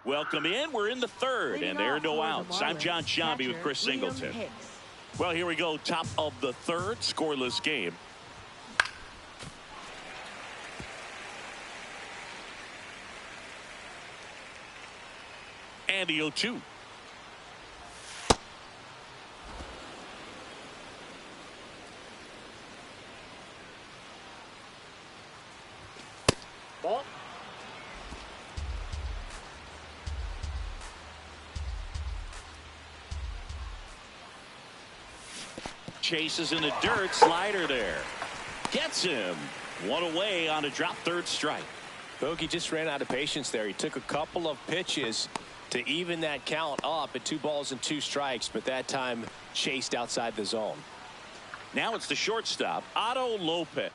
Welcome in. We're in the third, and there are no outs. I'm John Shambi with Chris Singleton. Well, here we go. Top of the third, scoreless game. And the 0-2. Ball. Chases in the dirt. Slider there. Gets him. One away on a drop third strike. Bogey just ran out of patience there. He took a couple of pitches to even that count up at 2 balls and 2 strikes, but that time chased outside the zone. Now it's the shortstop, Otto Lopez.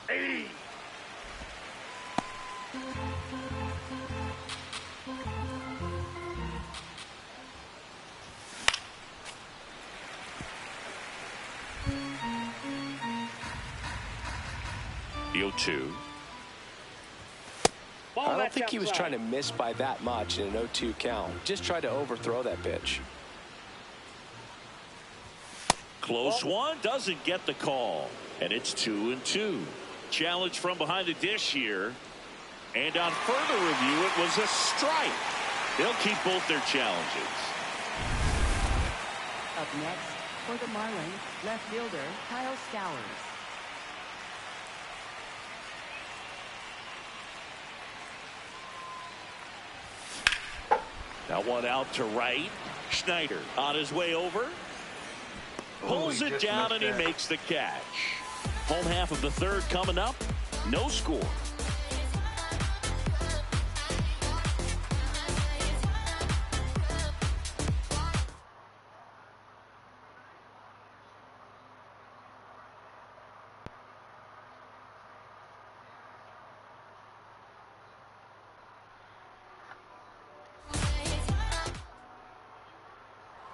Hey. The 0-2. I don't think he was trying to miss by that much in an 0-2 count. Just tried to overthrow that pitch. Close one, doesn't get the call, and it's 2-2. Challenge from behind the dish here, and on further review it was a strike. They'll keep both their challenges. Up next for the Marlins, left fielder Kyle Skowers. That one out to right. Schneider on his way over. Pulls it down and he makes the catch. Home half of the third coming up. No score.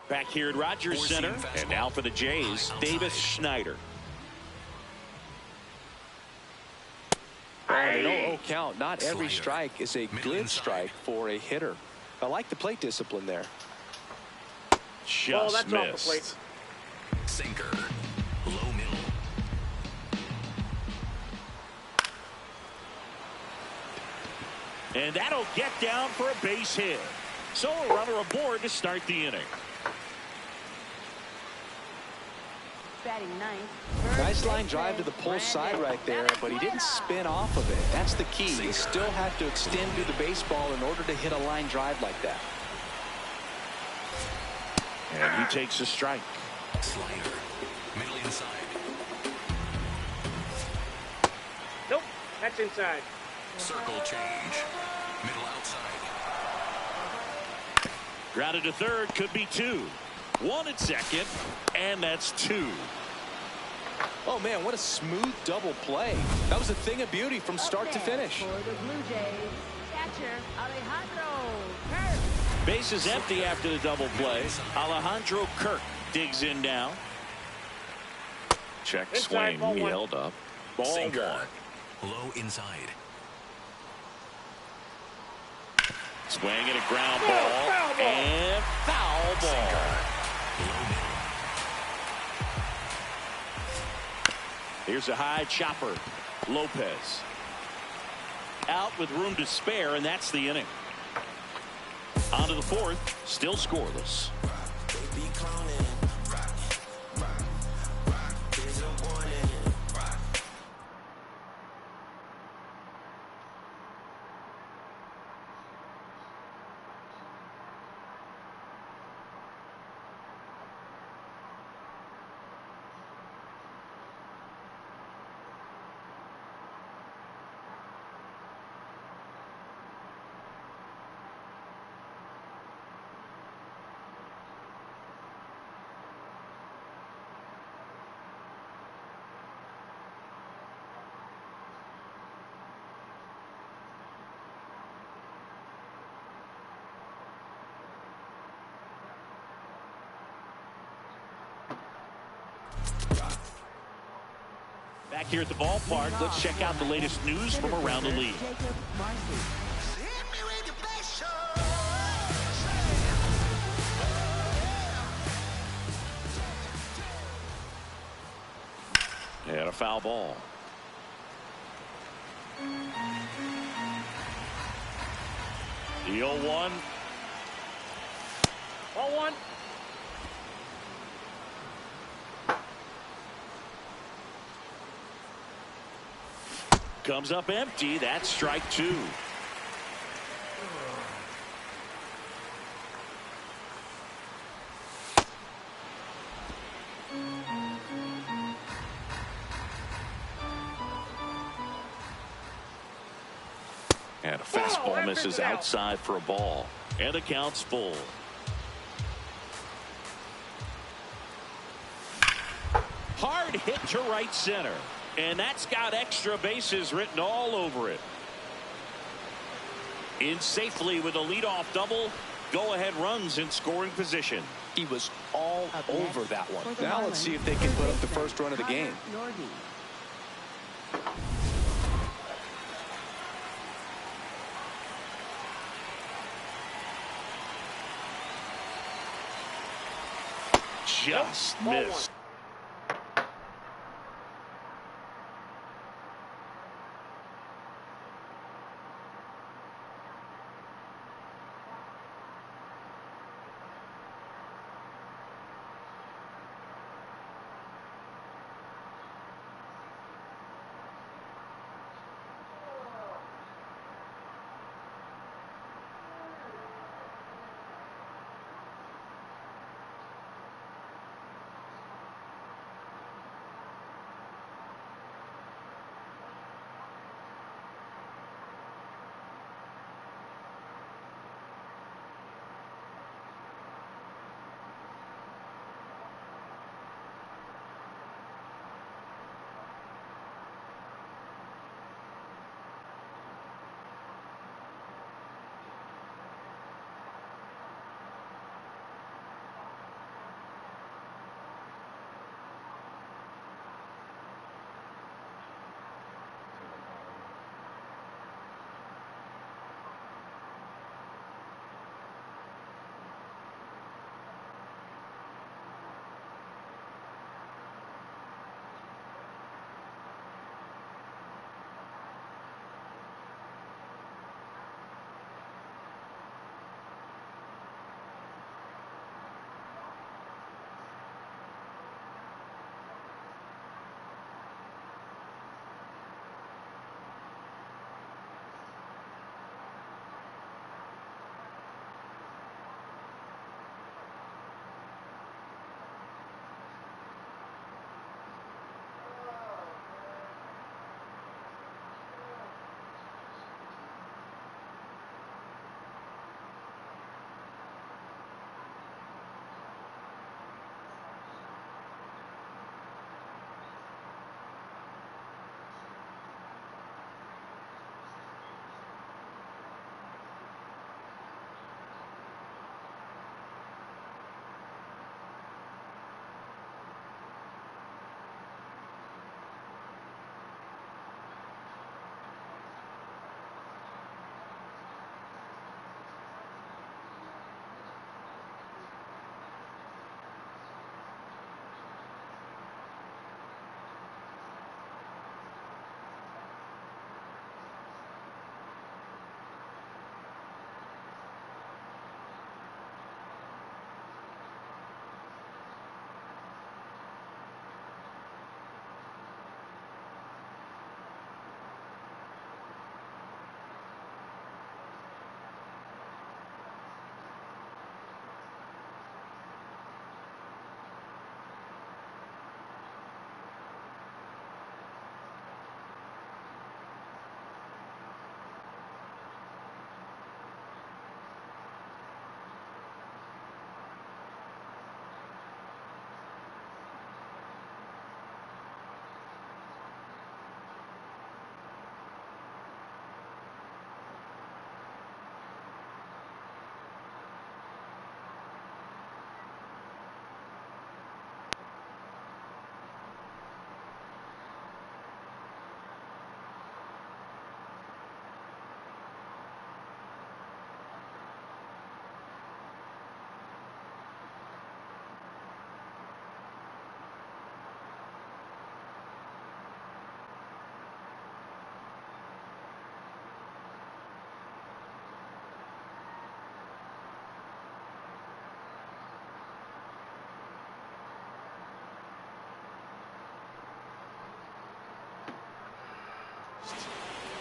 Back here at Rogers Center, and now for the Jays, Davis Schneider. An 0-0 count. Not every strike is a good strike for a hitter. I like the plate discipline there. Just missed. Off the plate. Sinker. Low middle. And that'll get down for a base hit. So a runner aboard to start the inning. Batting ninth. Nice line drive to the pull side right there, but he didn't spin off of it. That's the key. You still have to extend through the baseball in order to hit a line drive like that. And he takes a strike. Slider. Middle inside. Nope, that's inside. Circle change. Middle outside. Grounded to third, could be 2. 1 at second, and that's 2. Oh man, what a smooth double play. That was a thing of beauty from start to finish. For the Blue Jays, catcher Alejandro Kirk. Base is empty after the double play. Alejandro Kirk digs in now. Check swing, he held up. Ball Sinker. 1. Low inside. Swing and a ground ball, and foul ball. Low middle. Here's a high chopper. Lopez out with room to spare, and that's the inning. On to the fourth, still scoreless. Back here at the ballpark, let's check out the latest news from around the league. And a foul ball. The 0-1. 0-1. Comes up empty. That's strike two. And a fastball misses outside for a ball. And the count's full. Hard hit to right center. And that's got extra bases written all over it. In safely with a leadoff double. Go-ahead runs in scoring position. He was all over that one. Now let's see if they can put up the first run of the game. Just missed.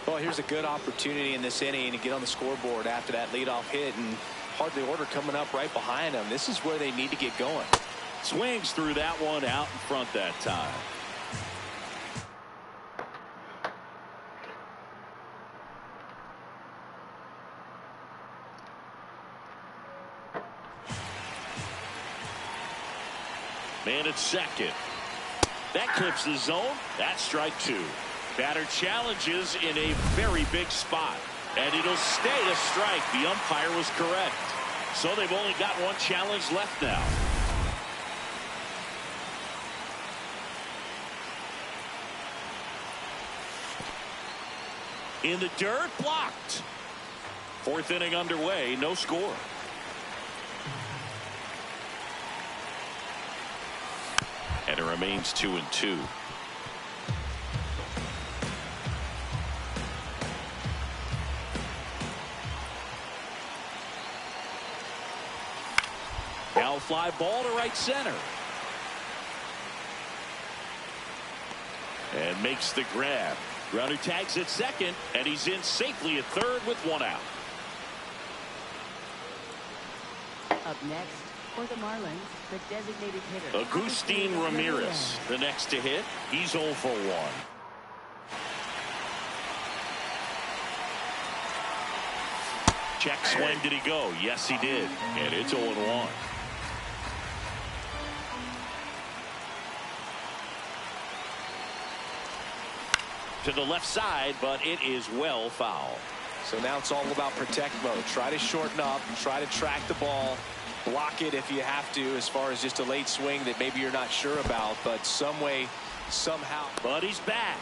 Well, here's a good opportunity in this inning to get on the scoreboard after that leadoff hit, and hardly order coming up right behind them. This is where they need to get going. Swings through that one out in front that time. Man at second. That clips the zone. That's strike two. Batter challenges in a very big spot. And it'll stay a strike. The umpire was correct. So they've only got one challenge left now. In the dirt, blocked. Fourth inning underway, no score. And it remains 2-2. Now fly ball to right center. And makes the grab. Runner tags at second, and he's in safely at third with one out. Up next for the Marlins, the designated hitter, Agustin Ramirez, the next to hit. He's 0 for 1. Check swing. Did he go? Yes, he did. And it's 0-1. To the left side, but it is well foul. So now it's all about protect mode. Try to shorten up, try to track the ball, block it if you have to, as far as just a late swing that maybe you're not sure about, but some way, somehow. But he's back.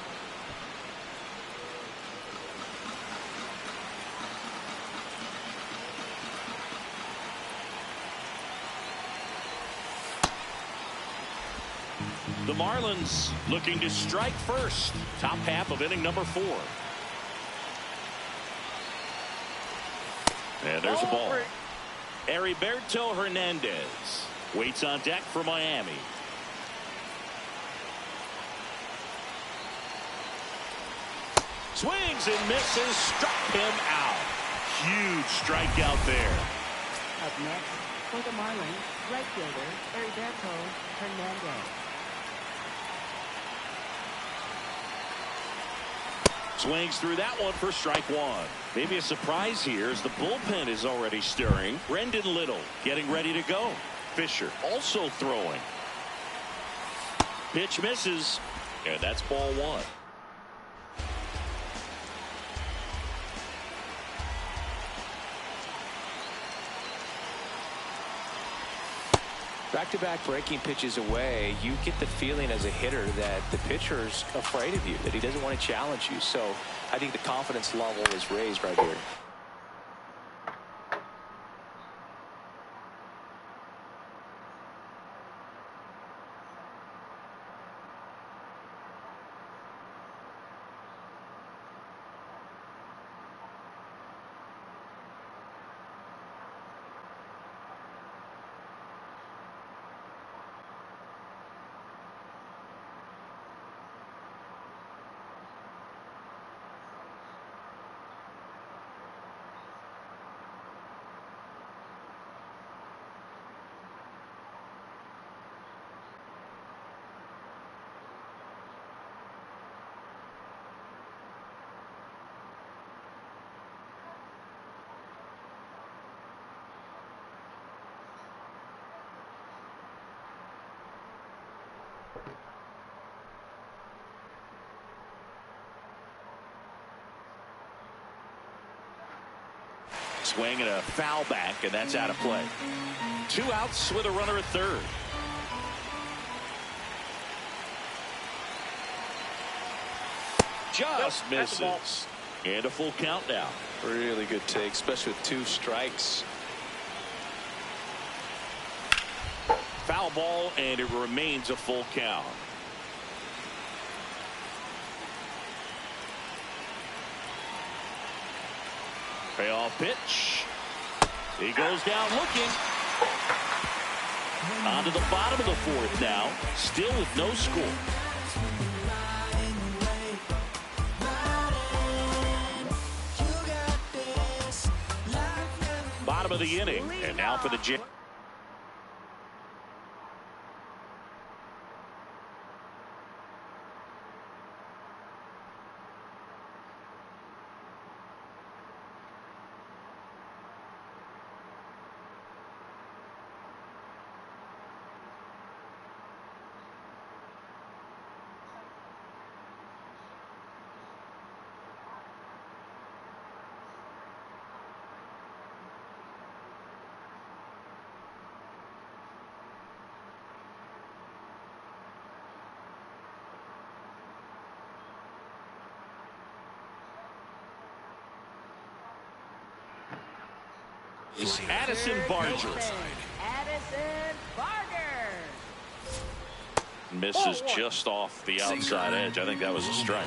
The Marlins looking to strike first. Top half of inning number 4. And there's a ball. Heriberto Hernandez waits on deck for Miami. Swings and misses, struck him out. Huge strikeout there. Up next for the Marlins, right fielder Heriberto Hernandez. Swings through that one for strike one. Maybe a surprise here as the bullpen is already stirring. Brendan Little getting ready to go. Fisher also throwing. Pitch misses, and that's ball 1. Back-to-back breaking pitches away, you get the feeling as a hitter that the pitcher's afraid of you, that he doesn't want to challenge you. So I think the confidence level is raised right here. Swing and a foul back, and that's out of play. 2 outs with a runner at third. Just misses. And a full count now. Really good take, especially with 2 strikes. Foul ball, and it remains a full count. Payoff pitch. He goes down looking. On to the bottom of the 4th now. Still with no score. bottom of the inning. And now for the Addison Barger. Addison Barger. Misses just off the outside edge. I think that was a strike.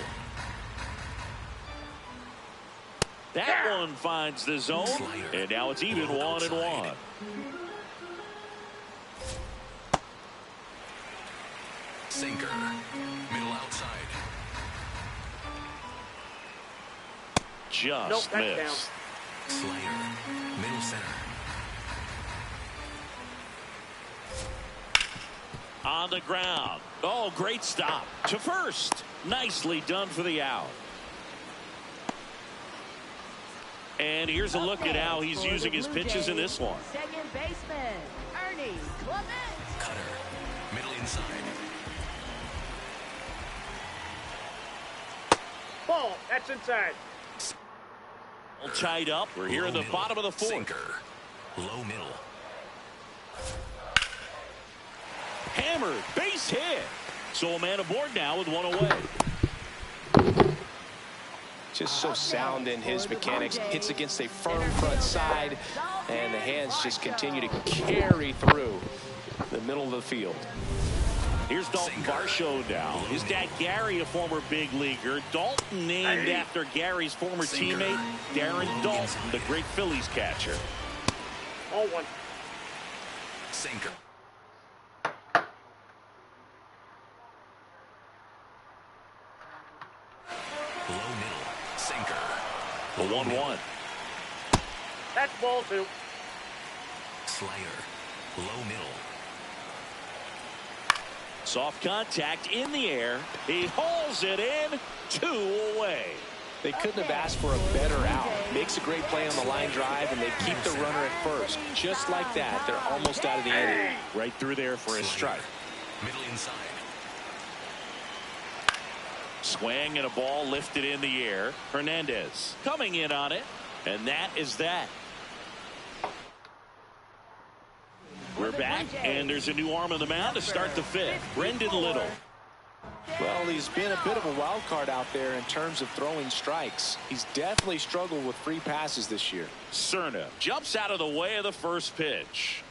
That one finds the zone, and now it's even 1-1. Sinker. Middle outside. Just missed. Down. Slayer. Middle center. On the ground. Oh, great stop to first. Nicely done for the out. And here's a look at how he's using his pitches in this one. Second baseman, Ernie Clement. Cutter. Middle inside. Ball. That's inside. All tied up. We're here in the bottom of the fourth. Sinker. Low middle. Hammered. Base hit. So a man aboard now with one away. Just so sound in his mechanics. Hits against a firm front side, and the hands just continue to carry through the middle of the field. Here's Dalton Varsho now. His dad Gary, a former big leaguer. Dalton named after Gary's former teammate Darren Dalton, the great Phillies catcher. 0-1. Sinker. Low middle. Sinker. The 1-1. That's ball 2. Slayer. Low middle. Soft contact in the air. He hauls it in. 2 away. They couldn't have asked for a better out. Makes a great play on the line drive, and they keep the runner at first. Just like that, they're almost out of the inning. Right through there for a strike. Middle inside. Swing and a ball lifted in the air. Hernandez coming in on it. And that is that. We're back, and there's a new arm on the mound to start the fifth. Brendan Little. Well, he's been a bit of a wild card out there in terms of throwing strikes. He's definitely struggled with free passes this year. Cerna jumps out of the way of the first pitch.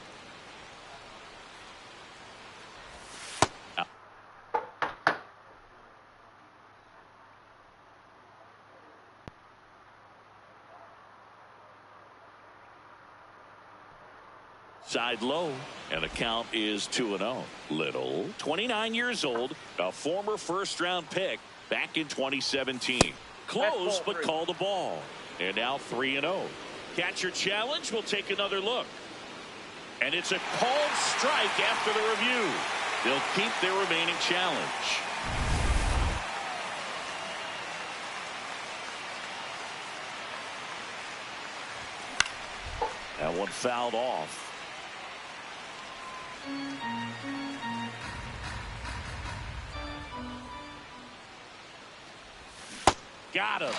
Side low, and the count is 2-0. Little, 29 years old, a former first-round pick back in 2017. Close, but called a ball. And now 3-0. Catcher challenge. We'll take another look. And it's a called strike after the review. They'll keep their remaining challenge. That one fouled off. Got him.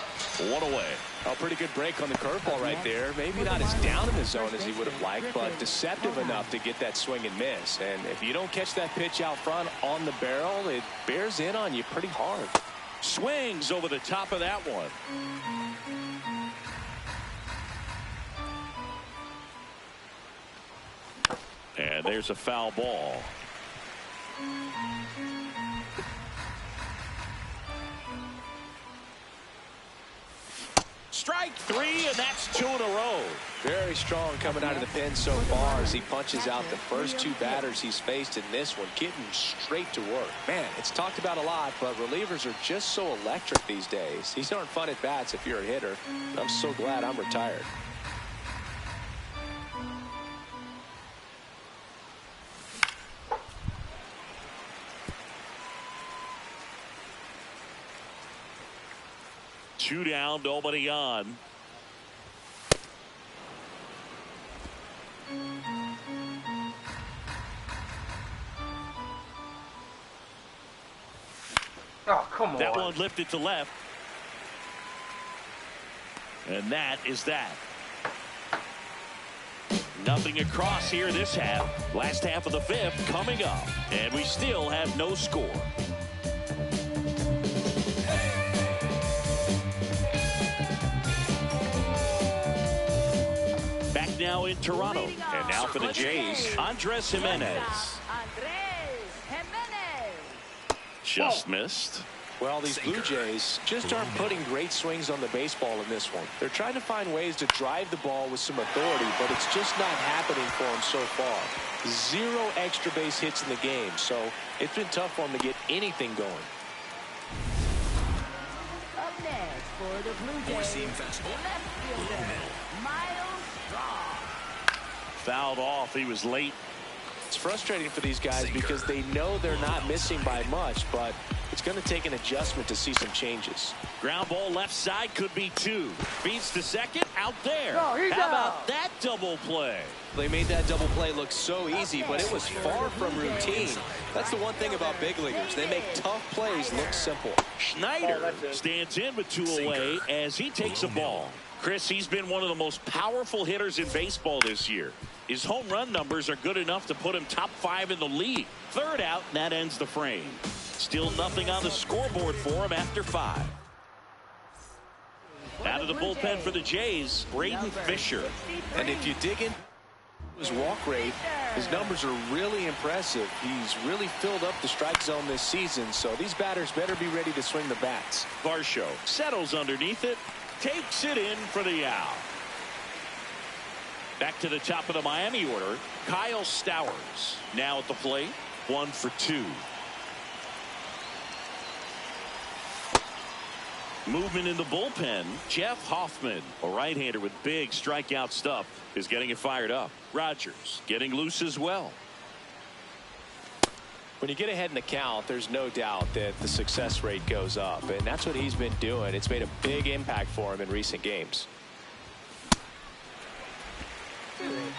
One away. A pretty good break on the curveball right there. Maybe not as down in the zone as he would have liked, but deceptive enough to get that swing and miss. And if you don't catch that pitch out front on the barrel, it bears in on you pretty hard. Swings over the top of that one. And there's a foul ball. Strike 3, and that's 2 in a row. Very strong coming out of the pen so far as he punches out the first 2 batters he's faced in this one, getting straight to work. Man, it's talked about a lot, but relievers are just so electric these days. These aren't fun at bats if you're a hitter. I'm so glad I'm retired. 2 down, nobody on. Oh, come on. That one lifted to left. And that is that. Nothing across here this half. Last half of the 5th coming up. And we still have no score. Back now in Toronto. And now for the Jays, Andres Jimenez. Just missed. Well, these Blue Jays just aren't putting great swings on the baseball in this one. They're trying to find ways to drive the ball with some authority, but it's just not happening for them so far. 0 extra base hits in the game, so it's been tough for them to get anything going. Up next for the Blue Jays, left fielder, Miles Straw. Fouled off. He was late. It's frustrating for these guys because they know they're not missing by much, but it's going to take an adjustment to see some changes. Ground ball left side, could be 2. Feeds to second, out there. No, he's How out. about that double play? They made that double play look so easy, but it was far from routine. That's the one thing about big leaguers. They make tough plays look simple. Schneider stands in with 2 away as he takes a ball. Chris, he's been one of the most powerful hitters in baseball this year. His home run numbers are good enough to put him top 5 in the league. 3rd out, and that ends the frame. Still nothing on the scoreboard for him after 5. Out of the bullpen for the Jays, Braden Fisher. And if you dig in his walk rate, his numbers are really impressive. He's really filled up the strike zone this season, so these batters better be ready to swing the bats. Varsho settles underneath it, takes it in for the out. Back to the top of the Miami order, Kyle Stowers now at the plate, 1 for 2. Movement in the bullpen. Jeff Hoffman, a right-hander with big strikeout stuff, is getting it fired up. Rogers getting loose as well. When you get ahead in the count, there's no doubt that the success rate goes up, and that's what he's been doing. It's made a big impact for him in recent games.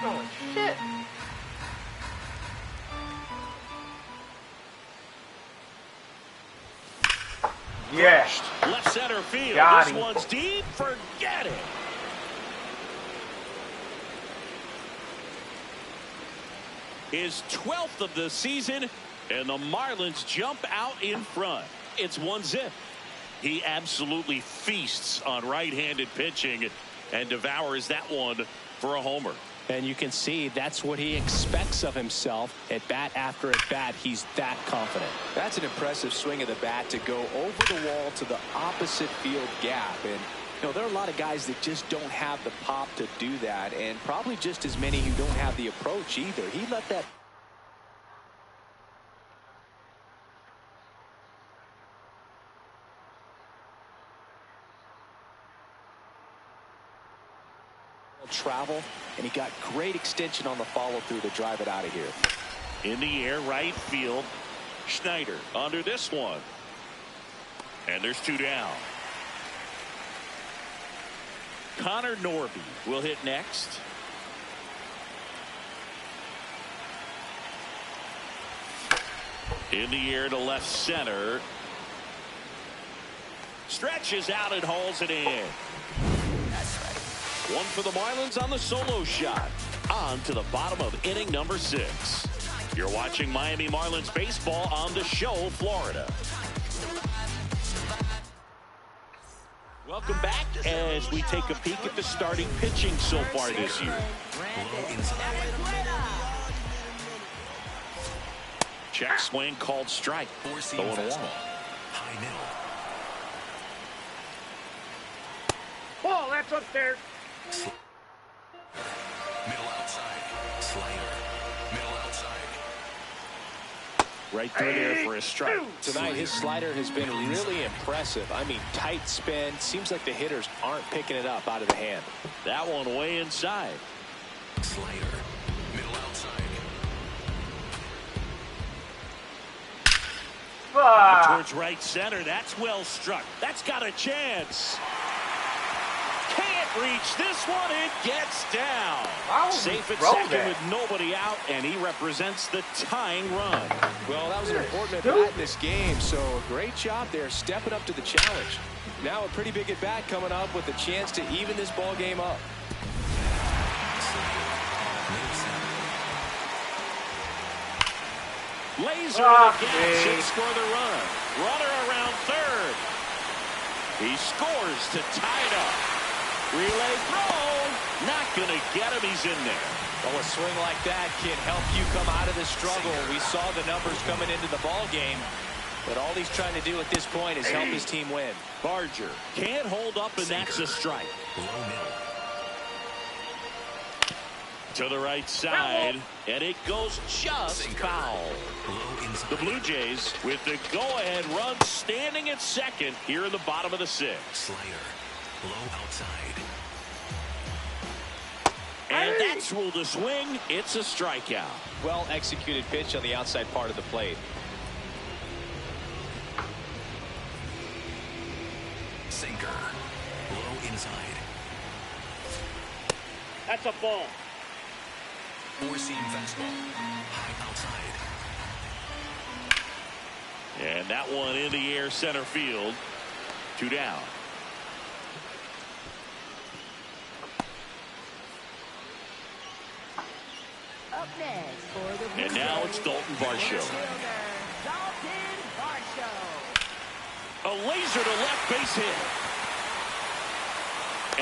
Oh, shit. Yes. Left center field. Got This him. one's deep. Forget it. His 12th of the season, and the Marlins jump out in front. It's 1-0. He absolutely feasts on right-handed pitching and devours that one for a homer. And you can see that's what he expects of himself at bat after at bat. He's that confident. That's an impressive swing of the bat to go over the wall to the opposite field gap. And you know, there are a lot of guys that just don't have the pop to do that, and probably just as many who don't have the approach either. He let that travel, and he got great extension on the follow through to drive it out of here. In the air, right field. Schneider under this one. And there's 2 down. Connor Norby will hit next. In the air to left center. Stretches out and hauls it in. One for the Marlins on the solo shot. On to the bottom of inning number 6. You're watching Miami Marlins baseball on The Show, Florida. Welcome back as we take a peek at the starting pitching so far this year. Check swing called strike. 4-seam 0-1. fastball. High middle. Ball, that's up there. Middle outside. Slider. Middle outside. Right through there for a strike. Tonight, his slider has been really impressive. I mean, tight spin. Seems like the hitters aren't picking it up out of the hand. That one way inside. Slider. Middle outside. Fuck. Towards right center. That's well struck. That's got a chance. reach this one. It gets down. Safe at second with nobody out, and he represents the tying run. Well, that was an important at-bat in this game, so a great job there stepping up to the challenge. Now a pretty big at-bat coming up with a chance to even this ball game up. Laser to the gas and score the run. Runner around third. He scores to tie it up. Relay throw. Not going to get him. He's in there. Well, a swing like that can help you come out of the struggle. We saw the numbers coming into the ball game, but all he's trying to do at this point is help his team win. Barger can't hold up, and that's a strike. To the right side, and it goes just foul. The Blue Jays with the go-ahead run standing at second here in the bottom of the sixth. Low outside. And that's ruled a swing. It's a strikeout. Well executed pitch on the outside part of the plate. Sinker. Low inside. That's a ball. Four-seam fastball. High outside. And that one in the air center field. 2 down. Up next for the Blue And now Jays, it's Dalton Varsho. outfielder, Dalton Varsho. A laser to left base hit.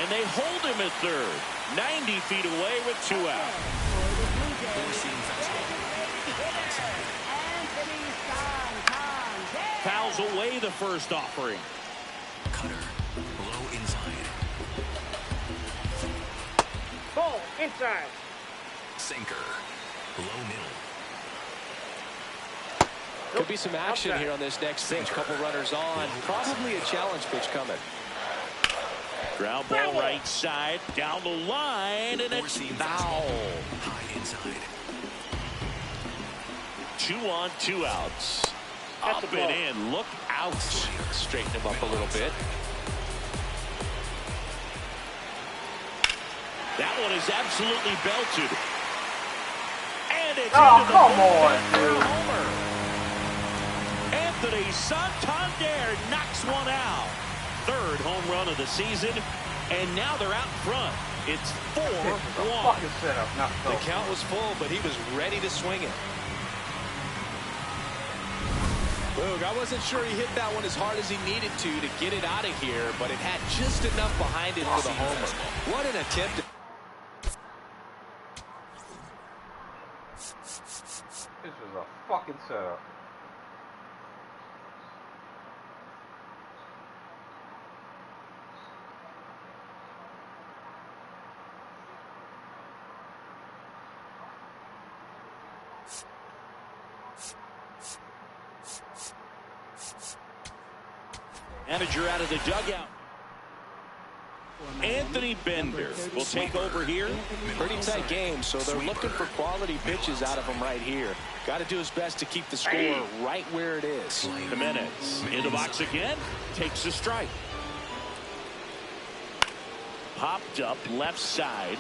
And they hold him at third. 90 feet away with 2 out. For the Blue Jays, Four-seam fastball. hitter, Anthony Santander. Fouls away the first offering. Cutter. Low inside. Ball inside. Sinker. Low middle. Could be some action Outside. here on this next pitch. Couple runners on. Probably a challenge pitch coming. Ground ball right side. Down the line. And it's Four-seam foul. High inside. 2 on, 2 outs. That's Up a ball. and in. Look out. Straighten him up a little bit. That one is absolutely belted. And it's Oh, into the come bullpen on, for a dude. homer. Anthony Santander knocks one out. 3rd home run of the season. And now they're out front. It's 4-1. Fucking setup, not The so. count was full, but he was ready to swing it. Boog, I wasn't sure he hit that one as hard as he needed to get it out of here, but it had just enough behind it for the homer. What an attempt. This was a fucking setup. Manager out of the dugout. Anthony Bender will take over here. Pretty tight game, so they're looking for quality pitches out of him right here. Got to do his best to keep the score right where it is. Jimenez in the box again. Takes a strike. Popped up left side.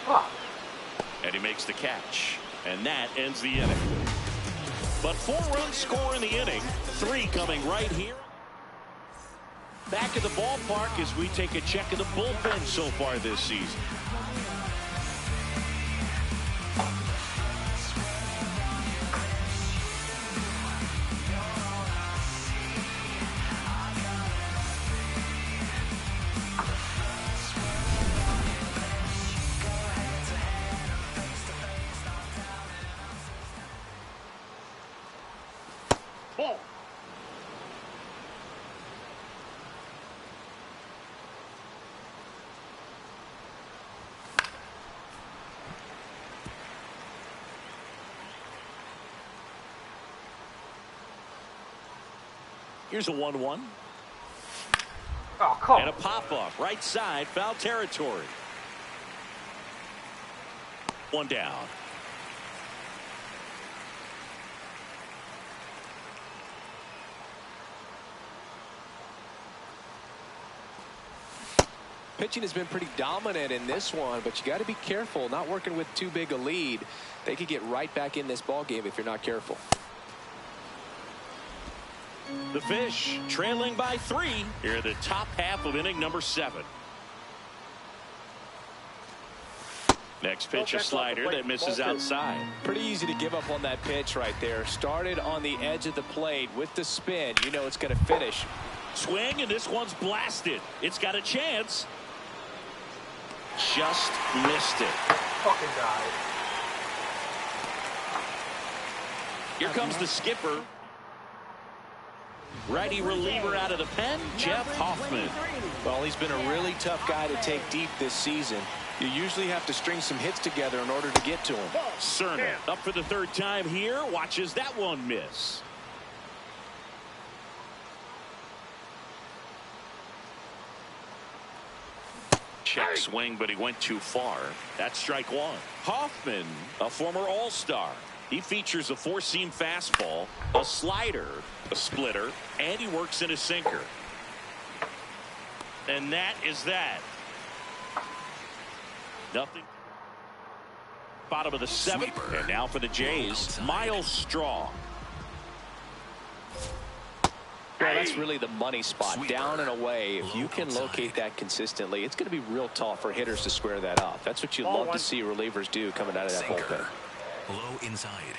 Fuck. And he makes the catch. And that ends the inning. But 4-run score in the inning. 3 coming right here. Back at the ballpark as we take a check of the bullpen so far this season. Ball. Here's a 1-1. Oh, come And a on. pop-up right side, foul territory. 1 down. pitching has been pretty dominant in this one, but you got to be careful, not working with too big a lead. They could get right back in this ball game if you're not careful. The Fish trailing by 3 here in the top half of inning number 7. Next pitch, a slider that misses outside. Pretty easy to give up on that pitch right there. Started on the edge of the plate with the spin. You know it's going to finish. Swing, and this one's blasted. It's got a chance. Just missed it. Fucking died. Here comes the skipper. Righty reliever out of the pen, Jeff Hoffman. Well, he's been a really tough guy to take deep this season. You usually have to string some hits together in order to get to him. Cerner up for the 3rd time here. Watches that one miss. Check swing, but he went too far. That's strike 1. Hoffman, a former All-Star. He features a 4-seam fastball, a slider, a splitter, and he works in a sinker. And that is that. Nothing. Bottom of the 7th. Sweeper. And now for the Jays, Miles Straw. Well, that's really the money spot. Sweeper. Down and away. If you can Outside. locate that consistently, it's going to be real tough for hitters to square that up. That's what you Ball love one. to see relievers do coming out of that Sinker. bullpen. Low inside.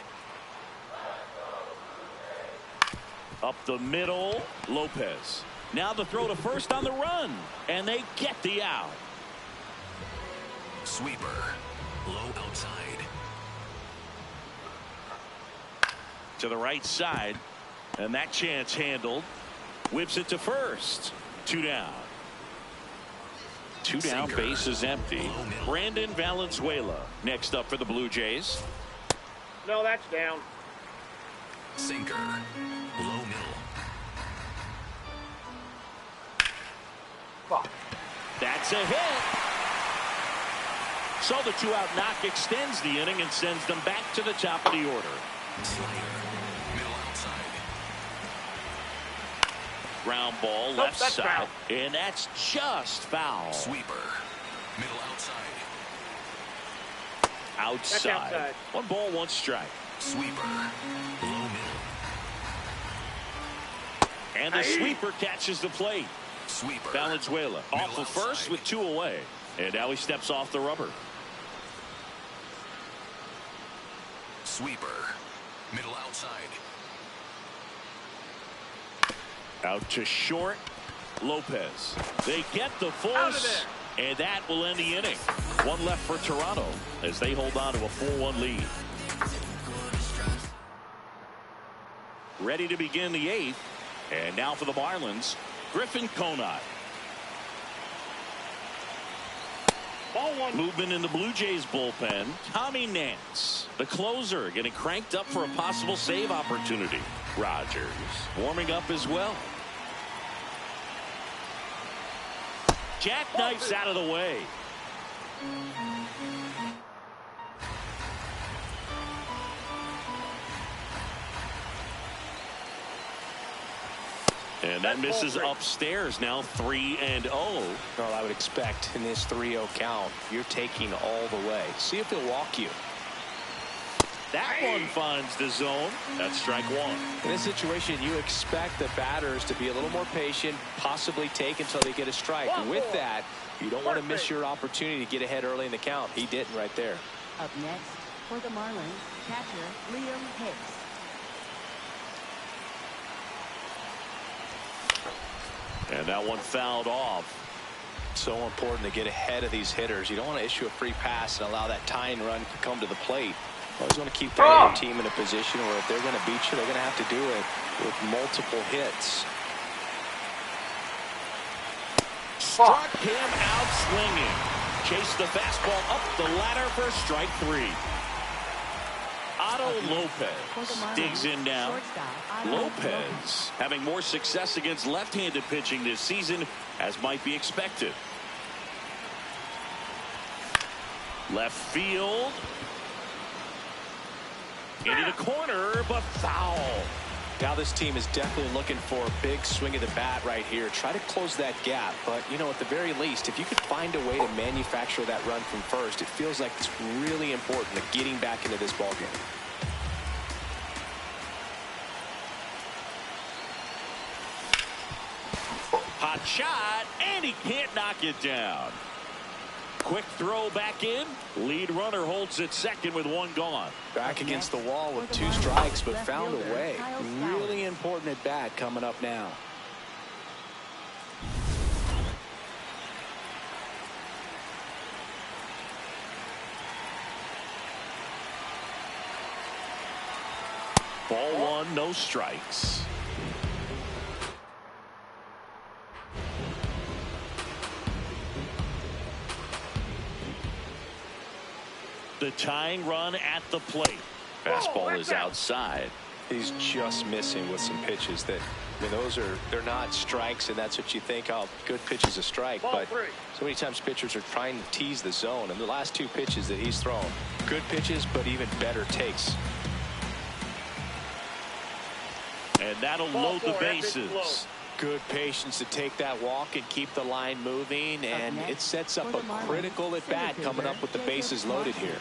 Up the middle, Lopez. Now the throw to first on the run. And they get the out. Sweeper. Low outside. To the right side. And that chance handled. Whips it to first. 2 down. 2 down, Sinker. base is empty. Low middle. Brandon Valenzuela next up for the Blue Jays. No, that's down. Sinker. Low middle. Fuck. That's a hit. So the 2-out knock extends the inning and sends them back to the top of the order. Slider. Middle outside. Ground ball Nope, left that's side. foul. And that's just foul. Sweeper. Middle outside. Outside. outside. 1 ball, 1 strike. Sweeper. Low middle. And the sweeper catches the plate. Sweeper. Valenzuela off Middle of first outside. with 2 away. And now he steps off the rubber. Sweeper. Middle outside. Out to short. Lopez. They get the Out of force. there. And that will end the inning. 1 left for Toronto as they hold on to a 4-1 lead. Ready to begin the 8th. And now for the Marlins, Griffin Conant. Ball 1. Movement in the Blue Jays bullpen. Tommy Nance, the closer, getting cranked up for a possible save opportunity. Rogers warming up as well. Jackknifes out of the way. And that misses upstairs. Now 3-0. Well, I would expect in this 3-0 count, you're taking all the way. See if he'll walk you. That one finds the zone. That's strike 1. In this situation, you expect the batters to be a little more patient, possibly take until they get a strike. With that, you don't want to miss your opportunity to get ahead early in the count. He didn't right there. Up next, for the Marlins, catcher Liam Hicks. And that one fouled off. So important to get ahead of these hitters. You don't want to issue a free pass and allow that tying run to come to the plate. You always want to keep your team in a position where if they're going to beat you, they're going to have to do it with multiple hits. Struck him out swinging. Chased the fastball up the ladder for strike 3. Otto Lopez digs in now. Lopez having more success against left-handed pitching this season, as might be expected. Left field. Into the corner, but foul. Now this team is definitely looking for a big swing of the bat right here. Try to close that gap. But, you know, at the very least, if you could find a way to manufacture that run from first, it feels like it's really important to getting back into this ballgame. Hot shot, and he can't knock it down. Quick throw back in. Lead runner holds at second with one gone. Back against the wall with 2 strikes, but found a way. Really important at bat coming up now. Ball 1, no strikes. The tying run at the plate. Fastball is outside. He's just missing with some pitches that, I mean, they're not strikes, and that's what you think, oh, good pitch is a strike. But so many times pitchers are trying to tease the zone, and the last 2 pitches that he's thrown, good pitches, but even better takes. And that'll load the bases. Good patience to take that walk and keep the line moving, and it sets up a critical at bat coming up with the bases loaded here.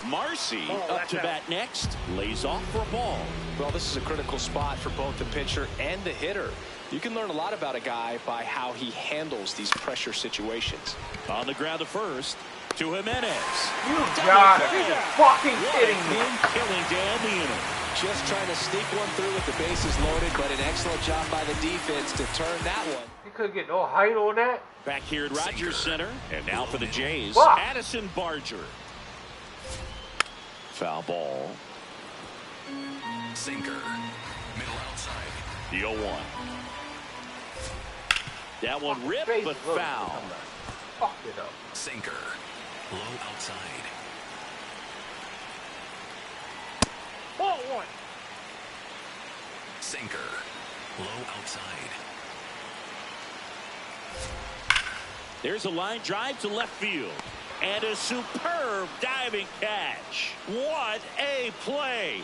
Marcy up to bat next, lays off for a ball. Well, this is a critical spot for both the pitcher and the hitter. You can learn a lot about a guy by how he handles these pressure situations. On the ground to first. To Jimenez. You gotta be fucking kidding me. Killing Dan the inning. Just trying to sneak one through with the bases loaded, but an excellent job by the defense to turn that one. You couldn't get no height on that. Back here at Rogers Center. And now for the Jays, Fuck. Addison Barger. Foul ball. Sinker. Middle outside. The 0-1. That one ripped, Bases but loaded. foul. Fuck it up. Sinker. Low outside. Ball 1. Sinker. Low outside. There's a line drive to left field. And a superb diving catch. What a play.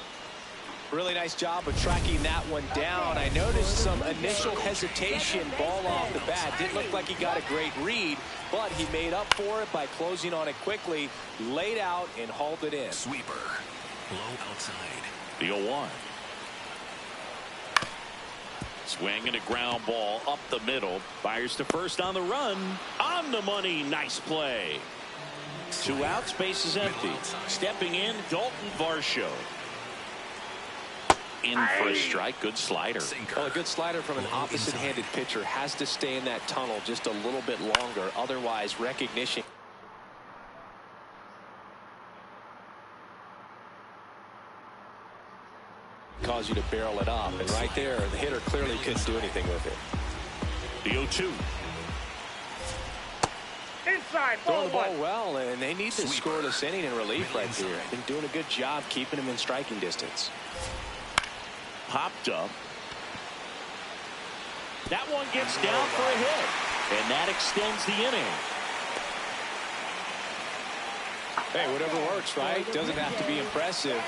Really nice job of tracking that one down. I noticed some initial hesitation, ball off the bat. Didn't look like he got a great read, but he made up for it by closing on it quickly, laid out, and hauled it in. Sweeper. Low outside. The 0-1. Swing and a ground ball up the middle. Fires to first on the run. On the money. Nice play. 2 outs, base is empty. Stepping in, Dalton Varsho. In for a strike. Good slider. Well, a good slider from an opposite-handed pitcher has to stay in that tunnel just a little bit longer. Otherwise, recognition. Cause you to barrel it up. And right there, the hitter clearly couldn't do anything with it. The 0-2. Inside. Throwing Ball the ball 1. well, and they need to score this inning in relief right here. Been doing a good job keeping him in striking distance. Popped up. That one gets down for a hit. And that extends the inning. Hey, whatever works, right? Doesn't have to be impressive.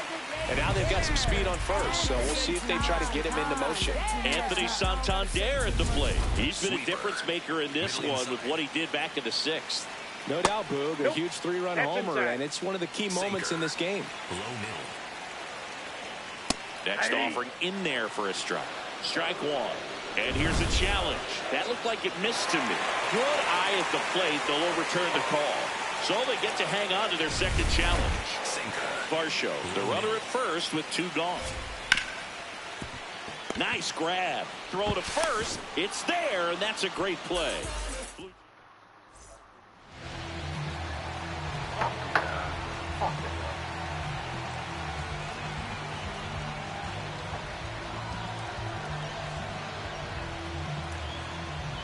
And now they've got some speed on first, so we'll see if they try to get him into motion. Anthony Santander at the plate. He's been a difference maker in this one with what he did back in the 6th. No doubt, Boog. A huge 3-run That's homer, inside. and it's one of the key moments in this game. Low middle. Next offering in there for a strike. Strike 1. And here's a challenge. That looked like it missed to me. Good eye at the plate. They'll overturn the call. So they get to hang on to their second challenge. Sinker. Varsho, the runner at first with 2 gone. Nice grab. Throw to first. It's there, and that's a great play.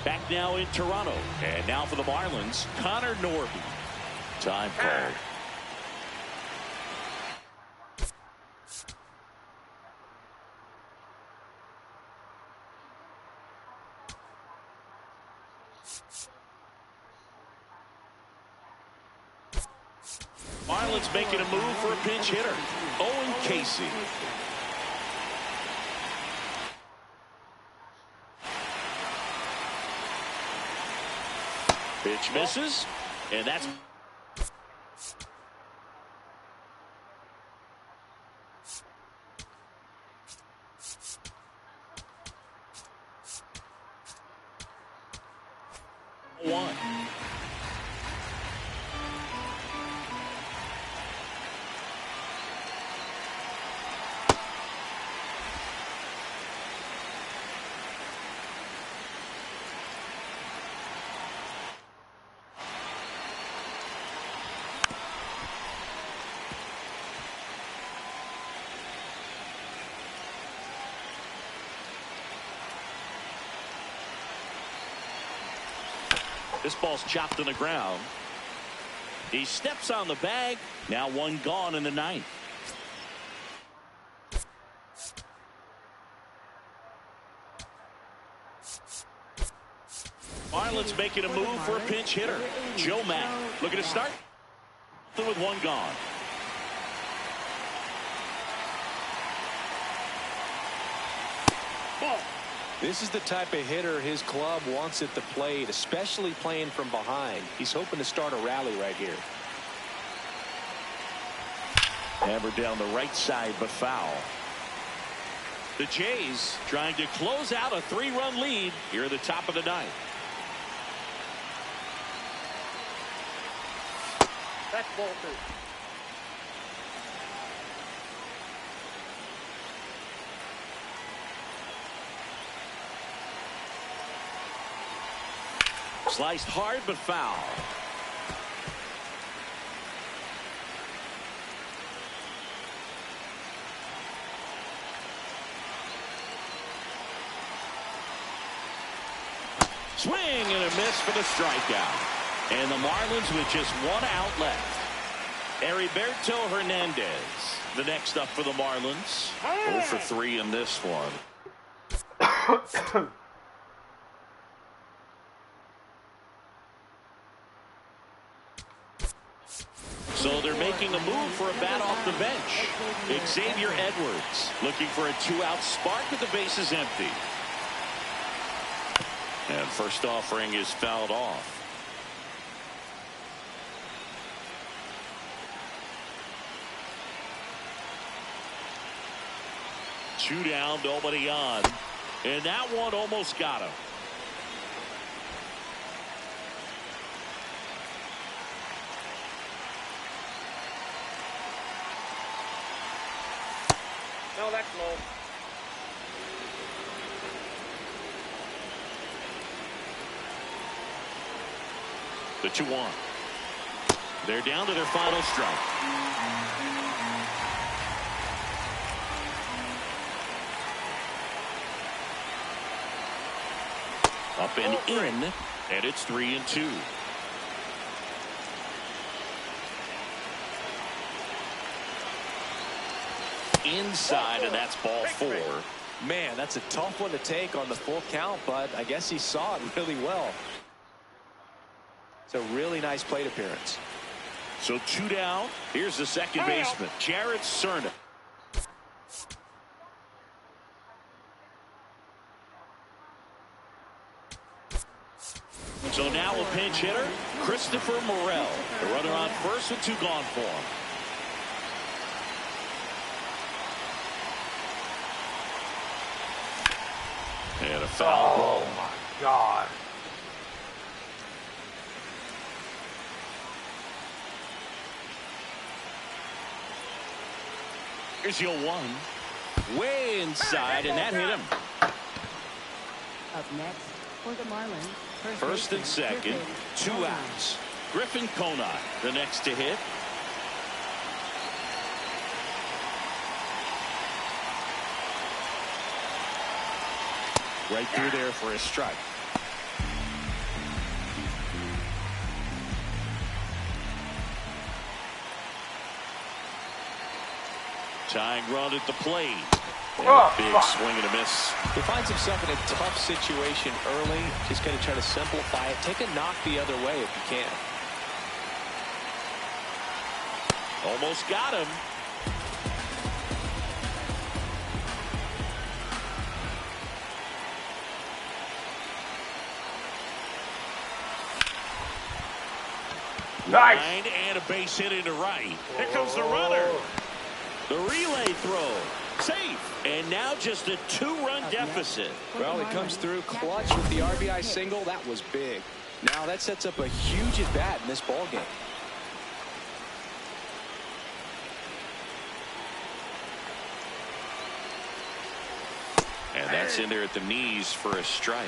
Back now in Toronto. And now for the Marlins, Connor Norby. Time called. Marlins making a move for a pinch hitter. Owen Casey. Pitch misses, and that's one. This ball's chopped on the ground. He steps on the bag. Now one gone in the ninth. Marlins making a move for a pinch hitter. Joe Mack looking to start with one gone. Ball. This is the type of hitter his club wants at the plate, especially playing from behind. He's hoping to start a rally right here. Hammered down the right side, but foul. The Jays trying to close out a 3-run lead here at the top of the ninth. That's ball two. Sliced hard, but foul. Swing and a miss for the strikeout. And the Marlins with just one out left. Heriberto Hernandez, the next up for the Marlins. 0 for 3 in this one. So they're making a move for a bat off the bench. Xavier Edwards looking for a 2-out spark with the bases empty. And first offering is fouled off. Two down, nobody on. And that one almost got him. No, that's low. The 2-1. They're down to their final strike. Up and in, and it's 3-2. Inside, and that's ball 4. Man, that's a tough one to take on the full count, but I guess he saw it really well. It's a really nice plate appearance. So 2 down. Here's the second baseman, Jared Cerna. So now a pinch hitter, Christopher Morel. The runner on first with 2 gone for him. And a foul ball. Oh my God. Here's your 1. Way inside, and that hit him. Up next for the Marlins. First and second, 2 outs. Griffin Conine, the next to hit. Right through there for a strike. Tying run at the plate. And a big swing and a miss. He finds himself in a tough situation early. Just got to try to simplify it. Take a knock the other way if you can. Almost got him. Nice. Line and a base hit into right. Here comes the runner. The relay throw. Safe. And now just a 2-run deficit. Well, it comes through clutch with the RBI single. That was big. Now that sets up a huge at bat in this ball game. And that's in there at the knees for a strike.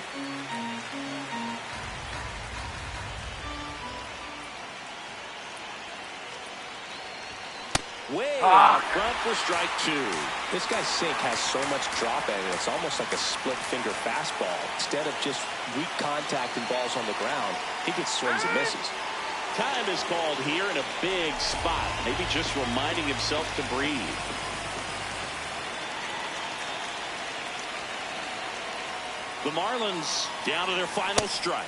Way out front for strike 2. This guy's sink has so much drop in it. It's almost like a split finger fastball. Instead of just weak contact and balls on the ground, he gets swings and misses. Time is called here in a big spot. Maybe just reminding himself to breathe. The Marlins down to their final strike.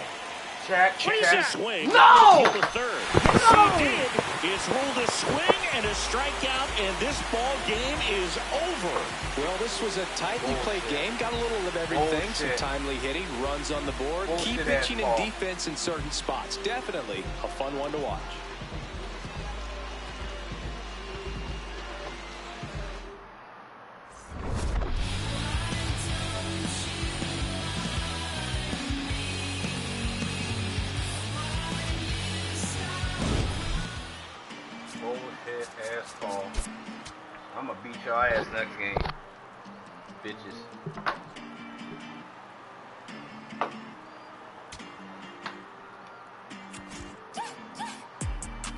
Check. Chase a swing. No! To the third. Yes, he did. It's ruled a swing and a strikeout, and this ball game is over. Well, this was a tightly played game. Got a little of everything. Some timely hitting, runs on the board, key pitching and defense in certain spots. Definitely a fun one to watch. Bullshit asshole. I'm gonna beat your ass next game, bitches.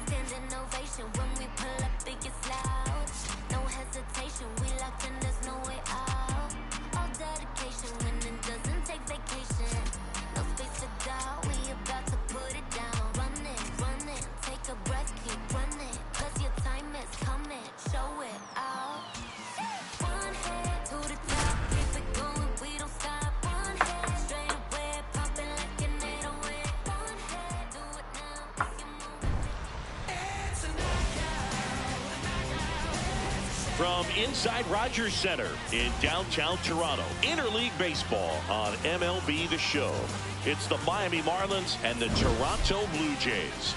Standing ovation when we pull up, it gets loud. No hesitation, we locked in, there's no way out. All dedication when it doesn't take vacation. No space to doubt, we about to put it down. Run it, take a breath, keep running. Cause your time is coming, show it out. One head to the top, keep it going, we don't stop. One head straight away, popping like an 808. One head, do it now, if you move it. From inside Rogers Center in downtown Toronto, Interleague Baseball on MLB The Show. It's the Miami Marlins and the Toronto Blue Jays.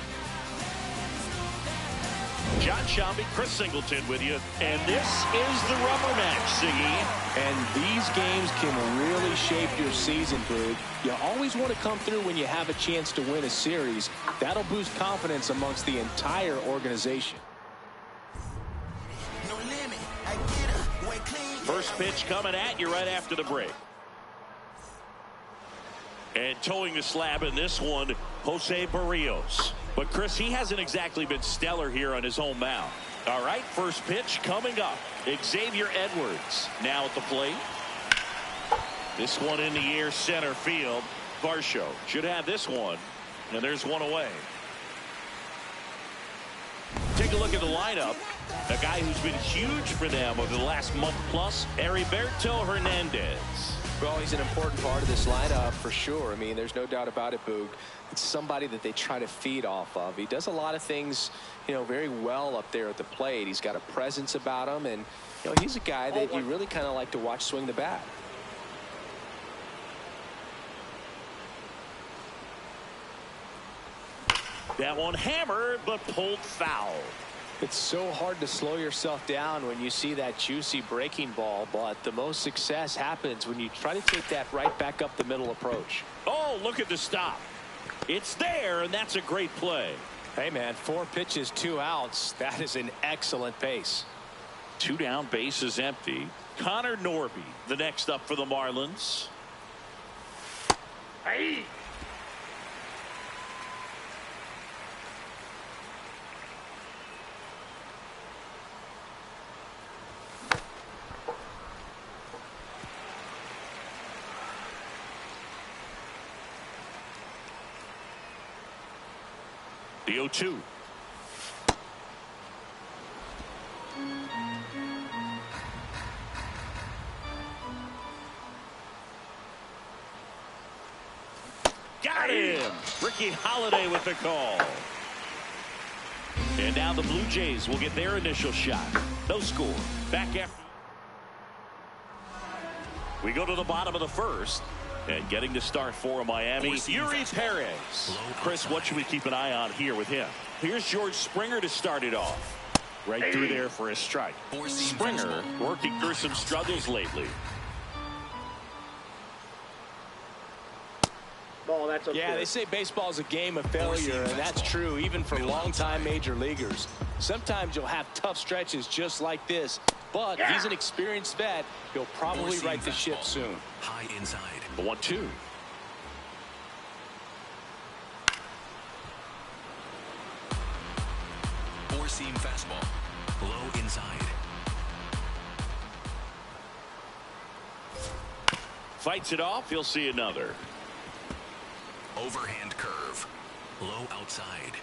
John Shambi, Chris Singleton with you, and this is the rubber match, Siggy. And these games can really shape your season, Boog. You always want to come through when you have a chance to win a series. That'll boost confidence amongst the entire organization. First pitch coming at you right after the break. And towing the slab in this one, Jose Barrios. But, Chris, he hasn't exactly been stellar here on his home mound. All right, first pitch coming up. Xavier Edwards now at the plate. This one in the air, center field. Varsho should have this one. And there's one away. Take a look at the lineup. A guy who's been huge for them over the last month plus, Heriberto Hernandez. Well, he's an important part of this lineup for sure. I mean, there's no doubt about it, Boog. It's somebody that they try to feed off of. He does a lot of things, you know, very well up there at the plate. He's got a presence about him, and, you know, he's a guy that you really kind of like to watch swing the bat. That one hammered, but pulled foul. It's so hard to slow yourself down when you see that juicy breaking ball, but the most success happens when you try to take that right back up the middle approach. Oh, look at the stop. It's there, and that's a great play. Hey, man, 4 pitches, 2 outs. That is an excellent pace. 2 down, base is empty. Connor Norby, the next up for the Marlins. Hey. The 0-2. Got him. Ricky Holiday with the call. And now the Blue Jays will get their initial shot. No score. Back after. We go to the bottom of the first. And getting to start for Miami, Yuri Perez. Chris, what should we keep an eye on here with him? Here's George Springer to start it off. Right through there for a strike. Springer working through some struggles lately. Ball, that's okay. Yeah, they say baseball is a game of failure, and that's true even for longtime major leaguers. Sometimes you'll have tough stretches just like this, but he's an experienced vet. He'll probably right the ship soon. High inside. The 1-2. Four-seam fastball. Low inside. Fights it off. He'll see another. Overhand curve. Low outside.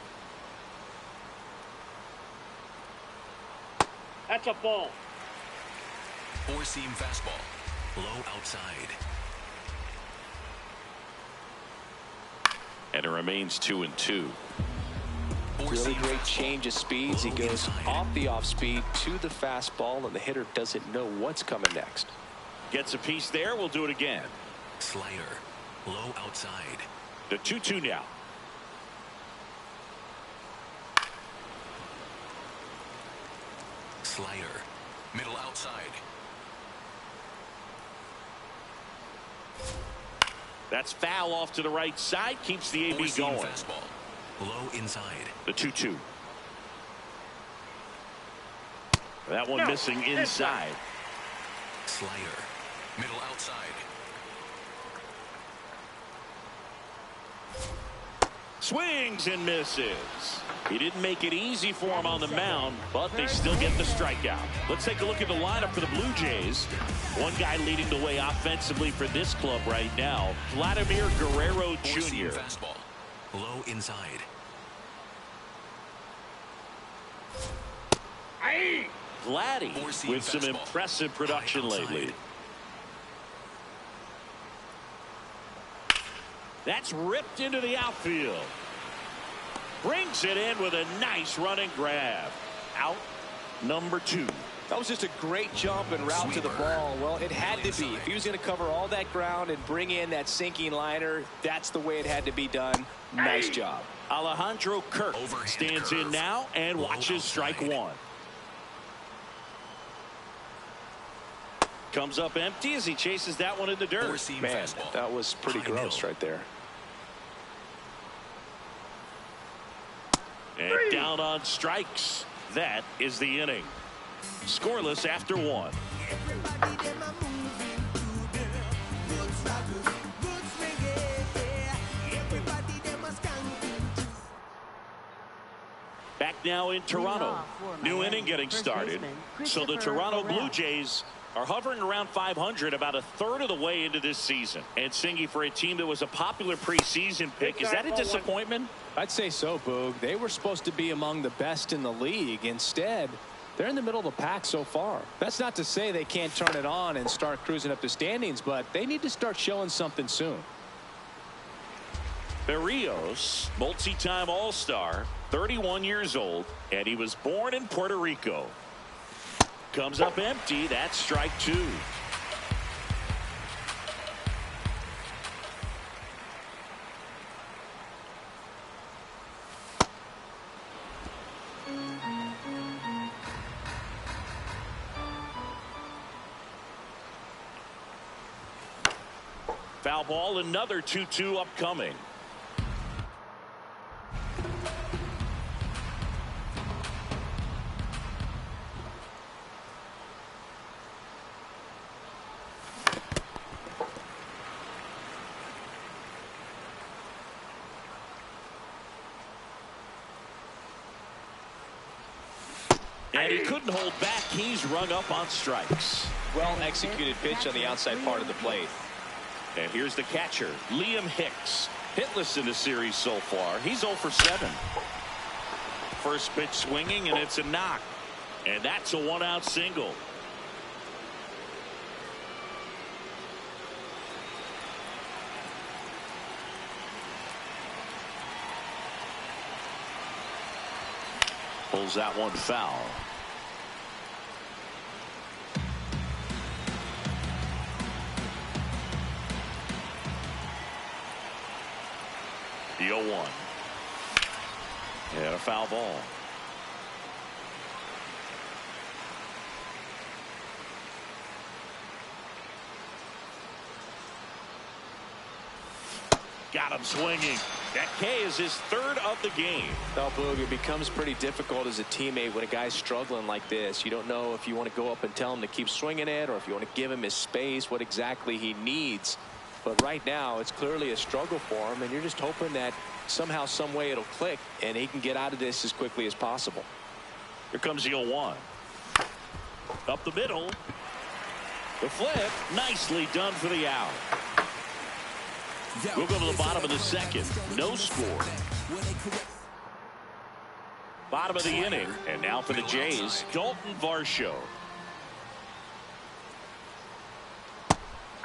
That's a ball. Four-seam fastball. Low outside. And it remains 2-2. Really great change of speeds. He goes off the off speed to the fastball, and the hitter doesn't know what's coming next. Gets a piece there. We'll do it again. Slider. Low outside. The 2-2 now. Slider. Middle outside. That's foul off to the right side. Keeps the AB Four-seam going. fastball. Low inside. The 2-2. That one missing inside. Slider. Middle outside. Swings and misses. He didn't make it easy for him on the mound, but they still get the strikeout. Let's take a look at the lineup for the Blue Jays. One guy leading the way offensively for this club right now, Vladimir Guerrero Four-seam Jr. fastball. Low inside. Vladdy Four-seam with some fastball. impressive production High outside. lately. That's ripped into the outfield. Brings it in with a nice running grab. Out number 2. That was just a great jump and route to the ball. Well, it had to be. If he was going to cover all that ground and bring in that sinking liner, that's the way it had to be done. Nice job. Alejandro Kirk Overhand stands curve. in now and Low watches strike outside. 1. Comes up empty as he chases that one in the dirt. Four-seam Man, fastball. that was pretty High gross middle. right there. And down on strikes. That is the inning. Scoreless after 1. Back now in Toronto. New inning getting started. So the Toronto Blue Jays are hovering around 500, about a third of the way into this season. And Singy, for a team that was a popular preseason pick, is that a disappointment? I'd say so, Boog. They were supposed to be among the best in the league. Instead, they're in the middle of the pack so far. That's not to say they can't turn it on and start cruising up the standings, but they need to start showing something soon. Berrios, multi-time All-Star, 31 years old, and he was born in Puerto Rico. Comes up empty. That's strike 2. Foul ball, another 2-2 upcoming. And he couldn't hold back. He's rung up on strikes. Well executed pitch on the outside part of the plate. And here's the catcher, Liam Hicks. Hitless in the series so far. He's 0 for 7. First pitch swinging, and it's a knock. And that's a 1-out single. Pulls that one foul. The 0-1. And a foul ball. Got him swinging. That K is his third of the game. Well, Boog, it becomes pretty difficult as a teammate when a guy's struggling like this. You don't know if you want to go up and tell him to keep swinging it, or if you want to give him his space, what exactly he needs. But right now, it's clearly a struggle for him, and you're just hoping that somehow, some way it'll click, and he can get out of this as quickly as possible. Here comes the 0-1. Up the middle. The flip. Nicely done for the out. We'll go to the bottom of the second. No score. Bottom of the inning. And now for the Jays, Dalton Varsho.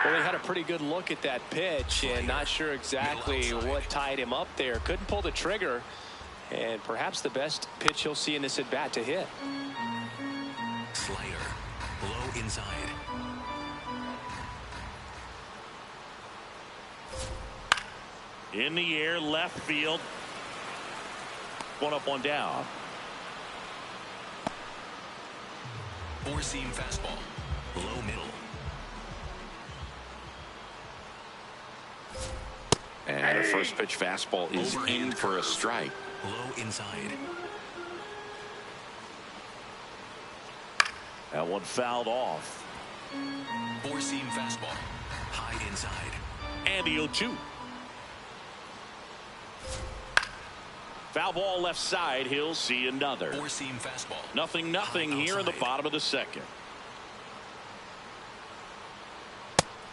Well, he had a pretty good look at that pitch and not sure exactly what tied him up there. Couldn't pull the trigger. And perhaps the best pitch he'll see in this at bat to hit. Slider. Low inside. In the air, left field. One up, one down. Four-seam fastball. Low middle. And a first pitch fastball is in for a strike. Low inside. That one fouled off. Four-seam fastball. High inside. And the 0-2. Foul ball left side. He'll see another. Four-seam fastball. Nothing here in the bottom of the second.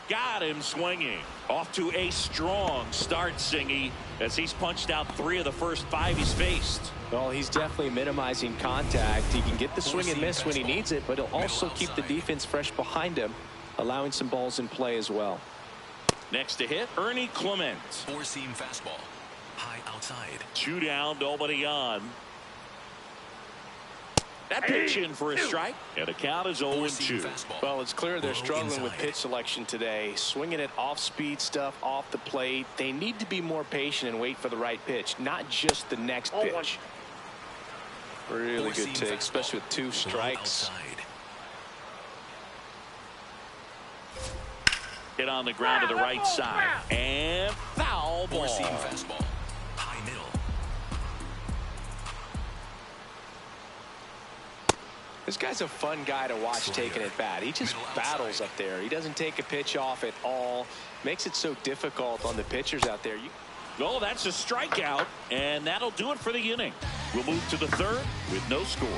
Got him swinging. Off to a strong start, Singy, as he's punched out 3 of the first 5 he's faced. Well, he's definitely minimizing contact. He can get the swing and miss when he needs it, but he'll also keep the defense fresh behind him, allowing some balls in play as well. Next to hit, Ernie Clement. Four-seam fastball. High outside. 2 down, nobody on. That pitch in for a strike, and the count is 0-2. Well, it's clear they're struggling with pitch selection today. Swinging it off-speed stuff off the plate. They need to be more patient and wait for the right pitch, not just the next pitch. Really good take, especially with 2 strikes. Hit on the ground to the right side, and foul ball. Four-seam fastball. High middle. This guy's a fun guy to watch taking at bat. He just battles up there. He doesn't take a pitch off at all. Makes it so difficult on the pitchers out there. Oh, that's a strikeout, and that'll do it for the inning. We'll move to the third with no score.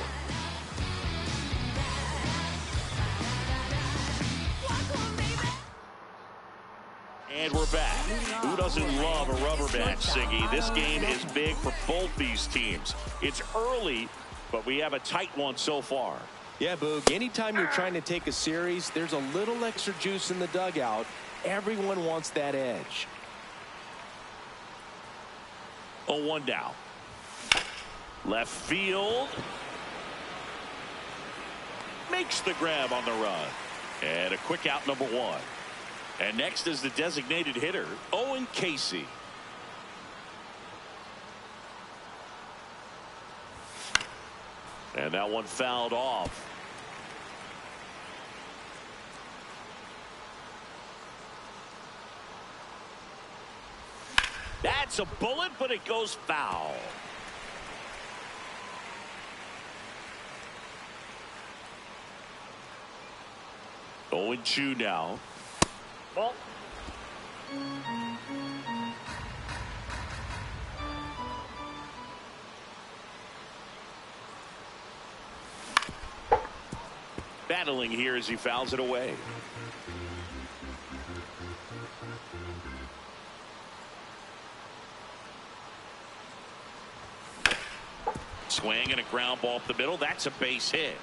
And we're back. Who doesn't love a rubber match, Siggy? This game is big for both these teams. It's early, but we have a tight one so far. Yeah, Boog, anytime you're trying to take a series, there's a little extra juice in the dugout. Everyone wants that edge. 0-1 down. Left field. Makes the grab on the run. And a quick out, number 1. And next is the designated hitter, Owen Casey. And that one fouled off. That's a bullet, but it goes foul. Owen Chu now. Ball. Battling here as he fouls it away. Swing and a ground ball up the middle. That's a base hit.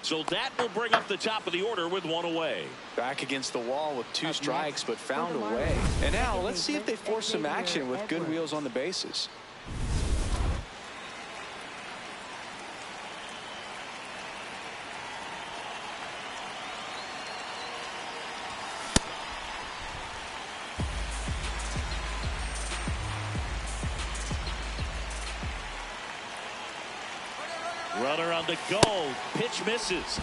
So that will bring up the top of the order with 1 away. Back against the wall with 2 strikes, but found a way. And now let's see if they force some action with good wheels on the bases. Runner on the go. Pitch misses.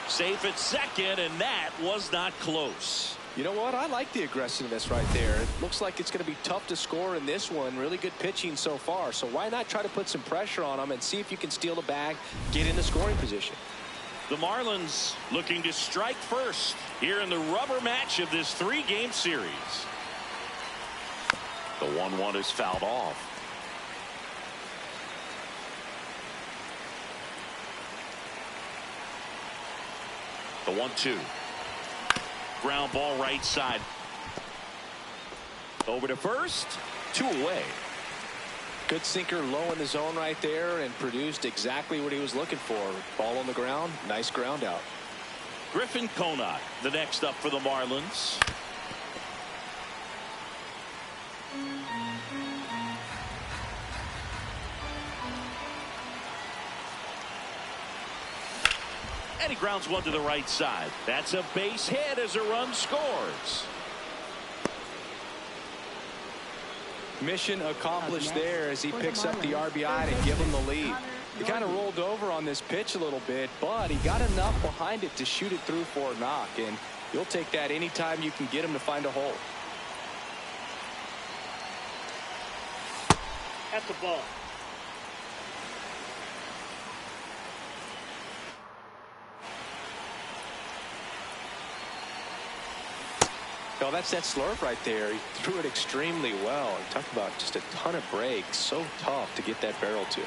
Safe at second, and that was not close. You know what? I like the aggressiveness right there. It looks like it's going to be tough to score in this one. Really good pitching so far. So why not try to put some pressure on them and see if you can steal the bag, get in the scoring position. The Marlins looking to strike first here in the rubber match of this 3-game series. The 1-1 is fouled off. The 1-2. Ground ball right side. Over to first. 2 away. Good sinker low in the zone right there and produced exactly what he was looking for. Ball on the ground. Nice ground out. Griffin Conant, the next up for the Marlins. And he grounds one to the right side. That's a base hit as a run scores. Mission accomplished there as he picks up the RBI to give him the lead. He kind of rolled over on this pitch a little bit, but he got enough behind it to shoot it through for a knock, and you'll take that anytime you can get him to find a hole. That's the ball. No, that's that slurve right there. He threw it extremely well. Talk about just a ton of breaks. So tough to get that barrel to.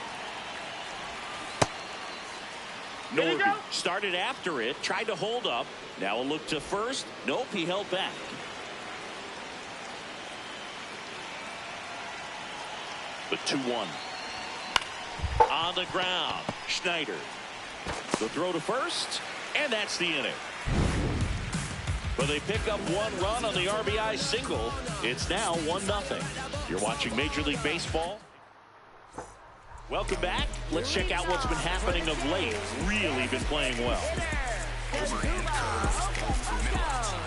Norby started after it, tried to hold up. Now a look to first. Nope, he held back. The 2-1. On the ground. Schneider. The throw to first, and that's the inning. But they pick up 1 run on the RBI single. It's now 1-0. You're watching Major League Baseball. Welcome back. Let's check out what's been happening of late. Really been playing well. Overhand curve. Middle outside.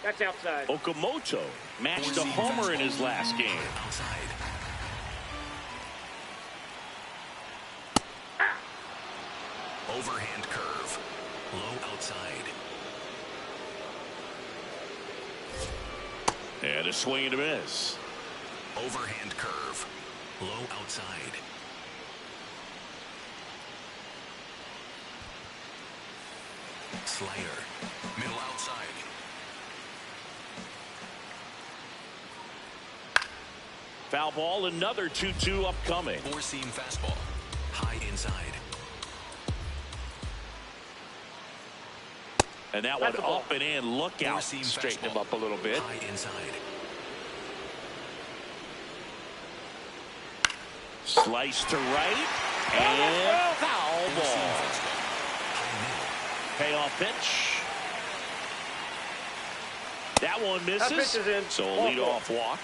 That's outside. Okamoto matched a homer in his last game. Outside. Overhand curve. Low outside. And a swing and a miss. Overhand curve. Low outside. Slider. Middle outside. Foul ball, another 2-2 upcoming. Four-seam fastball. High inside. And that one up and in. Look out. Straighten him up a little bit. High inside. Slice to right. And foul ball. Payoff pitch. That one misses. That pitch is in. So a leadoff walk.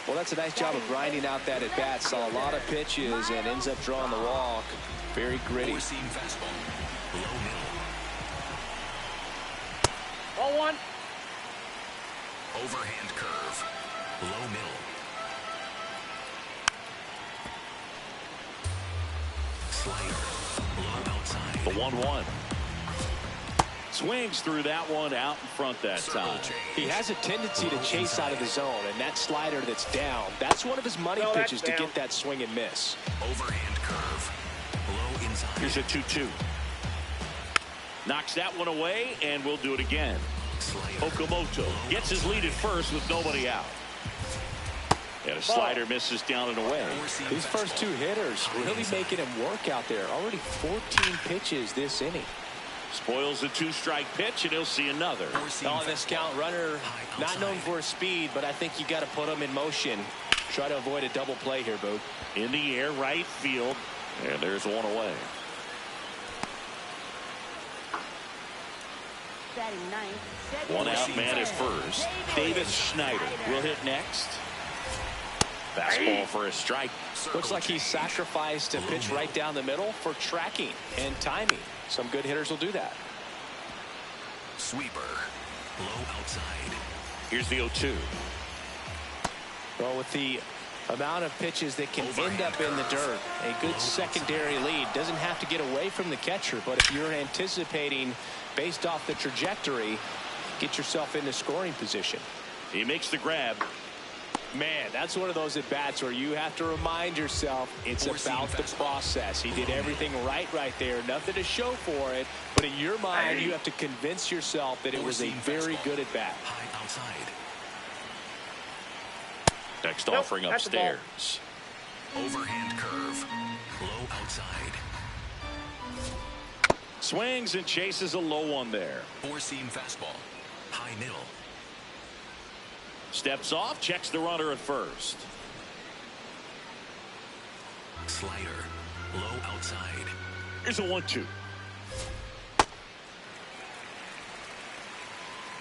Well, that's a nice job of grinding out that at bat. Saw a lot of pitches and ends up drawing the walk. Very gritty. Four-seam fastball. Low middle. Ball 1. Overhand curve. Low middle. Slider. Low outside. The 1-1. Swings through that one out in front that time. He has a tendency to chase out of the zone, and that slider that's down, that's one of his money pitches to get that swing and miss. Overhand curve. Low inside. Here's a 2-2. Knocks that one away, and we'll do it again. Okamoto gets his lead at first with nobody out. And a slider misses down and away. These first 2 hitters really making him work out there. Already 14 pitches this inning. Spoils the 2-strike pitch, and he'll see another. On this count, runner not known for his speed, but I think you got to put him in motion. Try to avoid a double play here, Boog. In the air, right field, and there's one away. Batting ninth. One out, man at first. David Schneider will hit next. Fastball for a strike. Looks like he sacrificed a pitch right down the middle for tracking and timing. Some good hitters will do that. Sweeper. Low outside. Here's the 0-2. Well, with the Amount of pitches that can end up in the dirt. A good secondary lead. Doesn't have to get away from the catcher, but if you're anticipating based off the trajectory, get yourself into scoring position. He makes the grab. Man, that's one of those at-bats where you have to remind yourself it's about the process. He did everything right there. Nothing to show for it, but in your mind, you have to convince yourself that it was a very good at-bat. High outside. Next offering upstairs. Overhand curve. Low outside. Swings and chases a low one there. Four-seam fastball. High middle. Steps off, checks the runner at first. Slider. Low outside. Here's a 1-2.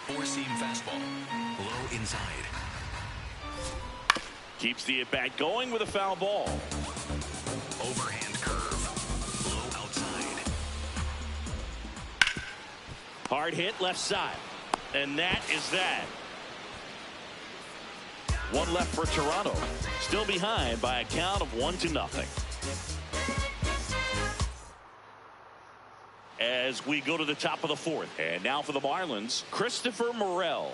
Four-seam fastball. Low inside. Keeps the at-bat going with a foul ball. Overhand curve. Low outside. Hard hit left side. And that is that. One left for Toronto. Still behind by a count of 1-0. As we go to the top of the fourth. And now for the Marlins, Christopher Morel.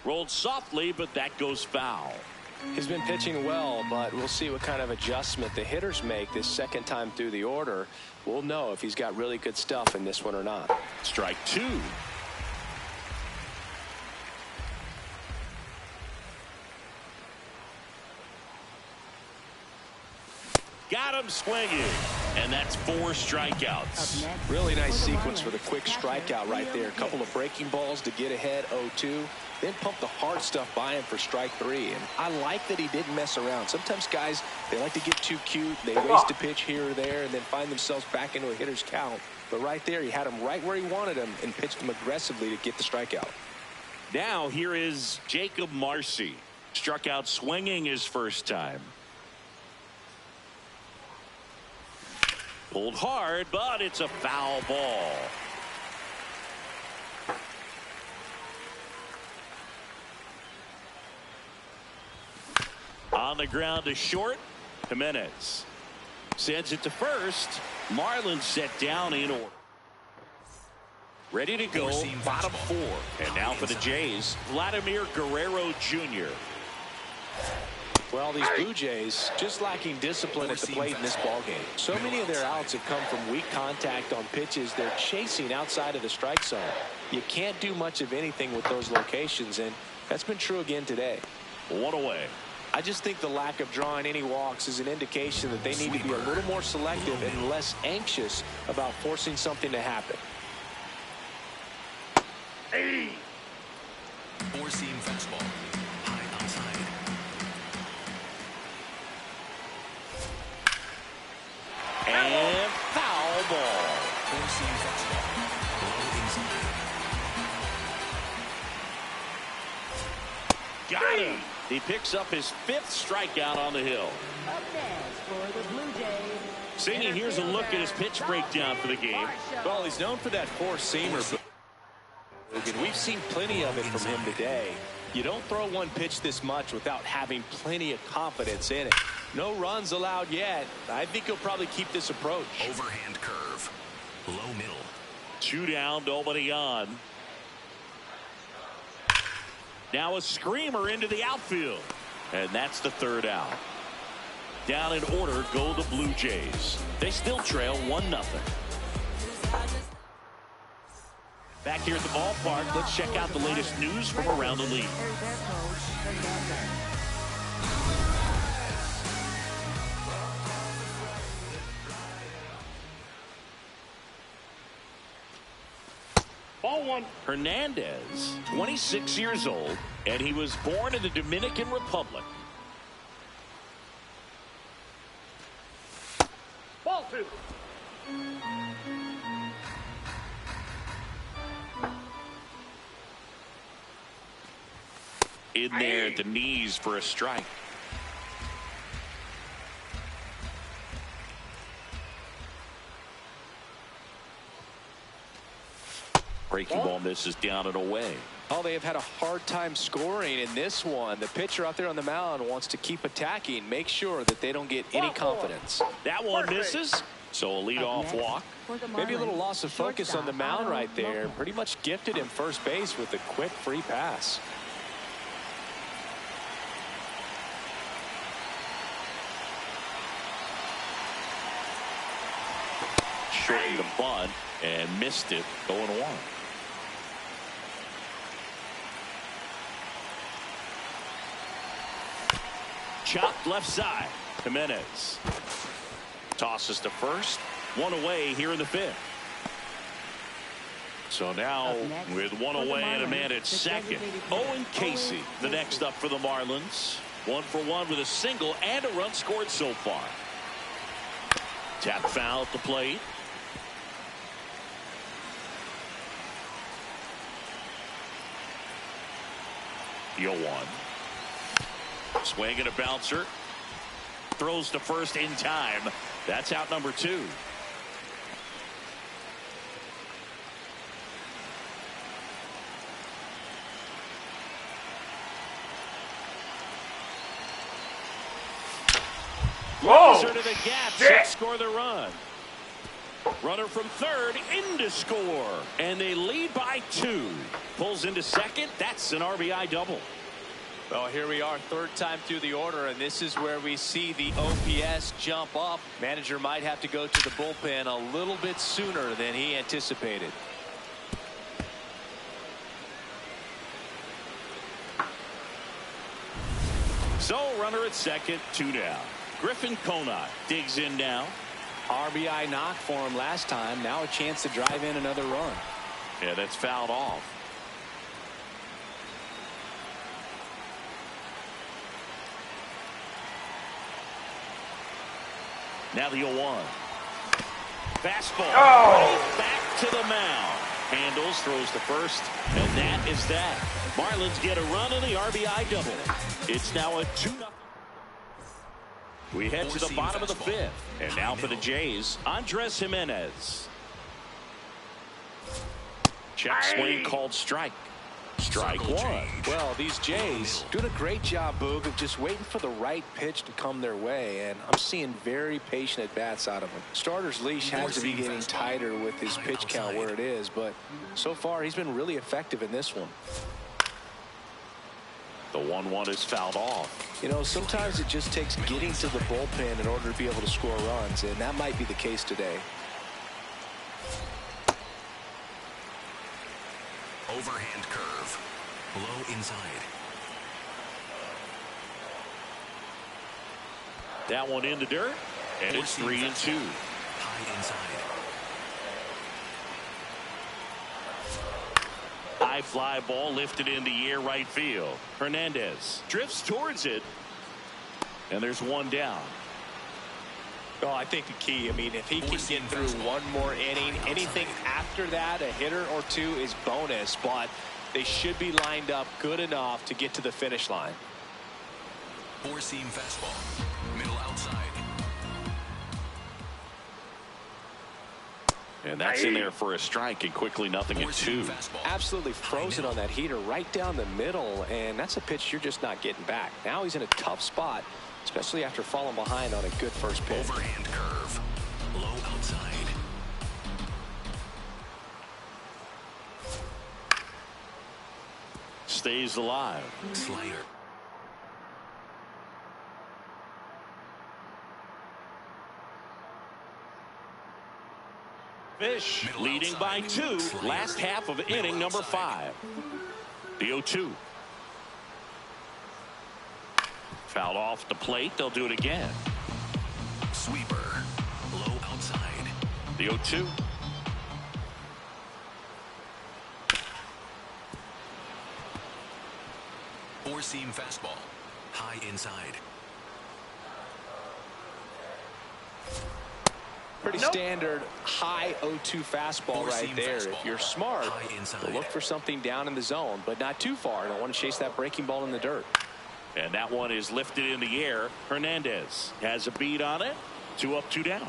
Rolled softly, but that goes foul. He's been pitching well, but we'll see what kind of adjustment the hitters make this second time through the order. We'll know if he's got really good stuff in this one or not. Strike two. Got him swinging. And that's 4 strikeouts. Really nice sequence for the quick strikeout right there. A couple of breaking balls to get ahead 0-2. Then pump the hard stuff by him for strike 3. And I like that he didn't mess around. Sometimes guys, they like to get too cute. They waste a pitch here or there and then find themselves back into a hitter's count. But right there, he had him right where he wanted him and pitched him aggressively to get the strikeout. Now here is Jacob Marcy. Struck out swinging his first time. Pulled hard, but it's a foul ball. On the ground to short. Jimenez sends it to first. Marlins set down in order. Ready to go, bottom 4. And now for the Jays, Vladimir Guerrero Jr. Well, these Blue Jays just lacking discipline at the plate in this ballgame. So many of their outs have come from weak contact on pitches they're chasing outside of the strike zone. You can't do much of anything with those locations, and that's been true again today. 1 away. I just think the lack of drawing any walks is an indication that they need to be a little more selective and less anxious about forcing something to happen. Four-seam fastball. High outside. And foul ball. Four-seam fastball. Low inside. Got him. He picks up his 5th strikeout on the hill. Up next for the Blue Jays. Singing, here's a look at his pitch breakdown for the game. Well, he's known for that four-seamer. We've seen plenty of it from him today. You don't throw one pitch this much without having plenty of confidence in it. No runs allowed yet. I think he'll probably keep this approach. Overhand curve. Low middle. 2 down, nobody on. Now a screamer into the outfield. And that's the 3rd out. Down in order go the Blue Jays. They still trail 1-0. Back here at the ballpark, let's check out the latest news from around the league. Ball 1. Hernandez, 26 years old, and he was born in the Dominican Republic. Ball 2. In there at the knees for a strike. Breaking ball misses down and away. Oh, they have had a hard time scoring in this one. The pitcher out there on the mound wants to keep attacking, make sure that they don't get any confidence. That one misses, so a leadoff walk. Maybe a little loss of focus on the mound right there. Pretty much gifted him first base with a quick free pass. Shortened the bunt and missed it, going one. Chopped left side. Jimenez tosses to first. One away here in the fifth. So now with one away and a man at second, Owen Casey, the next up for the Marlins. 1 for 1 with a single and a run scored so far. Tap foul at the plate. The 0-1. Swing and a bouncer. Throws to first in time. That's out number 2. Closer to the gap. Should score the run. Runner from third in to score. And they lead by 2. Pulls into second. That's an RBI double. Well, here we are, third time through the order, and this is where we see the OPS jump up. Manager might have to go to the bullpen a little bit sooner than he anticipated. So runner at second, 2 down. Griffin Conant digs in now. RBI knock for him last time. Now a chance to drive in another run. Yeah, that's fouled off. Now the 0-1. Fastball. Right back to the mound. Handles, throws to first, and that is that. Marlins get a run on the RBI double. It's now a 2-0. We head to the bottom of the fifth. And now for the Jays, Andres Jimenez. Check swing called strike. Strike 1. Well, these Jays doing a great job, Boog, of just waiting for the right pitch to come their way, and I'm seeing very patient at-bats out of him. Starter's leash has to be getting tighter with his pitch count where it is, but so far he's been really effective in this one. The 1-1 is fouled off. You know, sometimes it just takes getting to the bullpen in order to be able to score runs, and that might be the case today. Overhand curve. Low inside. That one in the dirt, and it's 3-2. High inside. High fly ball lifted in the air right field. Hernandez drifts towards it, and there's one down. Oh, I think the key, I mean, if he can get through one more inning, anything after that, a hitter or two is bonus, but they should be lined up good enough to get to the finish line. Four-seam fastball. Middle outside. And that's in there for a strike, and quickly nothing at 2. Absolutely frozen on that heater right down the middle, and that's a pitch you're just not getting back. Now he's in a tough spot, especially after falling behind on a good first pitch. Overhand curve. Low outside. Stays alive. Slider. Fish leading by 2. Last half of inning number 5. The 0-2. Fouled off the plate. They'll do it again. Sweeper. Low outside. The 0-2. Four-seam fastball. High inside. Pretty standard high 0-2 fastball right there. Fastball. If you're smart, look for something down in the zone, but not too far. Don't want to chase that breaking ball in the dirt. And that one is lifted in the air. Hernandez has a beat on it. 2 up, 2 down.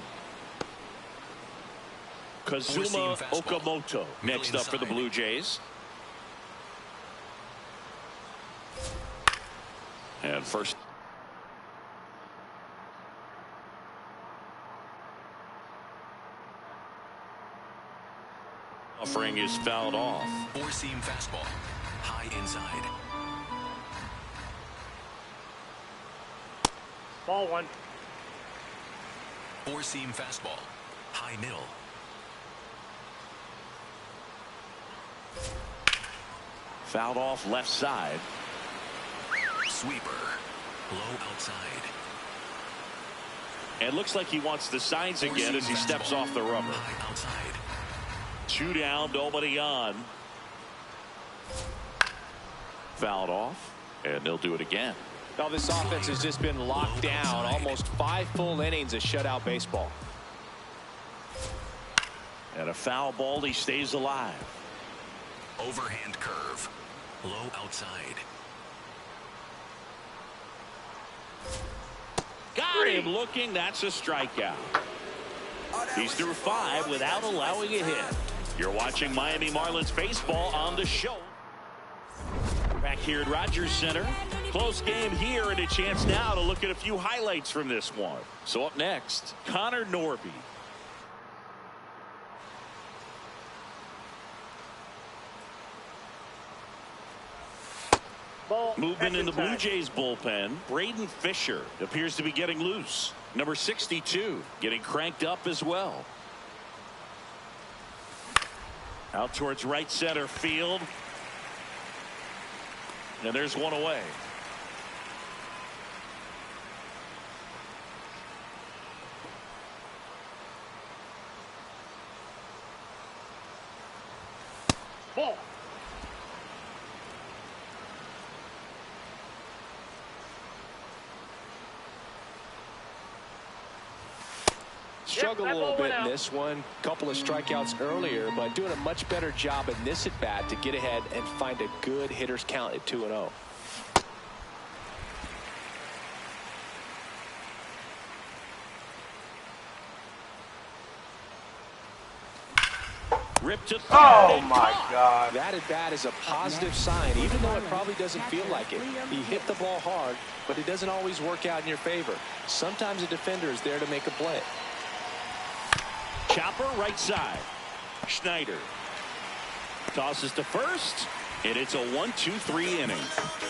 Kazuma Okamoto next up for the Blue Jays. And first. Offering is fouled off. Four-seam fastball. High inside. Ball one. Four-seam fastball. High middle. Fouled off left side. Sweeper. Low outside. And looks like he wants the signs again as he steps off the rubber. High outside. 2 down, nobody on. Fouled off, and they'll do it again. Now this offense has just been locked down. Almost 5 full innings of shutout baseball. And a foul ball, he stays alive. Overhand curve. Low outside. Got him looking. That's a strikeout. He's through 5 without allowing a hit. You're watching Miami Marlins baseball on the show. Back here at Rogers Center. Close game here and a chance now to look at a few highlights from this one. So up next, Connor Norby. Movement in the Blue Jays bullpen. Braden Fisher appears to be getting loose. Number 62 getting cranked up as well. Out towards right center field. And there's one away. Ball. Struggled a little bit in this one. Couple of strikeouts earlier, but doing a much better job in this at bat to get ahead and find a good hitter's count at 2-0. Ripped to third. Oh my God. That at bat is a positive sign, even though it probably doesn't feel like it. He hit the ball hard, but it doesn't always work out in your favor. Sometimes a defender is there to make a play. Chopper right side. Schneider tosses to first, and it's a 1-2-3 inning.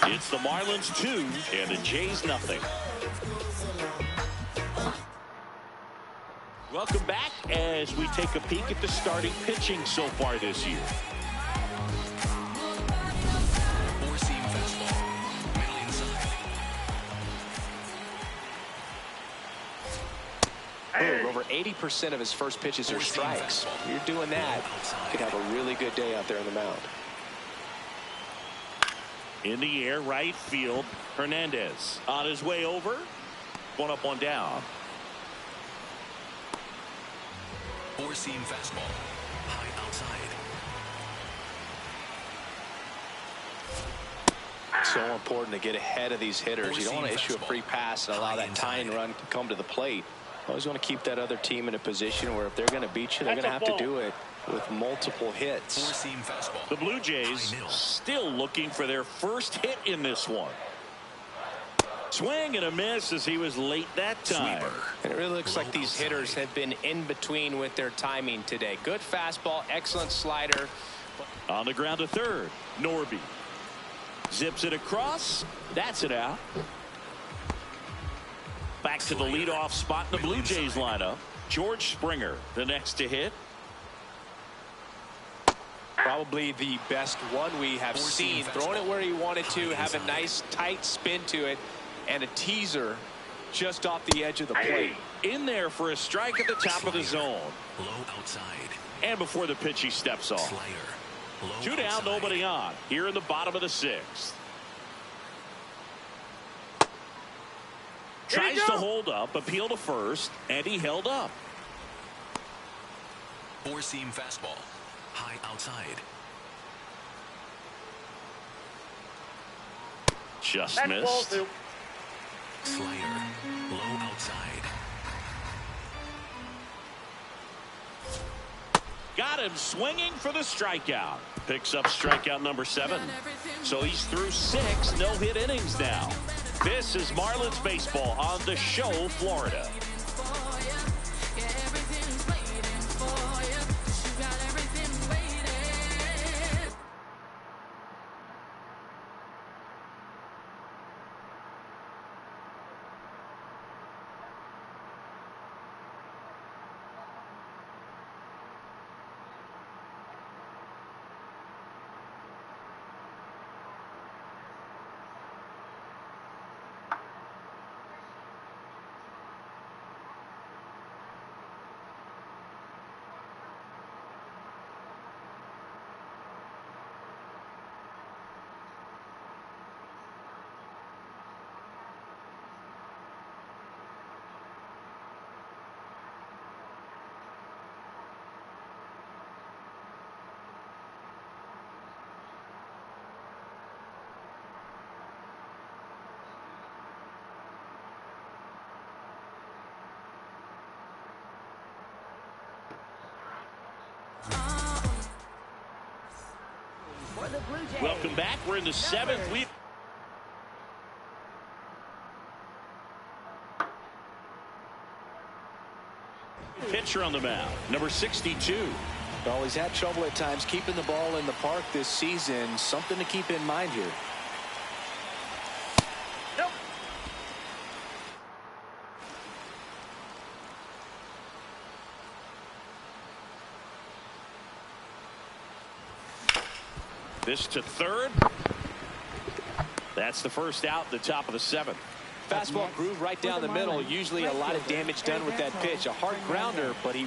It's the Marlins 2 and the Jays nothing. Welcome back as we take a peek at the starting pitching so far this year. Four-seam fastball. Middle inside. Over 80% of his first pitches are strikes. You're doing that, you could have a really good day out there on the mound. In the air, right field. Hernandez on his way over. 1 up, 1 down. Four-seam fastball. High outside. So important to get ahead of these hitters. You don't want to issue a free pass and allow that tying run to come to the plate. Always want to keep that other team in a position where if they're going to beat you, they're going to have to do it with multiple hits. Four-seam fastball. The Blue Jays still looking for their first hit in this one. Swing and a miss as he was late that time. And it really looks like these hitters have been in between with their timing today. Good fastball, excellent slider. On the ground to third. Norby zips it across. That's it out. Back to the leadoff spot in the Blue Jays lineup. George Springer, the next to hit. Probably the best one we have seen. Throwing it where he wanted to, have a nice tight spin to it, and a teaser just off the edge of the plate. In there for a strike at the top of the zone. Low outside. And before the pitch, he steps off. Slider. 2 down, nobody on. Here in the bottom of the 6th. Tries to hold up, appeal to first, and he held up. Four-seam fastball. High outside. Just missed. Slider. Low outside. Got him swinging for the strikeout. Picks up strikeout number 7. So he's through 6 no-hit innings now. This is Marlins baseball on the Show, Florida. Welcome back. We're in the 7th. Pitcher on the mound, number 62. Well, he's had trouble at times keeping the ball in the park this season. Something to keep in mind here. Nope. This to third. That's the first out, the top of the 7th. Fastball groove right down the middle. Usually a lot of damage done with that pitch. A hard grounder, but he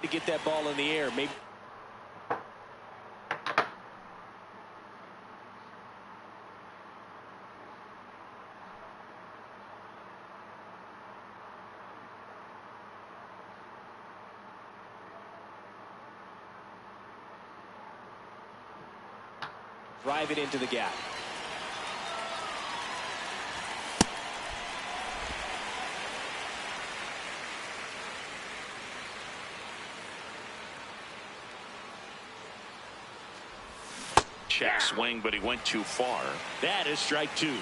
to get that ball in the air. Maybe. Drive it into the gap. Check swing, but he went too far. That is strike 2.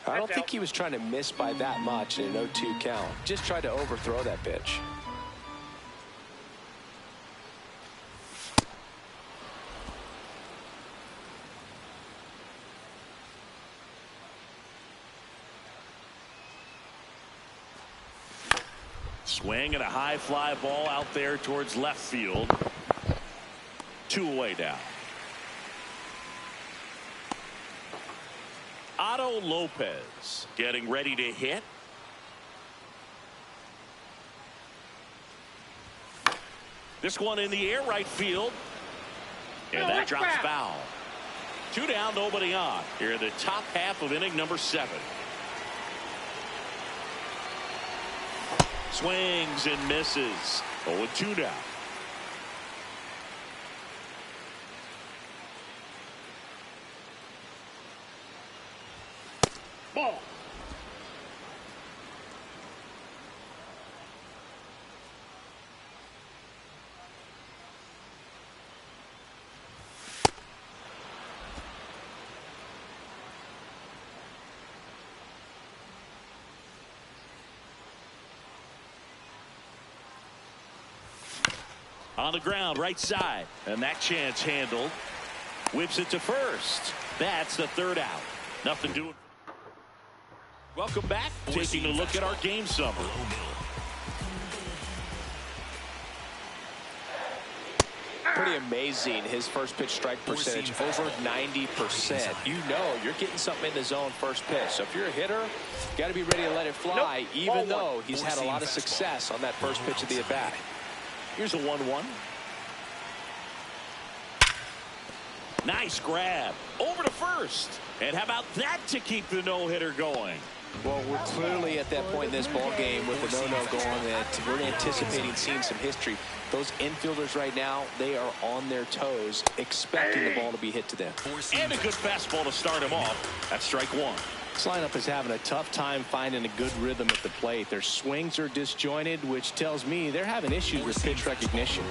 I don't think he was trying to miss by that much in an 0-2 count. Just tried to overthrow that pitch. Swing and a high fly ball out there towards left field. 2 away now. Otto Lopez getting ready to hit. This one in the air, right field. And that drops foul. 2 down, nobody on. Here in the top half of inning number 7. Swings and misses. 0-2 now. Ball. On the ground, right side. And that chance handled. Whips it to first. That's the 3rd out. Nothing doing. Welcome back. Taking a look at our game summary. Pretty amazing. His first pitch strike percentage over 90%. You know you're getting something in the zone first pitch. So if you're a hitter, you got to be ready to let it fly, even though he's had a lot of success on that first pitch of the at bat. Here's a 1-1. Nice grab. Over to first. And how about that to keep the no-hitter going? Well, we're clearly at that point in this ball game with the no-no going that we're anticipating seeing some history. Those infielders right now, they are on their toes, expecting the ball to be hit to them. And a good fastball to start him off. That's strike 1. This lineup is having a tough time finding a good rhythm at the plate. Their swings are disjointed, which tells me they're having issues with pitch recognition.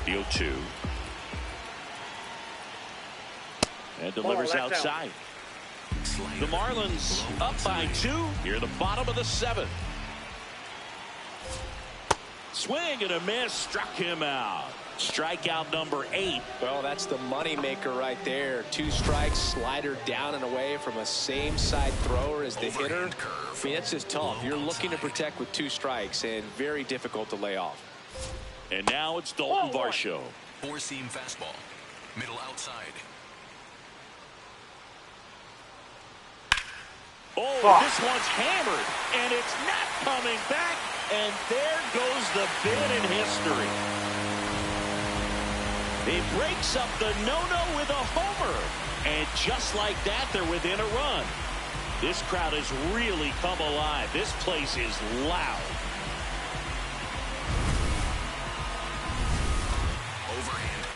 The 0-2. And delivers outside. The Marlins up by 2 here, the bottom of the 7th. Swing and a miss, struck him out. Strikeout number 8. Well, that's the money maker right there. 2 strikes, slider down and away from a same side thrower as the hitter. I mean, it's just tough. You're looking to protect with 2 strikes and very difficult to lay off. And now it's Dalton Varsho. 4-seam fastball, middle outside. Oh, this one's hammered, and it's not coming back, and there goes the bid in history. It breaks up the no-no with a homer, and just like that, they're within a run. This crowd has really come alive. This place is loud. Overhand.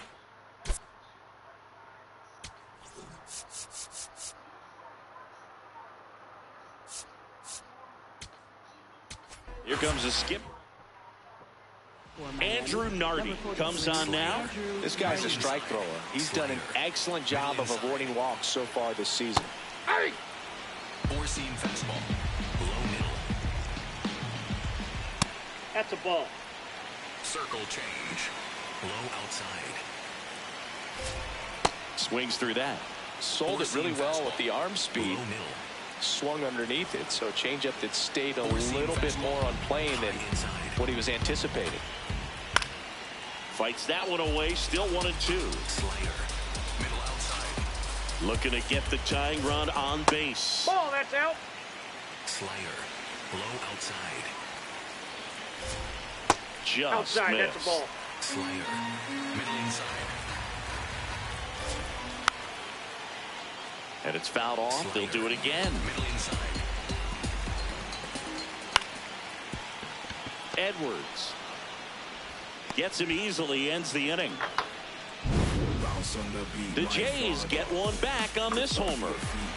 Here comes a skip. Andrew Nardi comes on now. This guy's a strike thrower. He's done an excellent job of avoiding walks so far this season. 4-seam fastball, low middle. That's a ball. Circle change, low outside. Swings through that. Sold it really well with the arm speed. Low middle. Swung underneath it, so changeup that stayed a little bit more on plane than what he was anticipating. Fights that one away, still 1-2. Slider, middle outside. Looking to get the tying run on base. Ball, that's out. Slider, low outside. Just Outside, missed. that's a ball. Slider, middle inside. And it's fouled off. They'll do it again. Middle inside. Edwards gets him easily, ends the inning. The Jays get one back on this homer,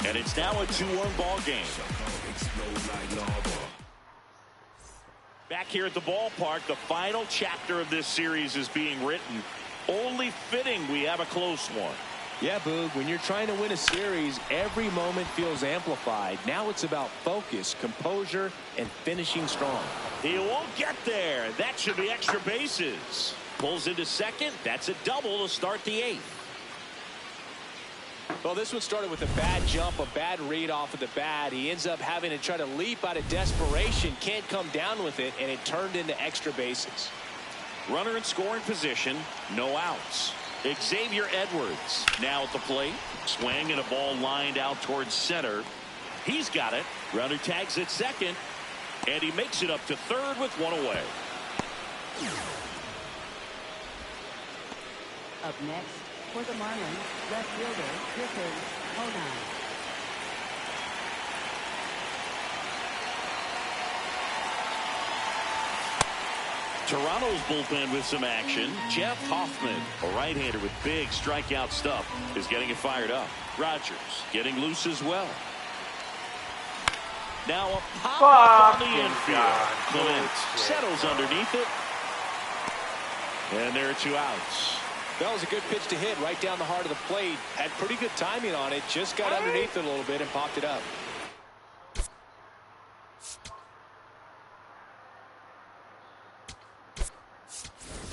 and it's now a 2-1 ball game. Back here at the ballpark, the final chapter of this series is being written. Only fitting we have a close one. Yeah, Boog, when you're trying to win a series, every moment feels amplified. Now it's about focus, composure, and finishing strong. He won't get there. That should be extra bases. Pulls into second. That's a double to start the 8th. Well, this one started with a bad jump, a bad read off of the bat. He ends up having to try to leap out of desperation, can't come down with it, and it turned into extra bases. Runner in scoring position, no outs. Xavier Edwards now at the plate. Swing and a ball lined out towards center. He's got it. Runner tags at second, and he makes it up to third with one away. Up next for the Marlins, left fielder Griffin Honan. Toronto's bullpen with some action. Jeff Hoffman, a right-hander with big strikeout stuff, is getting it fired up. Rogers getting loose as well. Now a pop-up on the infield. Clement settles underneath it. And there are 2 outs. That was a good pitch to hit right down the heart of the plate. Had pretty good timing on it. Just got underneath it a little bit and popped it up.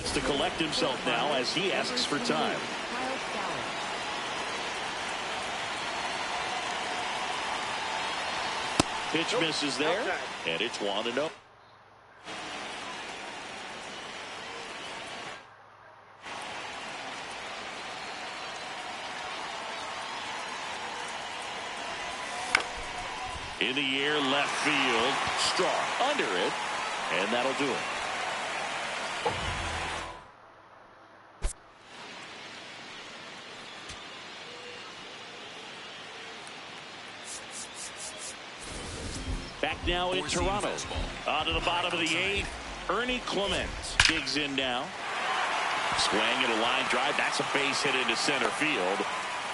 It's to collect himself now as he asks for time. Pitch misses there, and it's 1-0. In the air, left field, Straw under it, and that'll do it. Back now in Toronto. On to the bottom of the 8th. Ernie Clement digs in now. Swing and a line drive. That's a base hit into center field.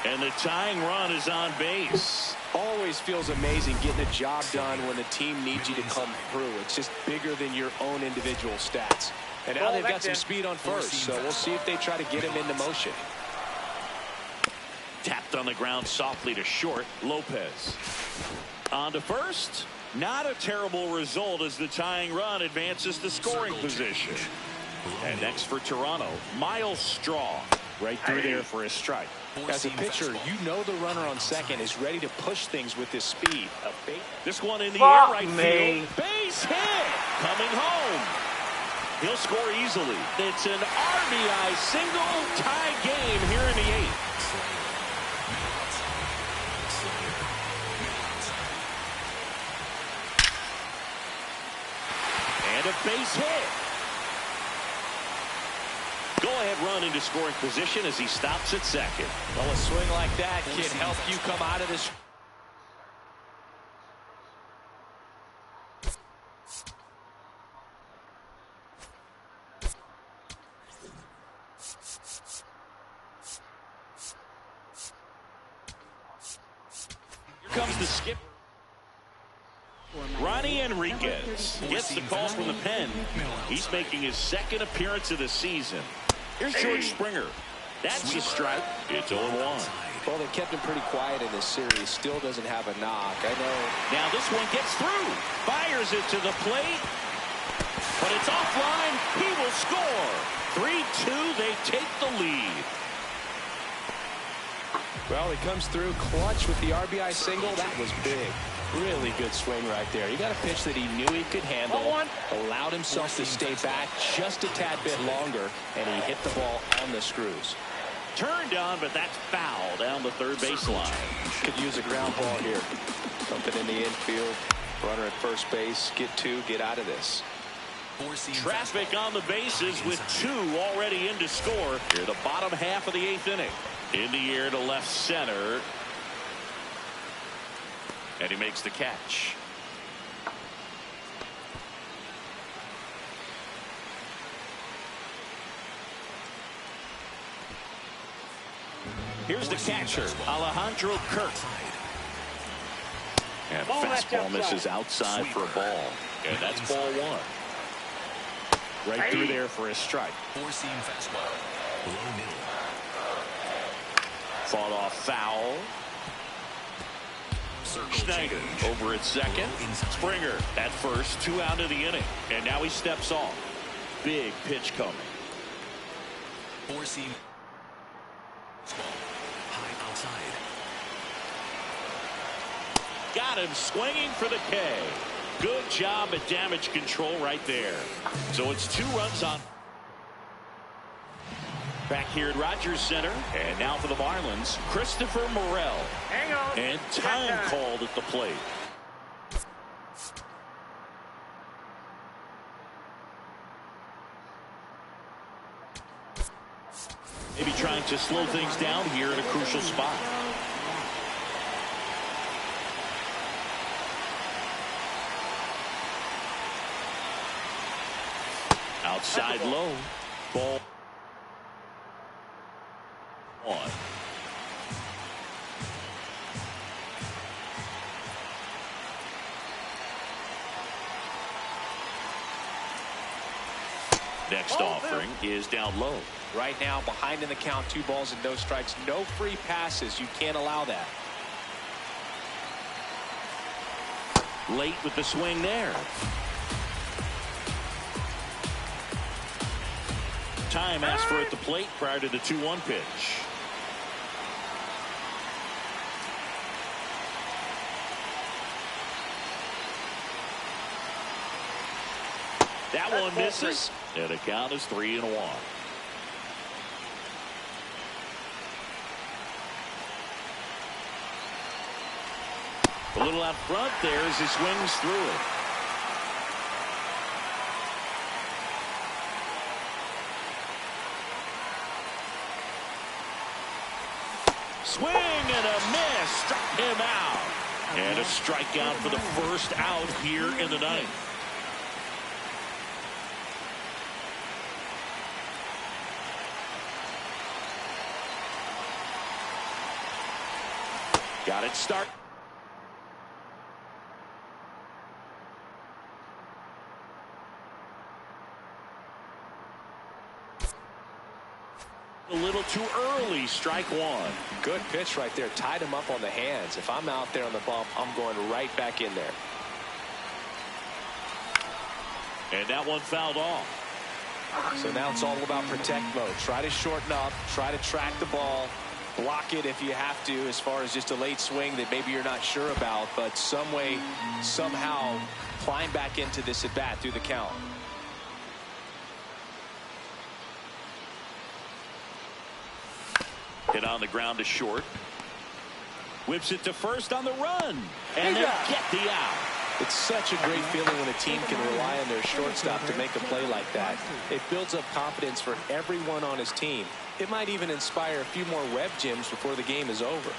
And the tying run is on base. Always feels amazing getting a job done when the team needs you to come through. It's just bigger than your own individual stats. And now they've got some speed on first, so we'll see if they try to get him into motion. Tapped on the ground softly to short. Lopez. On to first. Not a terrible result as the tying run advances to scoring position. And next for Toronto, Miles Straw. Right through there for a strike. As a pitcher, you know the runner on second is ready to push things with his speed. This one in the air, right field. Base hit. Coming home. He'll score easily. It's an RBI single, tie game here in the 8th. And a base hit. Go-ahead run into scoring position as he stops at second. Well, a swing like that can help you come out of this. Here comes the skip. Ronnie Enriquez gets the call from the pen. He's making his second appearance of the season. Here's George Springer. That's a strike. It's 0-1. Well, they kept him pretty quiet in this series. Still doesn't have a knock. I know. Now this one gets through. Fires it to the plate. But it's offline. He will score. 3-2. They take the lead. Well, he comes through clutch with the RBI single. That was big. Really good swing right there. He got a pitch that he knew he could handle, allowed himself to stay back just a tad bit longer, and he hit the ball on the screws. Turned on, but that's foul down the third baseline. Could use a ground ball here. Something in the infield. Runner at first base. Get 2, get out of this. Traffic on the bases with 2 already in to score. Here the bottom half of the 8th inning. In the air to left center. And he makes the catch. Here's the catcher, Alejandro Kirk. And fastball misses outside for a ball. And that's ball 1. Right through there for a strike. Four-seam fastball. Low middle. Fought off foul. Schneider over at second. Springer at first. 2 out of the inning. And now he steps off. Big pitch coming. Four-seam. High outside. got him swinging for the K. Good job at damage control right there. So it's 2 runs on. Back here at Rogers Center. And now for the Marlins, Christopher Morel. Hang on. And time called at the plate. Maybe trying to slow things down here in a crucial spot. Outside low. Ball 1. Next offering is down low. Right now, behind in the count, 2 balls and no strikes, no free passes. You can't allow that. Late with the swing there. Time asked for at the plate prior to the 2-1 pitch. That one misses, and the count is 3-1. A little out front there as he swings through it. Swing and a miss. Struck him out. And a strikeout for the first out here in the ninth. Got it start. A little too early. Strike 1. Good pitch right there. Tied him up on the hands. If I'm out there on the bump, I'm going right back in there. And that one fouled off. So now it's all about protect mode. Try to shorten up. Try to track the ball. Block it if you have to, as far as just a late swing that maybe you're not sure about. But some way, somehow, climb back into this at bat through the count. Hit on the ground to short. Whips it to first on the run. And they get the out. It's such a great feeling when a team can rely on their shortstop to make a play like that. It builds up confidence for everyone on his team. It might even inspire a few more web gyms before the game is over.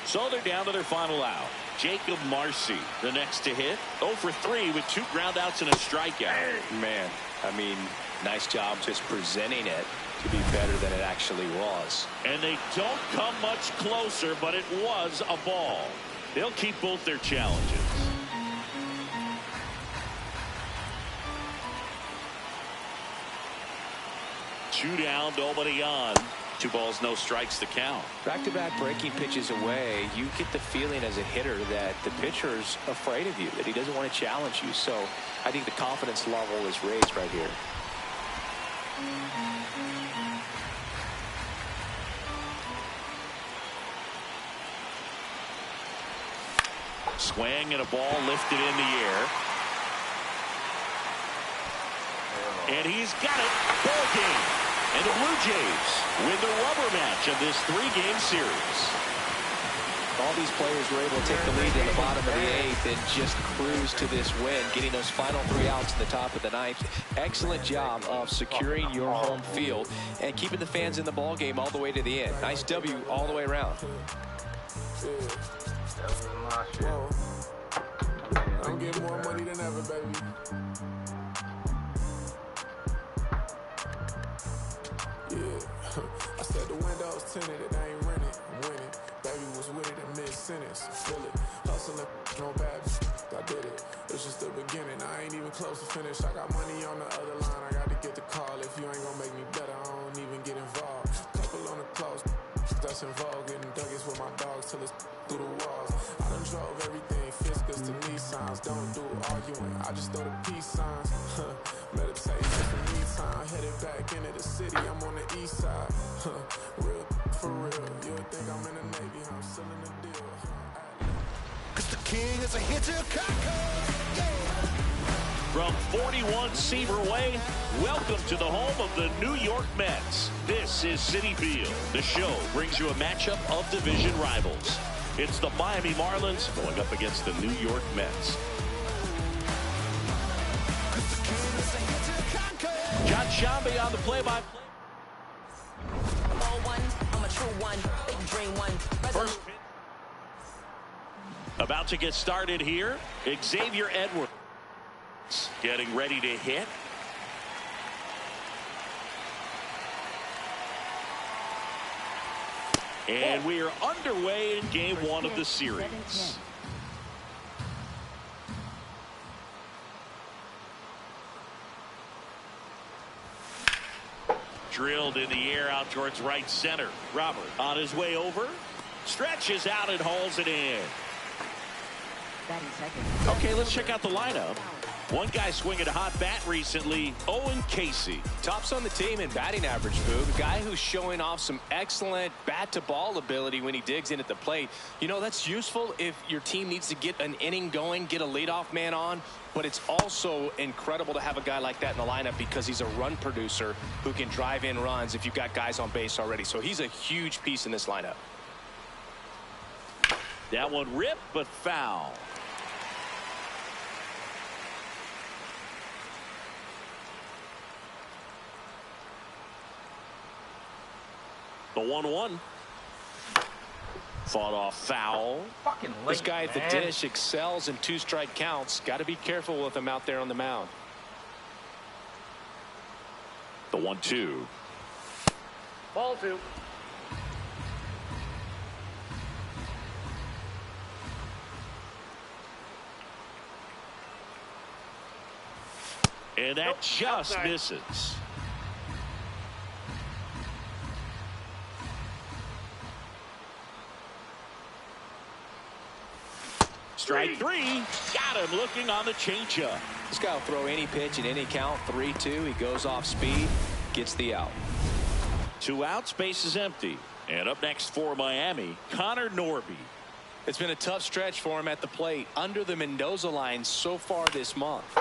So they're down to their final out. Jacob Marcy, the next to hit. 0 for 3 with 2 groundouts and a strikeout. Man, I mean, nice job just presenting it to be better than it actually was. And they don't come much closer, but it was a ball. They'll keep both their challenges. Two down, nobody on. 2 balls, no strikes to count. Back-to-back breaking pitches away, you get the feeling as a hitter that the pitcher's afraid of you, that he doesn't want to challenge you. So I think the confidence level is raised right here. Swing and a ball lifted in the air. And he's got it. Ball game. And the Blue Jays win the rubber match of this 3-game series. All these players were able to take the lead in the bottom of the 8th and just cruise to this win, getting those final 3 outs in the top of the 9th. Excellent job of securing your home field and keeping the fans in the ball game all the way to the end. Nice W all the way around. I'm getting more money than ever, baby. I said the windows tinted, it ain't rented. I'm winning. Baby was with it in mid-sentence. Feel it. Hustling, no bad. I did it. It's just the beginning. I ain't even close to finish. I got money on the other line. I got to get the call. If you ain't gonna make me better, I don't even get involved. Couple on the close. That's involved. Getting duggies with my dogs till it's through the walls. I done drove everything. Fiscus to Nissans. Don't do arguing. I just throw the peace signs. Meditation for me time. Headed back into the city. I'm on the east side. Real for real. You would think I'm in the Navy. I'm still in the deal. From 41 Seaver Way, welcome to the home of the New York Mets. This is Citi Field. The show brings you a matchup of division rivals. It's the Miami Marlins going up against the New York Mets. John Shambi on the play-by-play. First pitch. About to get started here. Xavier Edwards getting ready to hit. And we are underway in game one of the series. Drilled in the air out towards right center. Robert on his way over. Stretches out and hauls it in. Okay, let's check out the lineup. One guy swinging a hot bat recently, Owen Casey. Tops on the team in batting average, Boog. A guy who's showing off some excellent bat-to-ball ability when he digs in at the plate. You know, that's useful if your team needs to get an inning going, get a leadoff man on. But it's also incredible to have a guy like that in the lineup because he's a run producer who can drive in runs if you've got guys on base already. So he's a huge piece in this lineup. That one ripped, but foul. The 1-1. Fought off foul. Fucking late, this guy at the man. dish excels in 2-strike counts. Got to be careful with him out there on the mound. The 1-2. Ball 2. And that just misses. Strike 3. Got him looking on the changeup. This guy will throw any pitch in any count. 3-2. He goes off speed. Gets the out. 2 outs. Base is empty. And up next for Miami, Connor Norby. It's been a tough stretch for him at the plate. Under the Mendoza line so far this month.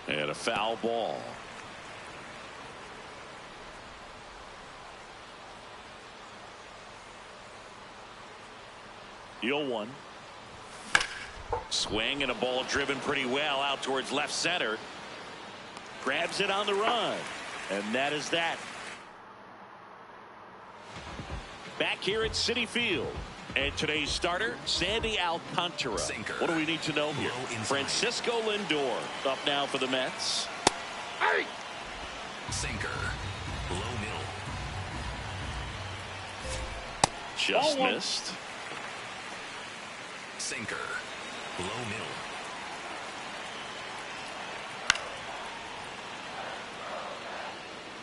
And a foul ball. The 0-1. Swing and a ball driven pretty well out towards left center. Grabs it on the run. And that is that. Back here at Citi Field. And today's starter, Sandy Alcantara. Sinker. What do we need to know here? Francisco Lindor up now for the Mets. Hey! Sinker. Low middle. Just Ball 1. missed. Sinker. Low middle.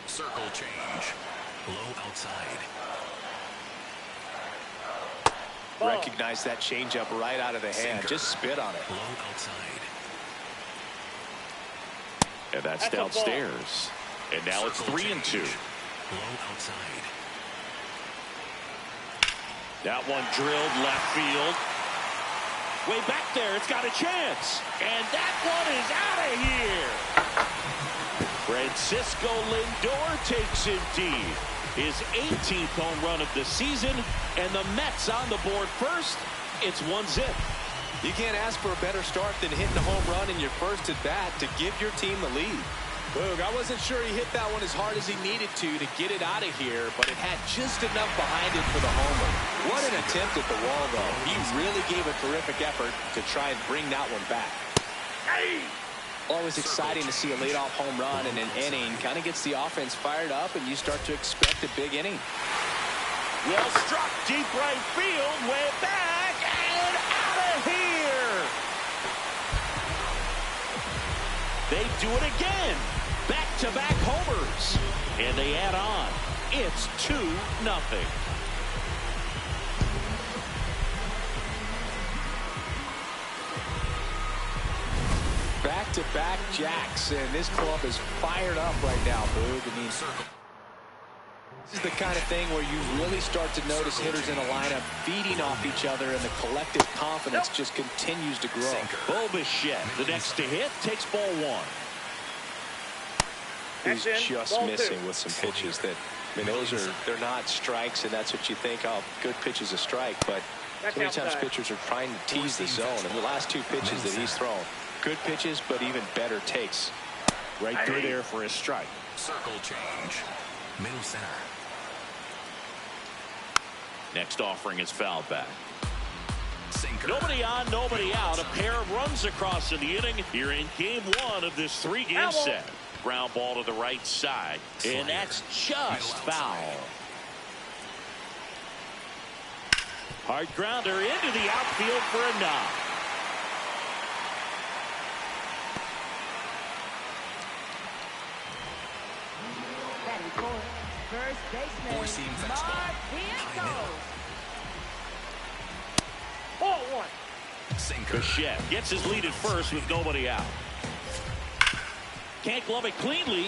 Circle change. Low outside. Ball. Recognize that changeup right out of the hand. Sinker. Just spit on it. Low outside. And that's That's a ball. downstairs. And now it's Circle 3-2. change. Low outside. That one drilled left field. Way back there, it's got a chance. And that one is out of here. Francisco Lindor takes him deep. His 18th home run of the season. And the Mets on the board first. It's 1-0. You can't ask for a better start than hitting a home run in your first at bat to give your team the lead. Boog, I wasn't sure he hit that one as hard as he needed to get it out of here, but it had just enough behind it for the homer. What an attempt at the wall, though. He really gave a terrific effort to try and bring that one back. Hey! Always exciting to see a leadoff home run in an inning. Kind of gets the offense fired up, and you start to expect a big inning. Well struck deep right field, way back, and out of here. They do it again. Back-to-back homers. And they add on. It's 2-0. Back-to-back jacks, and this club is fired up right now, Boog. I mean, This is the kind of thing where you really start to notice hitters in a lineup feeding off each other, and the collective confidence just continues to grow. Bo Bichette, the next to hit, takes ball one. He's just missing with some pitches that, I mean, they're not strikes, and that's what you think, oh, good pitch is a strike, but so many times pitchers are trying to tease the zone, and the last two pitches that he's thrown, good pitches, but even better takes. Right through there for a strike. Circle change. Middle center. Next offering is fouled back. Sinker. Nobody on, nobody out. A pair of runs across in the inning here in game one of this three-game set. Ground ball to the right side, and that's just foul. Hard grounder into the outfield for a knock. Batting fourth, first baseman, Four-seam fastball. High middle. Ball one. Sinker. Bichette gets his lead at first with nobody out. Can't glove it cleanly.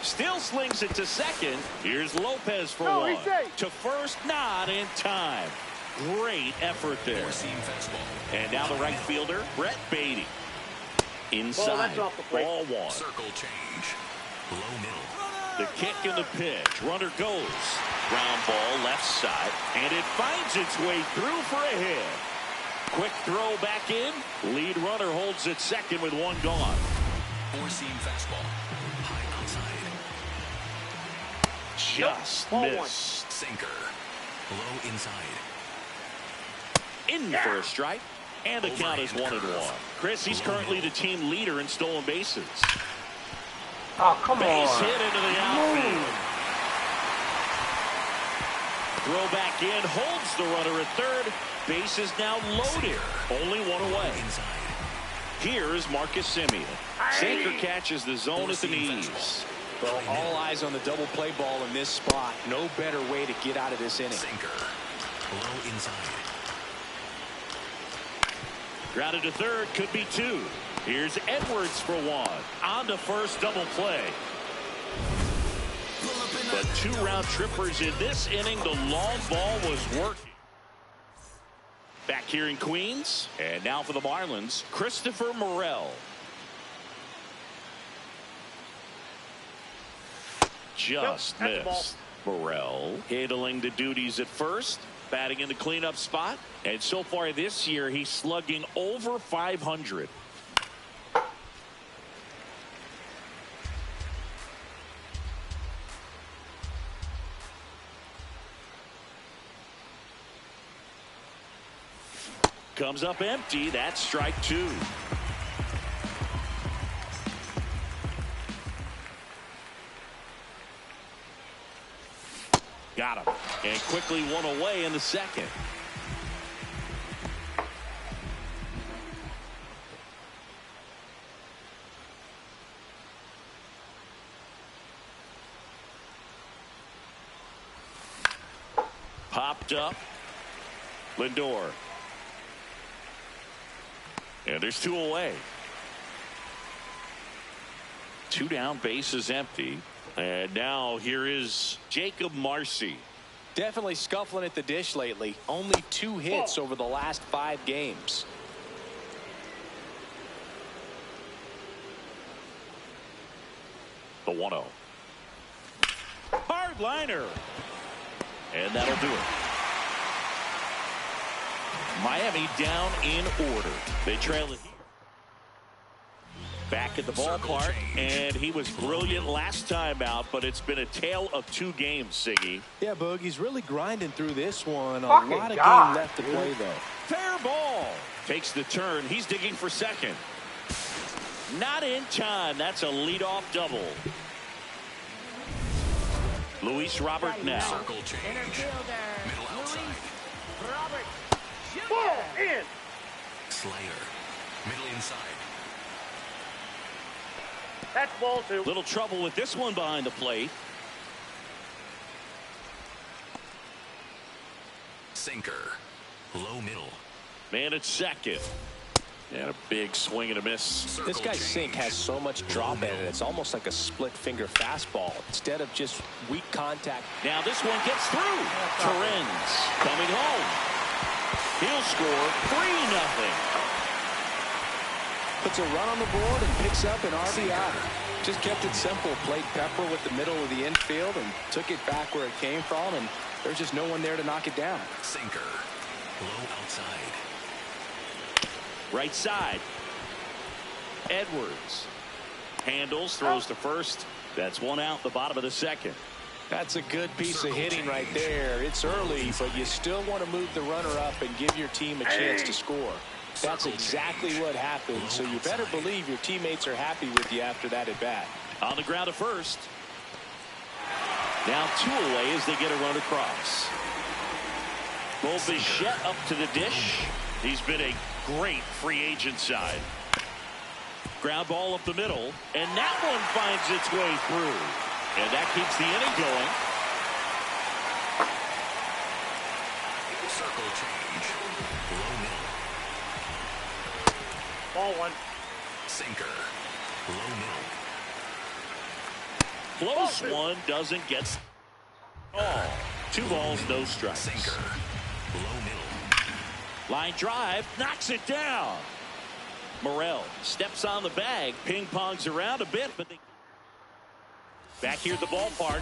Still slings it to second. Here's Lopez for one. To first, not in time. Great effort there. Four-seam fastball. And now the right fielder, Brett Beatty. Inside, Ball ball one. Circle change. Low middle. The kick and the pitch. Runner goes. Ground ball left side. And it finds its way through for a hit. Quick throw back in. Lead runner holds at second with one gone. Four-seam fastball. High outside. Just missed. Sinker. Low inside. In for a strike. And the count is 1-1. Chris, he's currently the team leader in stolen bases. Oh, come Base on. hit into the outfield. Throw back in, holds the runner at third. Base is now loaded. Only one away. Inside. Here is Marcus Semien. Sinker catches the zone at the knees. Well, all eyes on the double play ball in this spot. No better way to get out of this inning. Sinker. Low inside. Grounded to third, could be two. Here's Edwards for one. On to first, double play. But two round trippers in this inning. The long ball was working. Back here in Queens. And now for the Marlins, Christopher Morel. Just missed. Morel handling the duties at first. Batting in the cleanup spot. And so far this year, he's slugging over 500. Comes up empty. That's strike two. Got him. And quickly one away in the second. Popped up. Lindor. And there's two away. Two down, base is empty. And now here is Jacob Marcy. Definitely scuffling at the dish lately. Only 2 hits over the last 5 games. The 1-0. Hard liner. And that'll do it. Miami down in order. They trail it here. Back at the ballpark, and he was brilliant last time out, but it's been a tale of 2 games, Siggy. Yeah, Boog, he's really grinding through this one. A Fucking lot of God, game left to play, though. Fair ball. Takes the turn. He's digging for second. Not in time. That's a leadoff double. Luis Robert now. Circle change. Middle outside. Robert Ball in. Slayer. Middle inside. That's ball two. Little trouble with this one behind the plate. Sinker. Low middle. Man at second. And a big swing and a miss. This guy's sink has so much drop in it. It's almost like a split finger fastball instead of just weak contact. Now this one gets through. Torrens coming home. He'll score 3-0. Puts a run on the board and picks up an RBI. Just kept it simple. Played pepper with the middle of the infield and took it back where it came from. And there's just no one there to knock it down. Sinker. Low outside. Right side. Edwards handles, throws to first. That's one out, the bottom of the second. That's a good piece of hitting right there. It's early, but you still want to move the runner up and give your team a chance to score. That's exactly what happened, so you better believe your teammates are happy with you after that at bat. On the ground to first. Now 2 away as they get a run across. Bo Bichette up to the dish. He's been a great free agent side. Ground ball up the middle, and that one finds its way through. And that keeps the inning going. Circle change. Low middle. Ball 1. Sinker. Low middle. Close one, doesn't get. Oh, 2 balls, no strikes. Sinker. Low middle. Line drive, knocks it down. Morel steps on the bag, ping-pongs around a bit, but back here at the ballpark,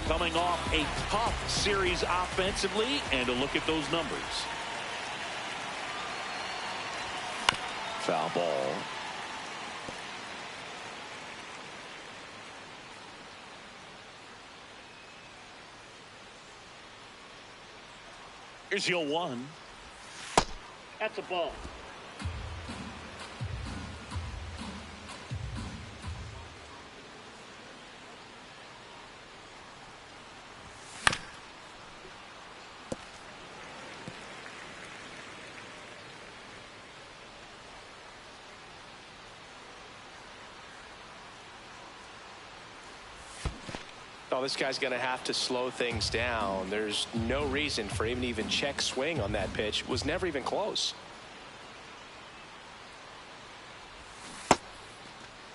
coming off a tough series offensively, and a look at those numbers. Foul ball. Here's your 1. That's a ball. Oh, this guy's going to have to slow things down. There's no reason for him to even check swing on that pitch. It was never even close.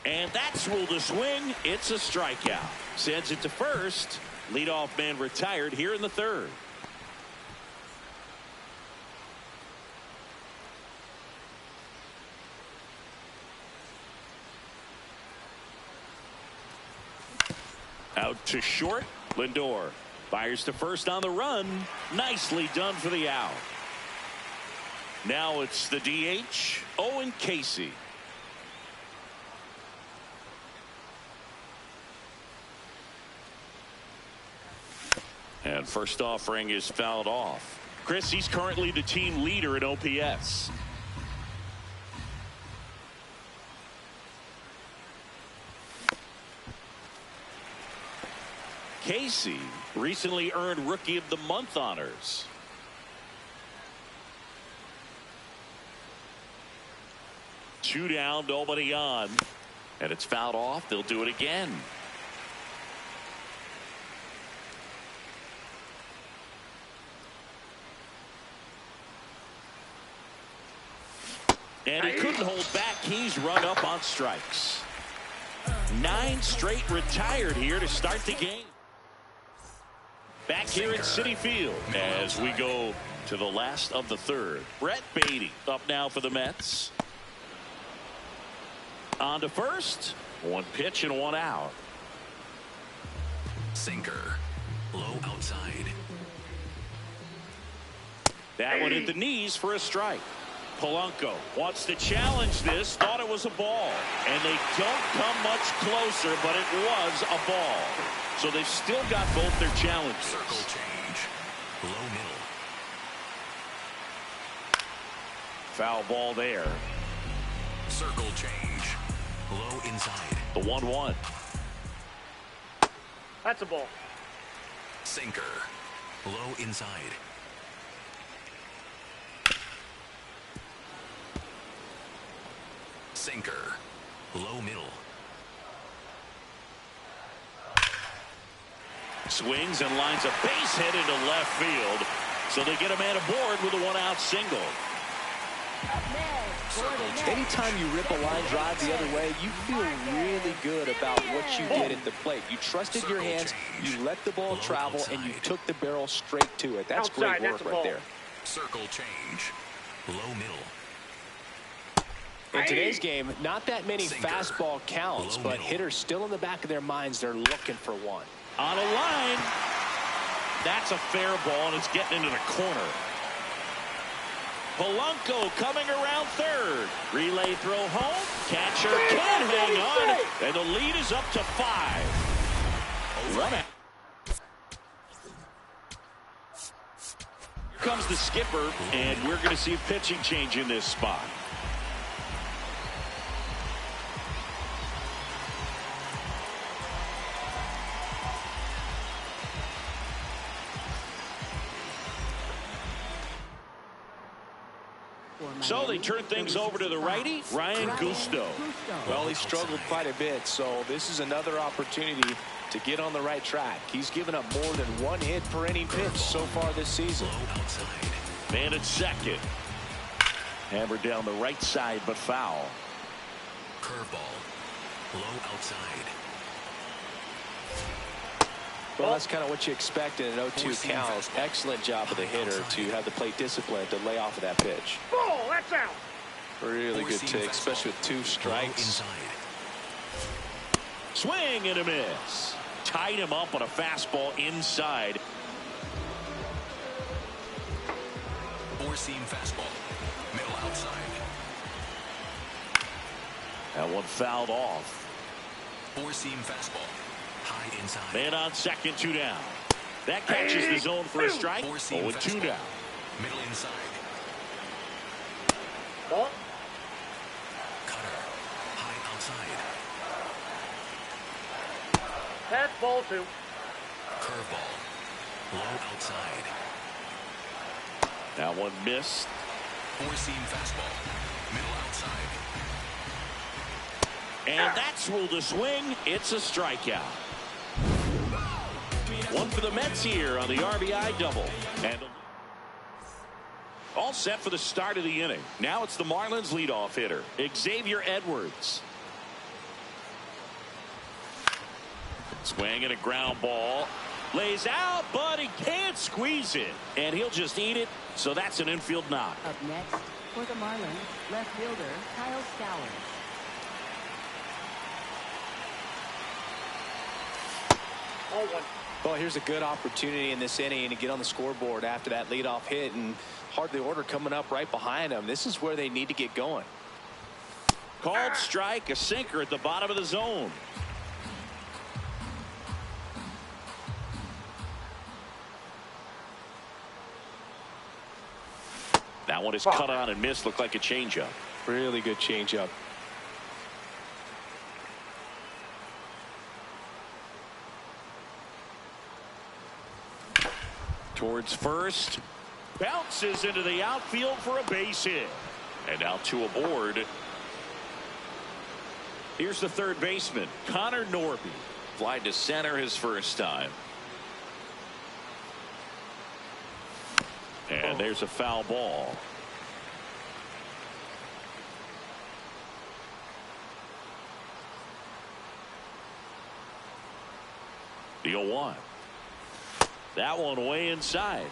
And that's ruled a swing. It's a strikeout. Sends it to first. Leadoff man retired here in the 3rd. Out to short. Lindor fires to first on the run. Nicely done for the out. Now it's the DH, Owen Casey. And first offering is fouled off. Chris, he's currently the team leader in OPS. Casey recently earned Rookie of the Month honors. Two down, nobody on. And it's fouled off. They'll do it again. And he couldn't hold back. He's run up on strikes. 9 straight retired here to start the game. Back here at Citi Field as we go to the last of the 3rd. Brett Beatty up now for the Mets. On to first. 1 pitch and 1 out. Sinker. Low outside. That one hit the knees for a strike. Polanco wants to challenge this. Thought it was a ball. And they don't come much closer, but it was a ball. So they've still got both their challenges. Circle change. Low middle. Foul ball there. Circle change. Low inside. The 1-1. That's a ball. Sinker. Low inside. Sinker. Low middle. Swings and lines a base hit into left field. So they get a man aboard with a 1-out single. Anytime you rip a line drive the other way, you feel really good about what you did at the plate. You trusted your hands, you let the ball travel, and you took the barrel straight to it. That's great work right there. Circle change. Low middle. In today's game, not that many fastball counts, but hitters still in the back of their minds, they're looking for one. On a line. That's a fair ball, and it's getting into the corner. Polanco coming around third. Relay throw home. Catcher can hang on, and the lead is up to 5. 1 out. Here comes the skipper, and we're going to see a pitching change in this spot. So they turn things over to the righty, Ryan Gusto. Well, he struggled quite a bit, so this is another opportunity to get on the right track. He's given up more than 1 hit per inning pitch so far this season. Man at second. Hammered down the right side, but foul. Curveball. Low outside. Well, that's kind of what you expect in an 0-2 count. Excellent job of the hitter to have the plate discipline to lay off of that pitch. Ball, that's out. Really good take, especially with 2 strikes. Swing and a miss. Tied him up on a fastball inside. 4-seam fastball. Middle outside. That one fouled off. 4-seam fastball. High inside. Man on second, 2 down. That catches the zone for a strike. 4-seam 0-2 down. Middle inside. Ball. Cutter. High outside. Pass ball 2. Curveball. Low outside. That one missed. 4-seam fastball. Middle outside. And that's ruled a swing. It's a strikeout. One for the Mets here on the RBI double. And all set for the start of the inning. Now it's the Marlins leadoff hitter, Xavier Edwards. Swing and a ground ball. Lays out, but he can't squeeze it. And he'll just eat it. So that's an infield knock. Up next for the Marlins, left fielder Kyle Stowers. Well, here's a good opportunity in this inning to get on the scoreboard after that leadoff hit, and hardly order coming up right behind them. This is where they need to get going. Called strike, a sinker at the bottom of the zone. That one is cut on and missed. Looked like a changeup. Really good changeup. Towards first. Bounces into the outfield for a base hit. And now 2 aboard. Here's the third baseman, Connor Norby. Fly to center his first time. And there's a foul ball. The 0-1. That one way inside.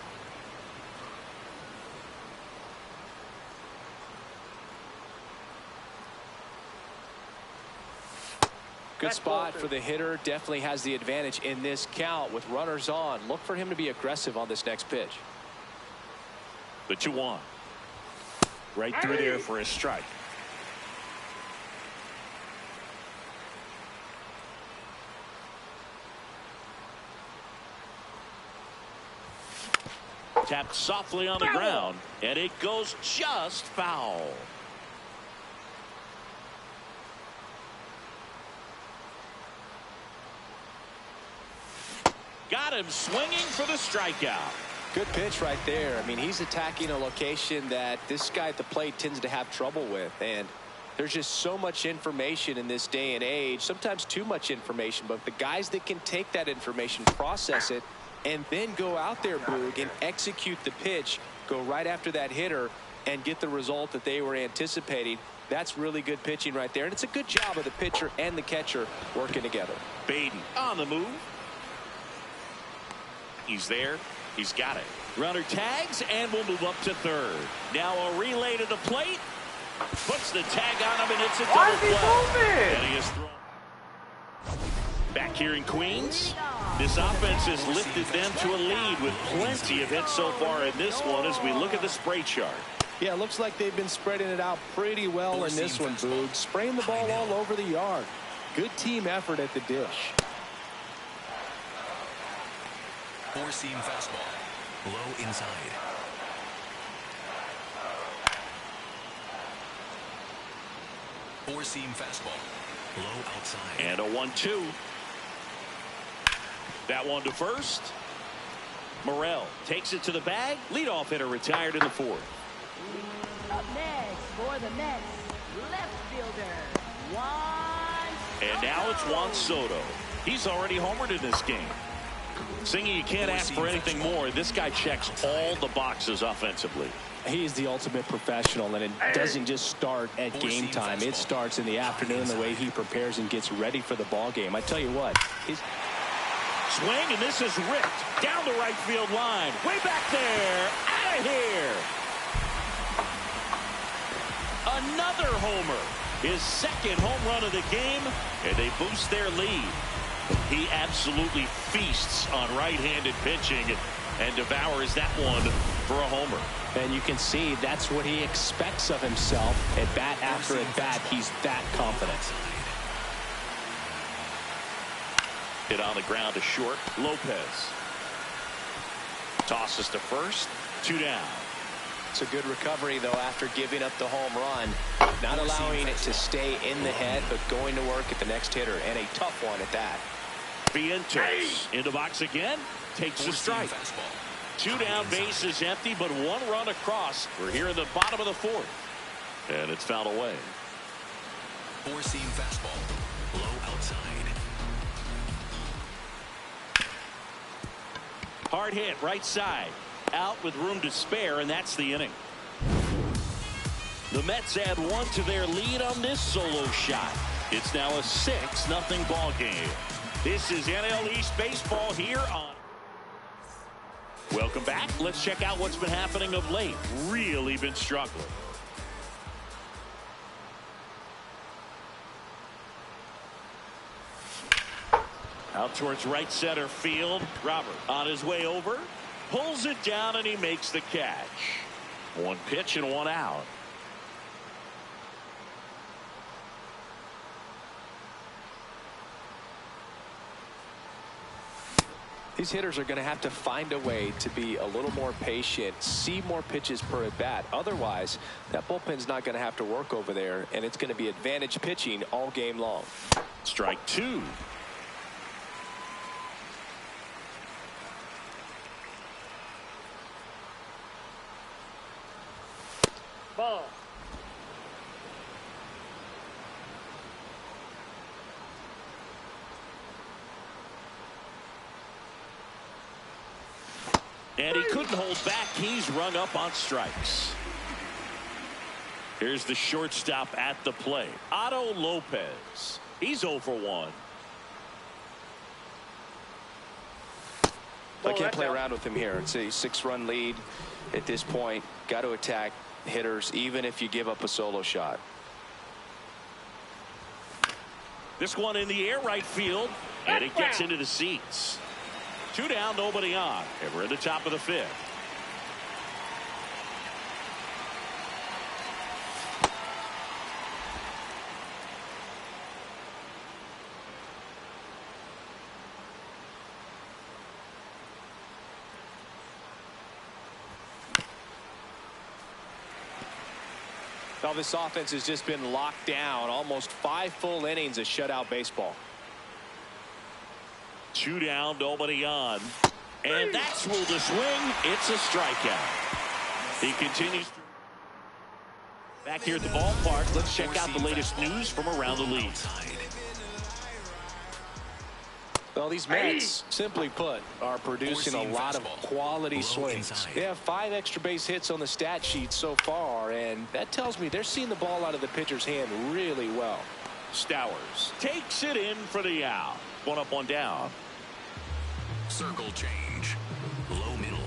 Good spot for the hitter. Definitely has the advantage in this count with runners on. Look for him to be aggressive on this next pitch. The 2-1. Right through there for a strike. Tapped softly on the ground, and it goes just foul. Got him swinging for the strikeout. Good pitch right there. I mean, he's attacking a location that this guy at the plate tends to have trouble with, and there's just so much information in this day and age, sometimes too much information, but the guys that can take that information, process it, and then go out there, Boog, and execute the pitch, go right after that hitter, and get the result that they were anticipating. That's really good pitching right there, and it's a good job of the pitcher and the catcher working together. Baden on the move. He's there. He's got it. Runner tags and will move up to third. Now a relay to the plate. Puts the tag on him, and it's a double play. And he is thrown. Back here in Queens, this offense has lifted them to a lead with plenty of hits so far in this one as we look at the spray chart. Yeah, it looks like they've been spreading it out pretty well in this one, Boog. Spraying the ball all over the yard. Good team effort at the dish. Four-seam fastball. Low inside. Four-seam fastball. Low outside. And a 1-2. That one to first. Morel takes it to the bag. Leadoff hitter retired in the fourth. Up next for the Mets, left fielder, Juan Soto. And now it's Juan Soto. He's already homered in this game. Singy, you can't ask for anything more. This guy checks all the boxes offensively. He's the ultimate professional, and it doesn't just start at game time. It starts in the afternoon, the way he prepares and gets ready for the ball game. I tell you what, he's swing, and this is ripped down the right field line. Way back there. Out of here. Another homer. His second home run of the game, and they boost their lead. He absolutely feasts on right-handed pitching and devours that one for a homer. And you can see that's what he expects of himself. At bat after at bat, he's that confident. Hit on the ground to short. Lopez tosses to first. 2 down. It's a good recovery, though, after giving up the home run. Not allowing it to stay in the head, but going to work at the next hitter, and a tough one at that. Vientos in the box again. Takes the strike. 2 down, base is empty, but 1 run across. We're here in the bottom of the fourth. And it's fouled away. Four-seam fastball. Low outside. Hard hit, right side. Out with room to spare, and that's the inning. The Mets add 1 to their lead on this solo shot. It's now a 6-0 ball game. This is NL East baseball here on. Welcome back. Let's check out what's been happening of late. Really been struggling. Out towards right center field. Robert on his way over. Pulls it down, and he makes the catch. 1 pitch and 1 out. These hitters are going to have to find a way to be a little more patient, see more pitches per at bat. Otherwise, that bullpen's not going to have to work over there, and it's going to be advantage pitching all game long. Strike 2. Ball. And he couldn't hold back. He's rung up on strikes. Here's the shortstop at the plate. Otto Lopez. He's 0 for 1. I can't play around with him here. It's a 6-run lead at this point. Got to attack hitters even if you give up a solo shot. This one in the air, right field, and it gets into the seats. 2 down, nobody on, and we're in the top of the 5th. Well, this offense has just been locked down. Almost 5 full innings of shutout baseball. 2 down, nobody on. And that's ruled a swing. It's a strikeout. He continues. Back here at the ballpark, let's check out the latest news from around the league. Well, these Mets, simply put, are producing a lot of quality swings. They have 5 extra base hits on the stat sheet so far, and that tells me they're seeing the ball out of the pitcher's hand really well. Stowers takes it in for the out. 1 up, 1 down. Circle change. Low middle.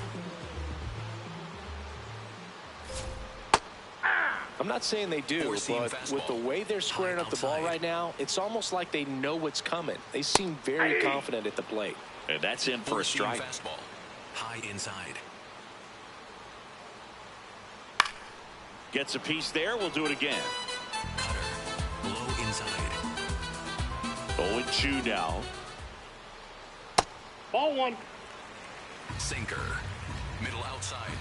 I'm not saying they do, but with the way they're squaring up the ball right now, it's almost like they know what's coming. They seem very confident at the plate. And that's in for a strike. Fastball. High inside. Gets a piece there. We'll do it again. Cutter. Low inside. 0-2 now. Ball 1. Sinker. Middle outside.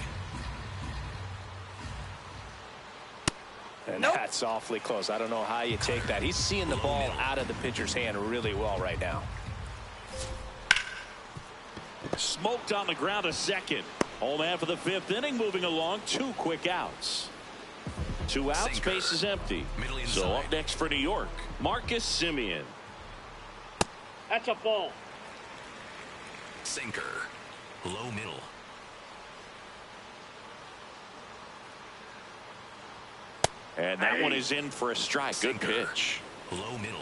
And that's awfully close. I don't know how you take that. He's seeing the ball out of the pitcher's hand really well right now. Smoked on the ground, a second. Home man for the 5th inning, moving along. 2 quick outs. 2 outs, Sinker. base is empty. So up next for New York, Marcus Semien. That's a ball. Sinker. Low middle. And that one is in for a strike. Good Sinker. pitch. Low middle.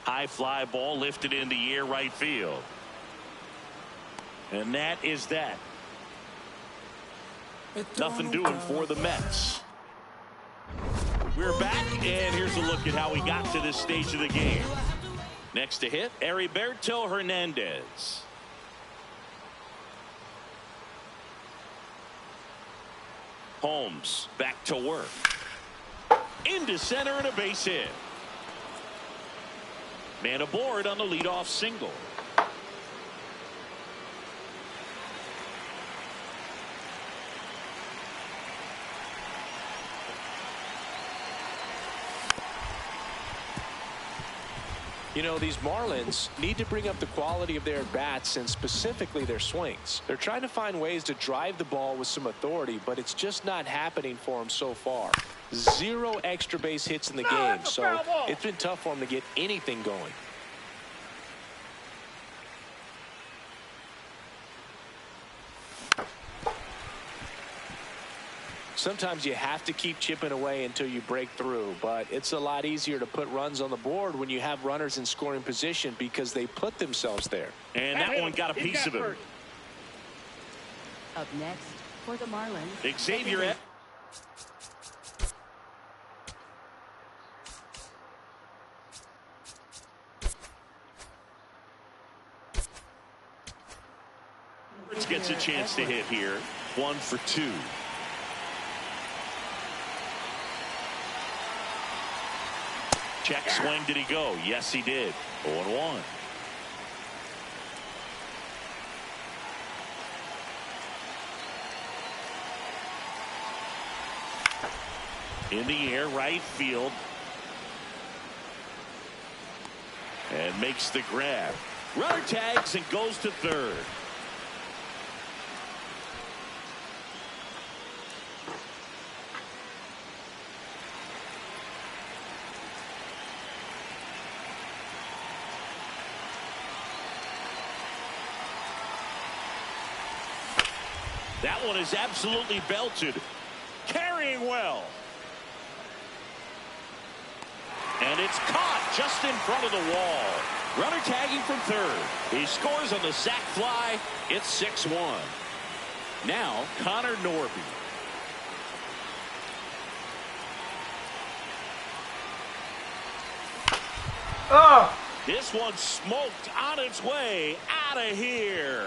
High fly ball lifted in the air, right field. And that is that. Nothing doing for the Mets. We're back, and here's a look at how we got to this stage of the game. Next to hit, Heriberto Hernandez. Holmes back to work. Into center and a base hit. Man aboard on the leadoff single. You know, these Marlins need to bring up the quality of their bats and specifically their swings. They're trying to find ways to drive the ball with some authority, but it's just not happening for them so far. 0 extra base hits in the game, so it's been tough for them to get anything going. Sometimes you have to keep chipping away until you break through, but it's a lot easier to put runs on the board when you have runners in scoring position because they put themselves there. And that one got a piece of him. Up next for the Marlins, Xavier. Gets a chance to hit here. 1 for 2. Check swing. Did he go? Yes, he did. 0-1. In the air, right field. And makes the grab. Runner tags and goes to third. That one is absolutely belted. Carrying well. And it's caught just in front of the wall. Runner tagging from third. He scores on the sac fly. It's 6-1. Now Connor Norby. Oh! This one smoked on its way out of here.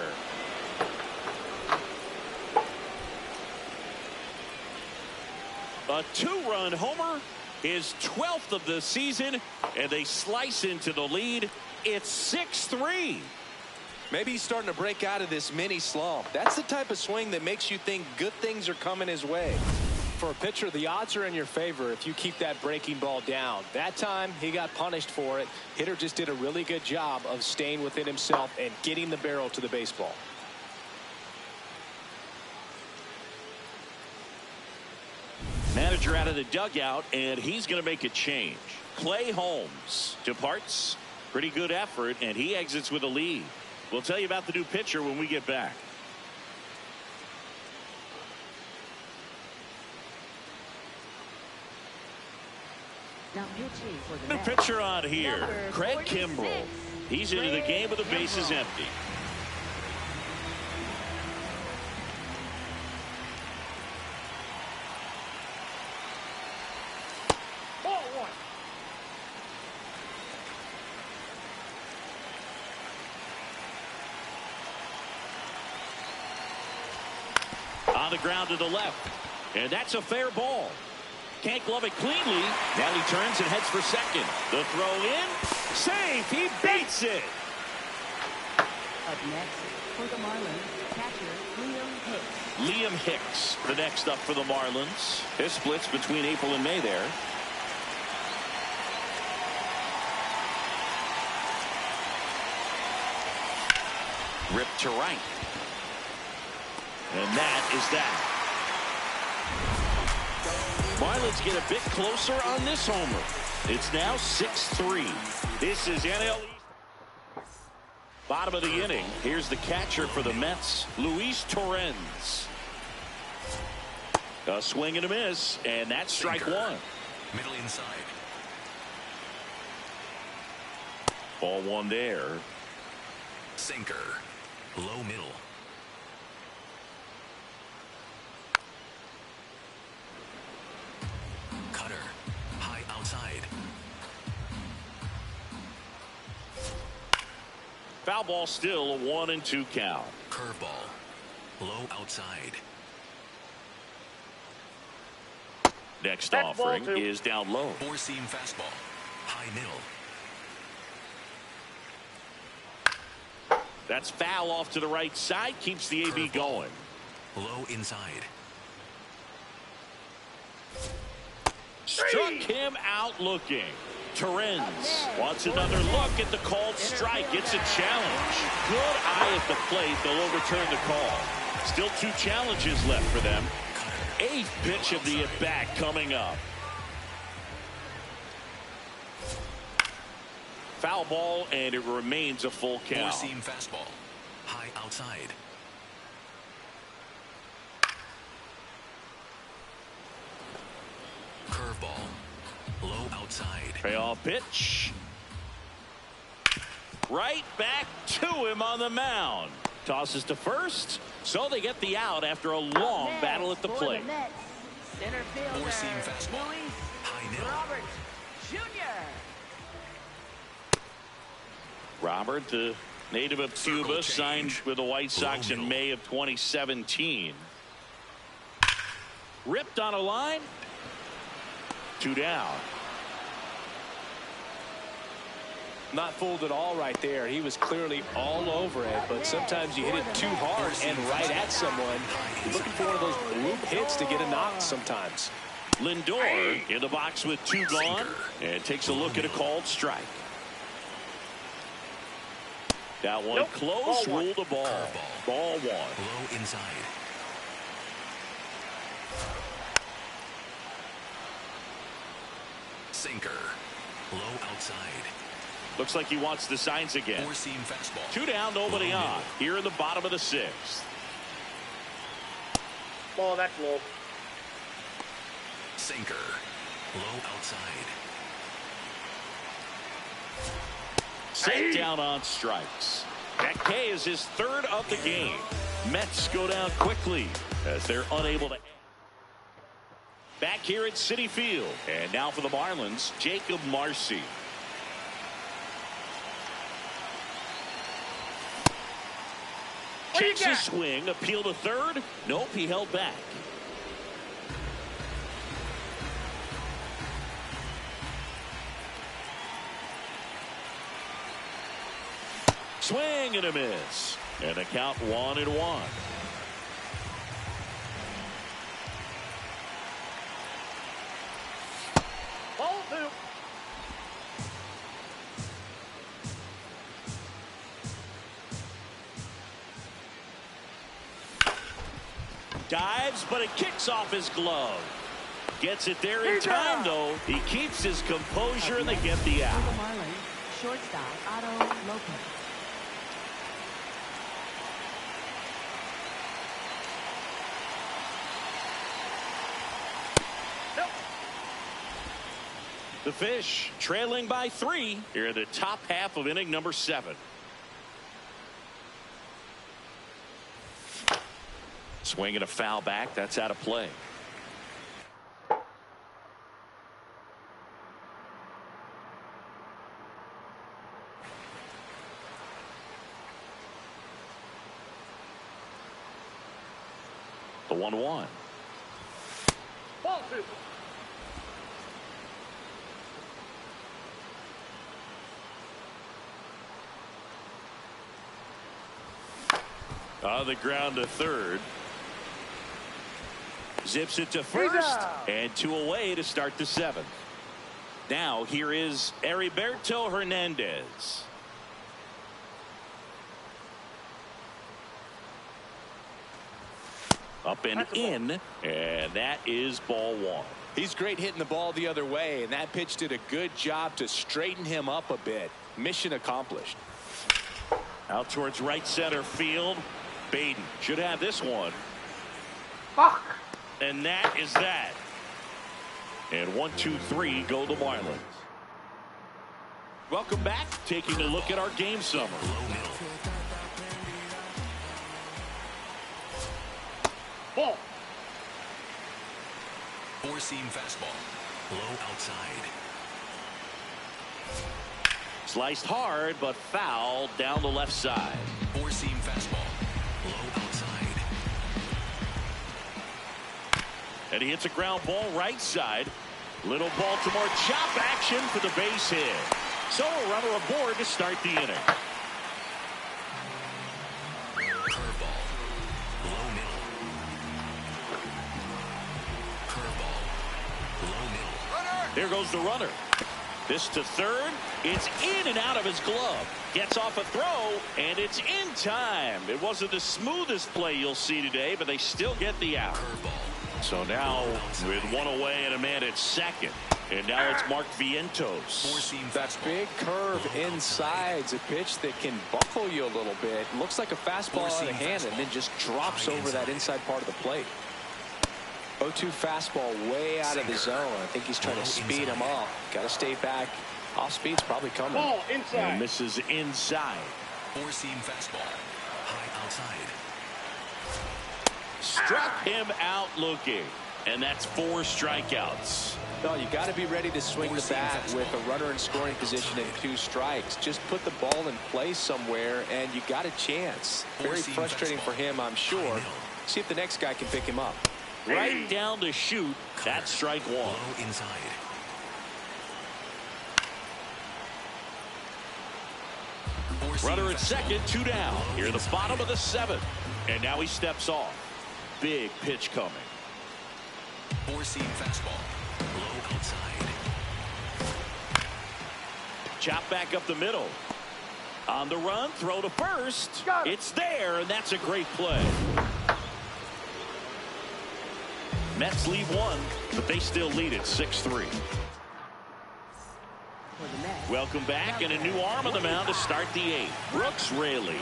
A 2-run homer, his 12th of the season, and they slice into the lead. It's 6-3. Maybe he's starting to break out of this mini slump. That's the type of swing that makes you think good things are coming his way. For a pitcher, the odds are in your favor if you keep that breaking ball down. That time, he got punished for it. Hitter just did a really good job of staying within himself and getting the barrel to the baseball. Manager out of the dugout, and he's going to make a change. Clay Holmes departs. Pretty good effort, and he exits with a lead. We'll tell you about the new pitcher when we get back. Now pitching for the New Mets, pitcher on here, number Craig 46, Kimbrell. He's into the game with the bases Kimbrell. empty. Ball one. On the ground to the left. And that's a fair ball. Can't glove it cleanly. Now he turns and heads for second. The throw in. Safe. He beats it. Up next for the Marlins, catcher Liam Hicks. Liam Hicks, the next up for the Marlins. This splits between April and May there. Ripped to right. And that is that. Marlins get a bit closer on this homer. It's now 6-3. This is NL East. Bottom of the inning. Here's the catcher for the Mets, Luis Torrens. A swing and a miss, and that's strike one. Middle inside. Ball one there. Sinker. Low middle. Cutter. High outside. Foul ball still a 1-2 count. Curveball. Low outside. Next That's ball offering two. is down low. Four-seam fastball. High middle. That's foul off to the right side. Keeps the AB going. Low inside. Struck him out looking. Torrens wants another look at the called strike. It's a challenge. Good eye at the plate. They'll overturn the call. Still 2 challenges left for them. 8th pitch of the at-bat coming up. Foul ball, and it remains a full count. Four-seam fastball. High outside. Curveball. Low outside. Payoff pitch. Right back to him on the mound. Tosses to first, so they get the out after a long battle at the plate. Center fielder Four-seam fastball. Luis High middle. Robert Jr. Robert, the native of Cuba, signed with the White Sox in May of 2017. Ripped on a line. 2 down. Not fooled at all right there. He was clearly all over it, but sometimes you hit it too hard and right at someone. You're looking for one of those bloop hits to get a knock sometimes. Lindor in the box with 2 gone and takes a look at a called strike. That one close, ruled a ball. Ball 1. Low inside. Sinker. Low outside. Looks like he wants the signs again. Four-seam fastball. 2 down, nobody Low on. middle. Here in the bottom of the 6th. Ball, that's low. Sinker. Low outside. Set down on strikes. That K is his 3rd of the game. Mets go down quickly as they're unable to. Back here at Citi Field. And now for the Marlins, Jacob Marcy. Checks his swing, appeal to third. Nope, he held back. Swing and a miss. And a count 1-1. Ball 2. Dives, but it kicks off his glove. Gets it there in time, though. He keeps his composure, and they get the out. For the Marlins, shortstop Otto Lopez. The Fish trailing by 3 here in the top half of inning number 7. Swing and a foul back. That's out of play. The 1-1. Ball 2. On the ground to third. Zips it to first. And 2 away to start the 7th. Now here is Heriberto Hernandez. Up and in. And that is ball 1. He's great hitting the ball the other way, and that pitch did a good job to straighten him up a bit. Mission accomplished. Out towards right center field. Baden should have this one. Fuck. And that is that. And 1, 2, 3 go the Marlins. Welcome back. Taking a look at our game summary. Ball. 4-seam fastball. Low outside. Sliced hard, but foul down the left side. 4-seam fastball. Low outside. And he hits a ground ball right side. Little Baltimore chop action for the base hit. So a runner aboard to start the inning. Curveball. Low middle. Curveball. Low middle. There goes the runner. This to third. It's in and out of his glove. Gets off a throw, and it's in time. It wasn't the smoothest play you'll see today, but they still get the out. So now with 1 away and a man at second. And now it's Mark Vientos. That big curve inside's a pitch that can buckle you a little bit. Looks like a fastball out of hand and then just drops over that inside part of the plate. 0-2 fastball way out of the zone. I think he's trying to speed him up. Got to stay back. Off speed's probably coming. Ball inside. And misses inside. 4-seam fastball. High outside. Struck him out looking. And that's 4 strikeouts. No, you got to be ready to swing the bat with a runner in scoring position and 2 strikes. Just put the ball in place somewhere, and you got a chance. Very frustrating for him, I'm sure. See if the next guy can pick him up. Right down to shoot. That's strike 1. Low inside. Runner at second, 2 down. Here at the bottom of the 7th. And now he steps off. Big pitch coming. 4-seam fastball. Low outside. Chop back up the middle. On the run, throw to first. It's there, and that's a great play. Mets lead 1, but they still lead at 6-3. Welcome back, and a new arm on the mound to start the 8th. Brooks Raley.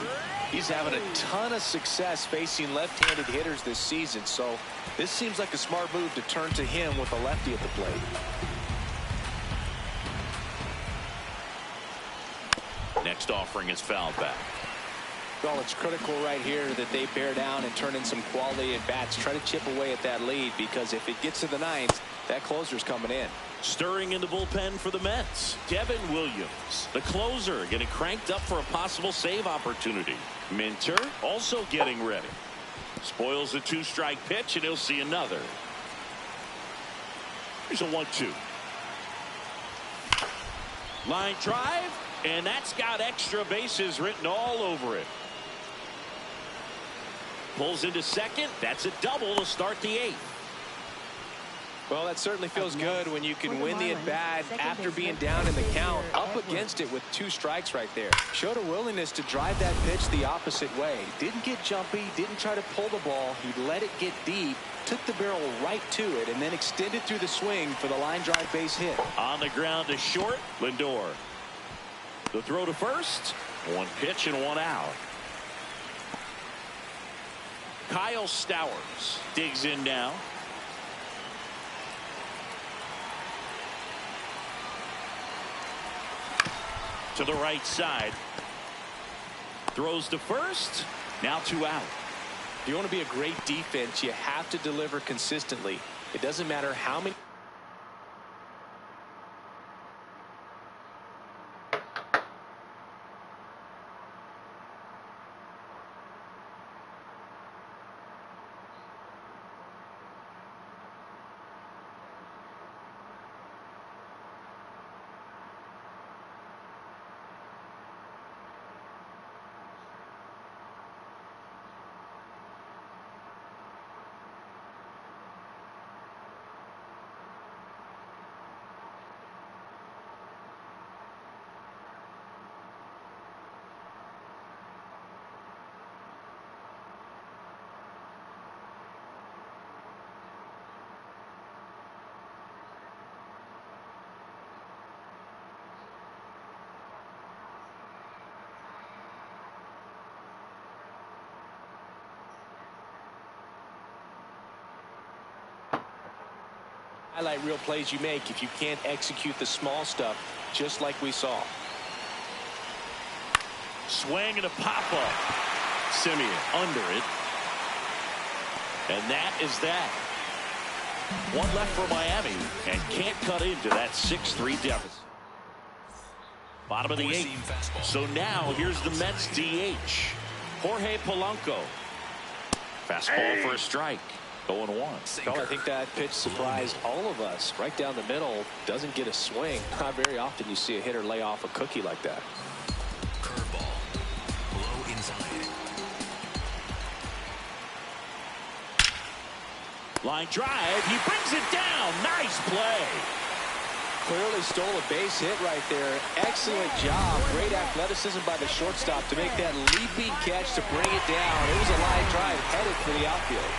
He's having a ton of success facing left-handed hitters this season, so this seems like a smart move to turn to him with a lefty at the plate. Next offering is fouled back. Well, it's critical right here that they bear down and turn in some quality at bats. Try to chip away at that lead, because if it gets to the 9th, that closer's coming in. Stirring in the bullpen for the Mets. Devin Williams, the closer, getting cranked up for a possible save opportunity. Minter also getting ready. Spoils the 2-strike pitch, and he'll see another. Here's a 1-2. Line drive, and that's got extra bases written all over it. Pulls into second. That's a double to start the 8th. Well, that certainly feels good when you can win the at-bat after being down in the count, up against it with 2 strikes right there. Showed a willingness to drive that pitch the opposite way. Didn't get jumpy, didn't try to pull the ball. He let it get deep, took the barrel right to it, and then extended through the swing for the line drive base hit. On the ground to short, Lindor. The throw to first. 1 pitch and 1 out. Kyle Stowers digs in now. To the right side. Throws to first. Now 2 out. If you want to be a great defense, you have to deliver consistently. It doesn't matter how many. Highlight real plays you make if you can't execute the small stuff, just like we saw. Swing and a pop-up. Simeon under it. And that is that. 1 left for Miami, and can't cut into that 6-3 deficit. Bottom of the 8th. So now here's the Mets DH. Jorge Polanco. Fastball for a strike. 0-1. Well, I think that pitch surprised all of us. Right down the middle, doesn't get a swing. Not very often you see a hitter lay off a cookie like that. Curveball. Low inside. Line drive. He brings it down. Nice play. Clearly stole a base hit right there. Excellent job. Great athleticism by the shortstop to make that leaping catch to bring it down. It was a line drive headed for the outfield.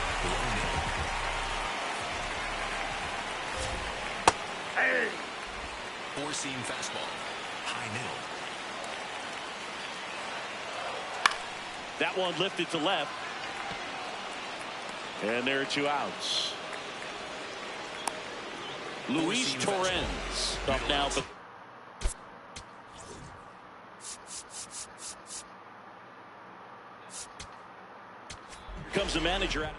Four-seam fastball. High middle. That one lifted to left. And there are 2 outs. Luis Torrens up now. But comes the manager out.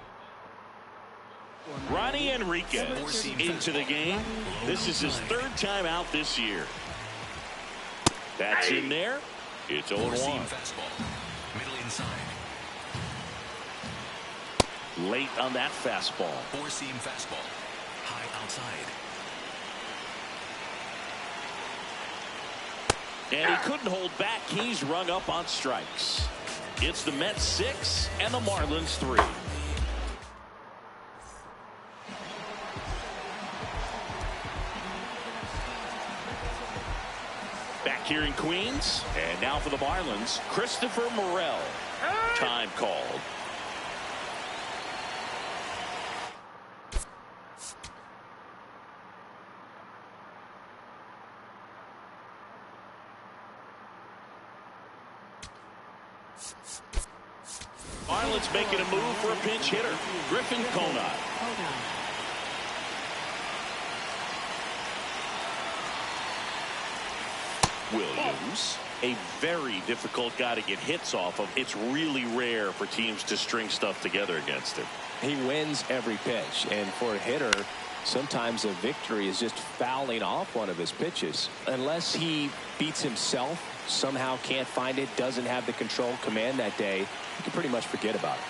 Ronnie Enriquez into the game. This is his 3rd time out this year. That's in there. It's 0-1. Middle inside. Late on that fastball. Four-seam fastball. High outside. And he couldn't hold back. He's rung up on strikes. It's the Mets 6 and the Marlins 3. Back here in Queens. And now for the Marlins, Christopher Morel. Time called. Marlins making a move for a pinch hitter. Griffin Conant. Williams, a very difficult guy to get hits off of. It's really rare for teams to string stuff together against him. He wins every pitch, and for a hitter, sometimes a victory is just fouling off one of his pitches. Unless he beats himself, somehow can't find it, doesn't have the control command that day, you can pretty much forget about it.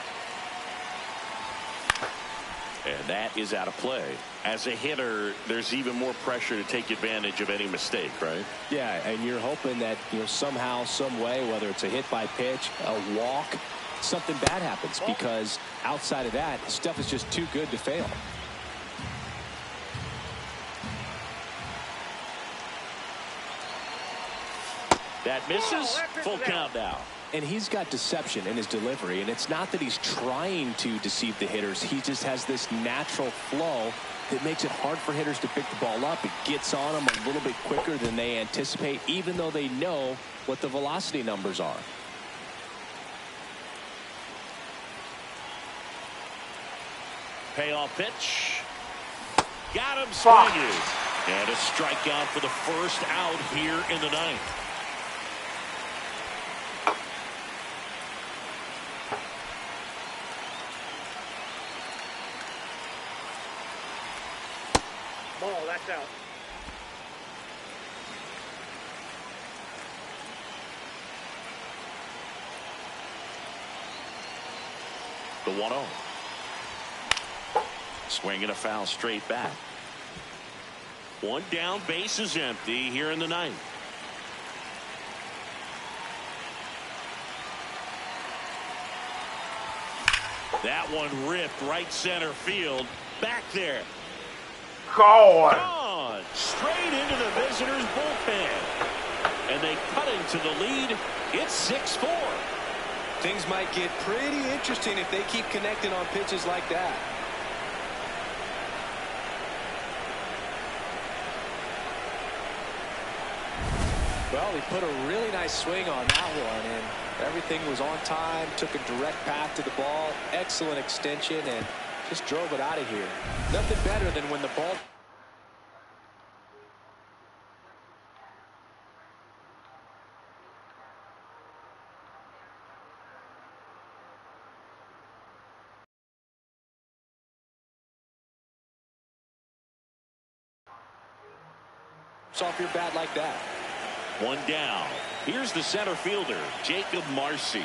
And that is out of play. As a hitter, there's even more pressure to take advantage of any mistake, right? Yeah, and you're hoping that, somehow, some way, whether it's a hit by pitch, a walk, something bad happens, because outside of that, stuff is just too good to fail. That misses. Full count now. And he's got deception in his delivery, and it's not that he's trying to deceive the hitters. He just has this natural flow that makes it hard for hitters to pick the ball up. It gets on them a little bit quicker than they anticipate, even though they know what the velocity numbers are. Payoff pitch. Got him swinging. And a strikeout for the first out here in the ninth. Ball, that's out. The 1-0. Swinging a foul straight back. One down, base is empty here in the ninth. That one ripped right center field. Back there. Gone. Straight into the visitors' bullpen. And they cut into the lead. It's 6-4. Things might get pretty interesting if they keep connecting on pitches like that. Well, he put a really nice swing on that one, and everything was on time, took a direct path to the ball, excellent extension, and just drove it out of here. Nothing better than when the ball... off your bat like that. One down. Here's the center fielder, Jacob Marcy.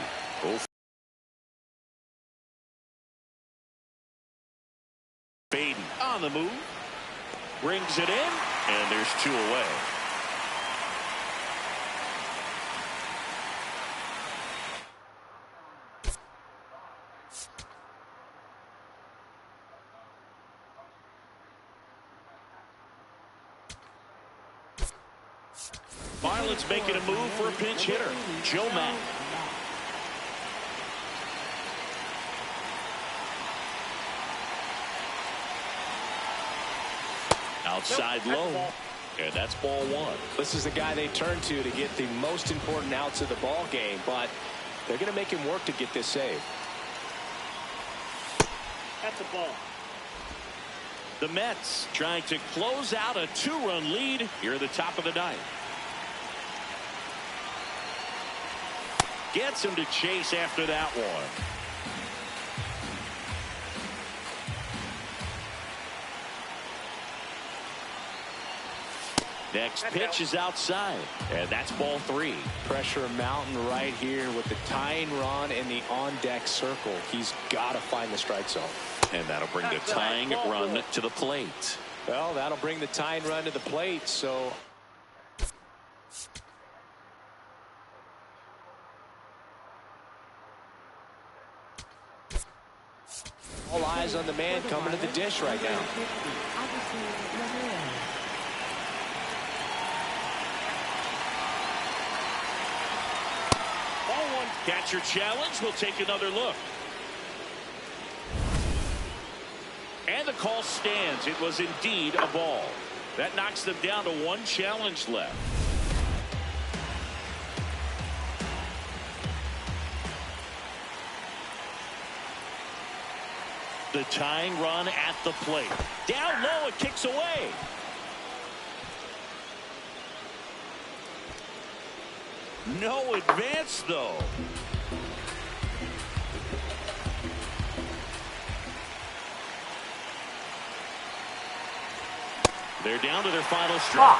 Baden on the move. Brings it in, and there's two away. Marlins making a move for a pinch hitter, Joe Mack. Outside low, and that's ball one. This is the guy they turn to get the most important outs of the ball game, but they're going to make him work to get this save. That's a ball. The Mets trying to close out a two-run lead here at the top of the ninth. Gets him to chase after that one. Next pitch is outside, and that's ball three. Pressure mountain right here with the tying run in the on-deck circle. He's got to find the strike zone. And that'll bring the tying run to the plate. Well, that'll bring the tying run to the plate, so... all eyes on the man coming to the dish right now. Ball one. Catcher challenge. We'll take another look. And the call stands. It was indeed a ball. That knocks them down to one challenge left. The tying run at the plate. Down low, it kicks away. No advance, though. They're down to their final strike.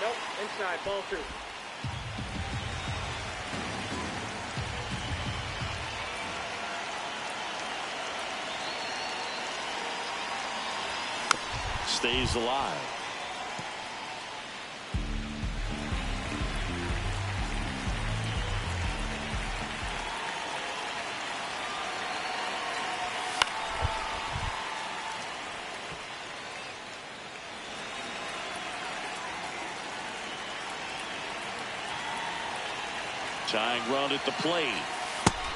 Nope, inside, ball two. Stays alive. Tying run at the plate.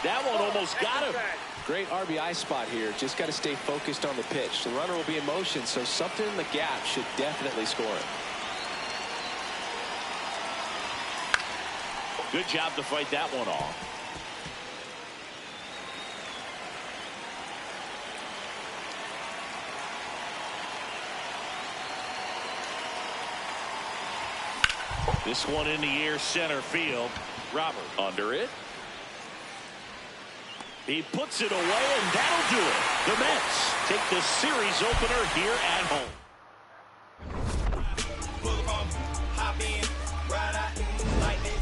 That one almost got him. Great RBI spot here. Just got to stay focused on the pitch. The runner will be in motion, so something in the gap should definitely score it. Good job to fight that one off. This one in the air, center field. Robert under it. He puts it away, and that'll do it. The Mets take the series opener here at home. Hop in, ride out, like this.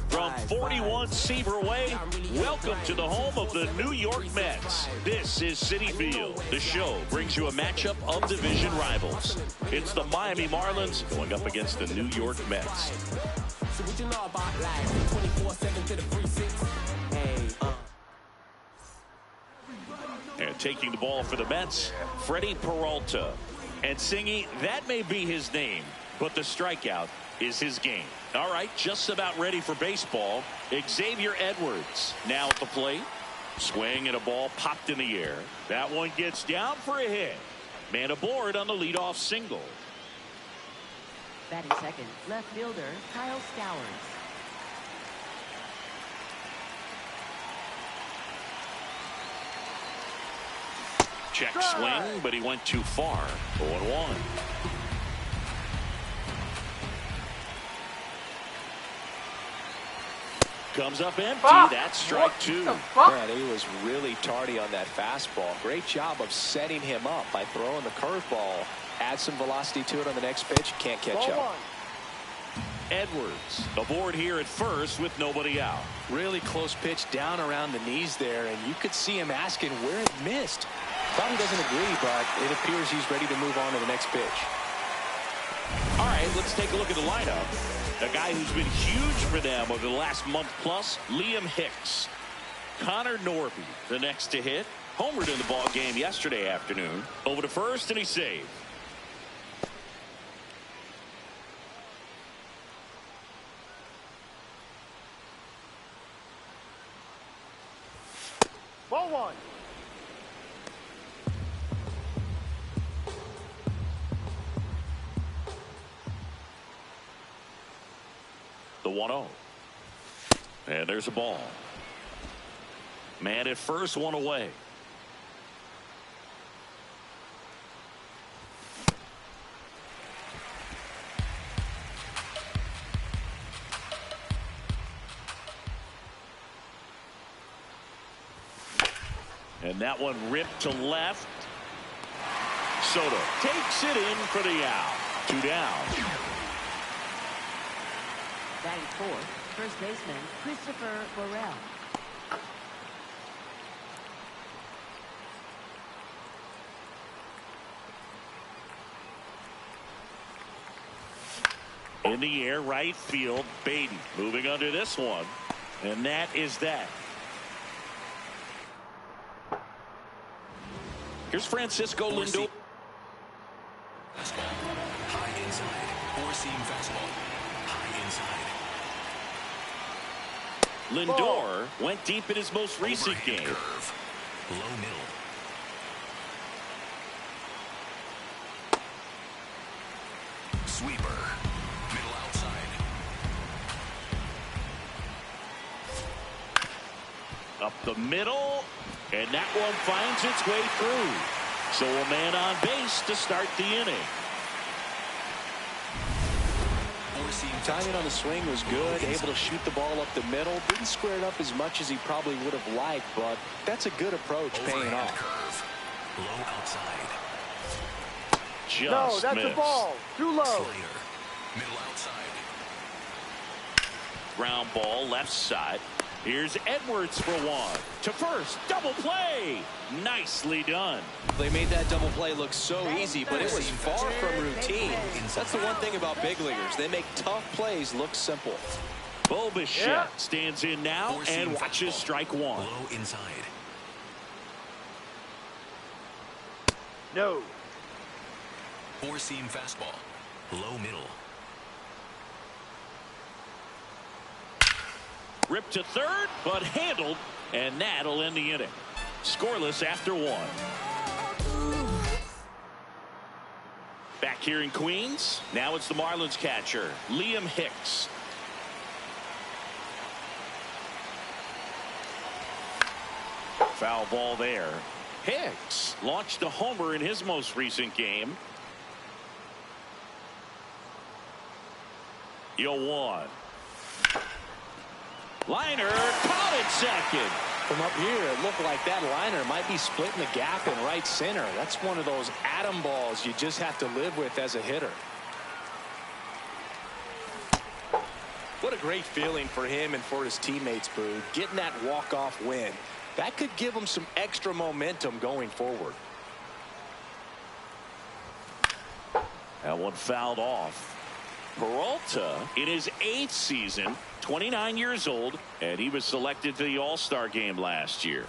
From 41 Seaver Way, welcome to the home of the New York Mets. This is Citi Field. The show brings you a matchup of division rivals. It's the Miami Marlins going up against the New York Mets. And taking the ball for the Mets, Freddie Peralta. And Singy, that may be his name, but the strikeout is his game. All right, just about ready for baseball. Xavier Edwards now at the plate. Swing and a ball popped in the air. That one gets down for a hit. Man aboard on the leadoff single. Batting second, left fielder Kyle Stowers. Check swing, but he went too far. 0-1. Comes up empty. That's strike two. Man, he was really tardy on that fastball. Great job of setting him up by throwing the curveball. Add some velocity to it on the next pitch. Can't catch up. Edwards aboard here at first with nobody out. Really close pitch down around the knees there, and you could see him asking where it missed. Probably doesn't agree, but it appears he's ready to move on to the next pitch. All right, let's take a look at the lineup. A guy who's been huge for them over the last month plus, Liam Hicks. Connor Norby, the next to hit. Homered in the ball game yesterday afternoon. Over to first, and he saved. Ball one. The 1-0. And there's a ball. Man at first, one away. And that one ripped to left. Soto takes it in for the out. 2 down. Batting fourth, first baseman Christopher Burrell. In the air, right field, Beatty moving under this one. And that is that. Here's Francisco Lindor. Fastball. High inside. Four-seam fastball. High inside. Lindor went deep in his most recent Overhand game. Curve. Low middle. Sweeper. Middle outside. Up the middle. And that one finds its way through. So a man on base to start the inning. Timing on the swing was good, able to shoot the ball up the middle. Didn't square it up as much as he probably would have liked, but that's a good approach, paying off. Curve. Low outside. Just no, that's missed. a ball. Too low. Slayer. Middle outside. Ground ball left side. Here's Edwards for one. To first. Double play. Nicely done. They made that double play look so easy, but it was far from routine. That's the one thing about big leaguers. They make tough plays look simple. Bo Bichette stands in now and watches strike one. Low inside. No. Four-seam fastball. Low middle. Ripped to third, but handled, and that'll end the inning. Scoreless after one. Back here in Queens, now it's the Marlins catcher, Liam Hicks. Foul ball there. Hicks launched a homer in his most recent game. 0-1. Liner caught at second. From up here, it looked like that liner might be splitting the gap in right center. That's one of those atom balls you just have to live with as a hitter. What a great feeling for him and for his teammates, Boo. Getting that walk-off win. That could give him some extra momentum going forward. That one fouled off. Peralta in his 8th season, 29 years old, and he was selected to the All-Star game last year.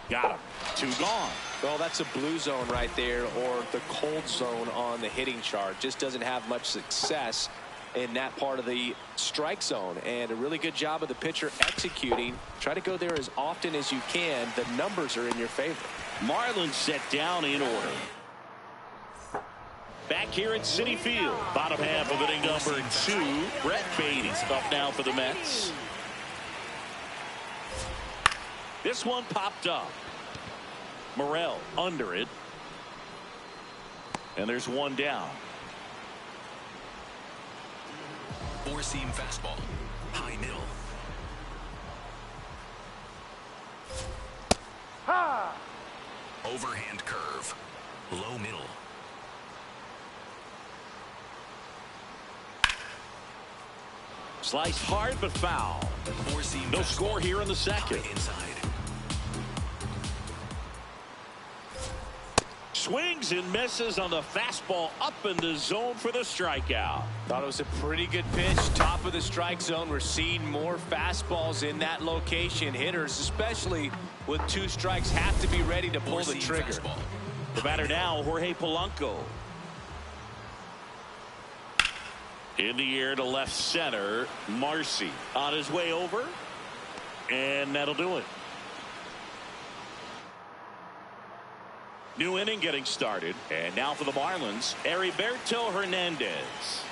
Got him. 2 gone. Well, that's a blue zone right there, or the cold zone on the hitting chart. Just doesn't have much success in that part of the strike zone, and a really good job of the pitcher executing. Try to go there as often as you can. The numbers are in your favor. Marlins set down in order. Back here at Citi Field, bottom half of inning number 2. Brett Beatty up now for the Mets. This one popped up. Morel under it. And there's one down. Four-seam fastball. High middle. Ha! Overhand curve. Low middle. Sliced hard but foul. No score here in the second. Inside. Swings and misses on the fastball up in the zone for the strikeout. Thought it was a pretty good pitch. Top of the strike zone. We're seeing more fastballs in that location. Hitters, especially with 2 strikes, have to be ready to pull the trigger. The batter now, Jorge Polanco. In the air to left center, Marcy on his way over, and that'll do it. New inning getting started, and now for the Marlins, Heriberto Hernandez.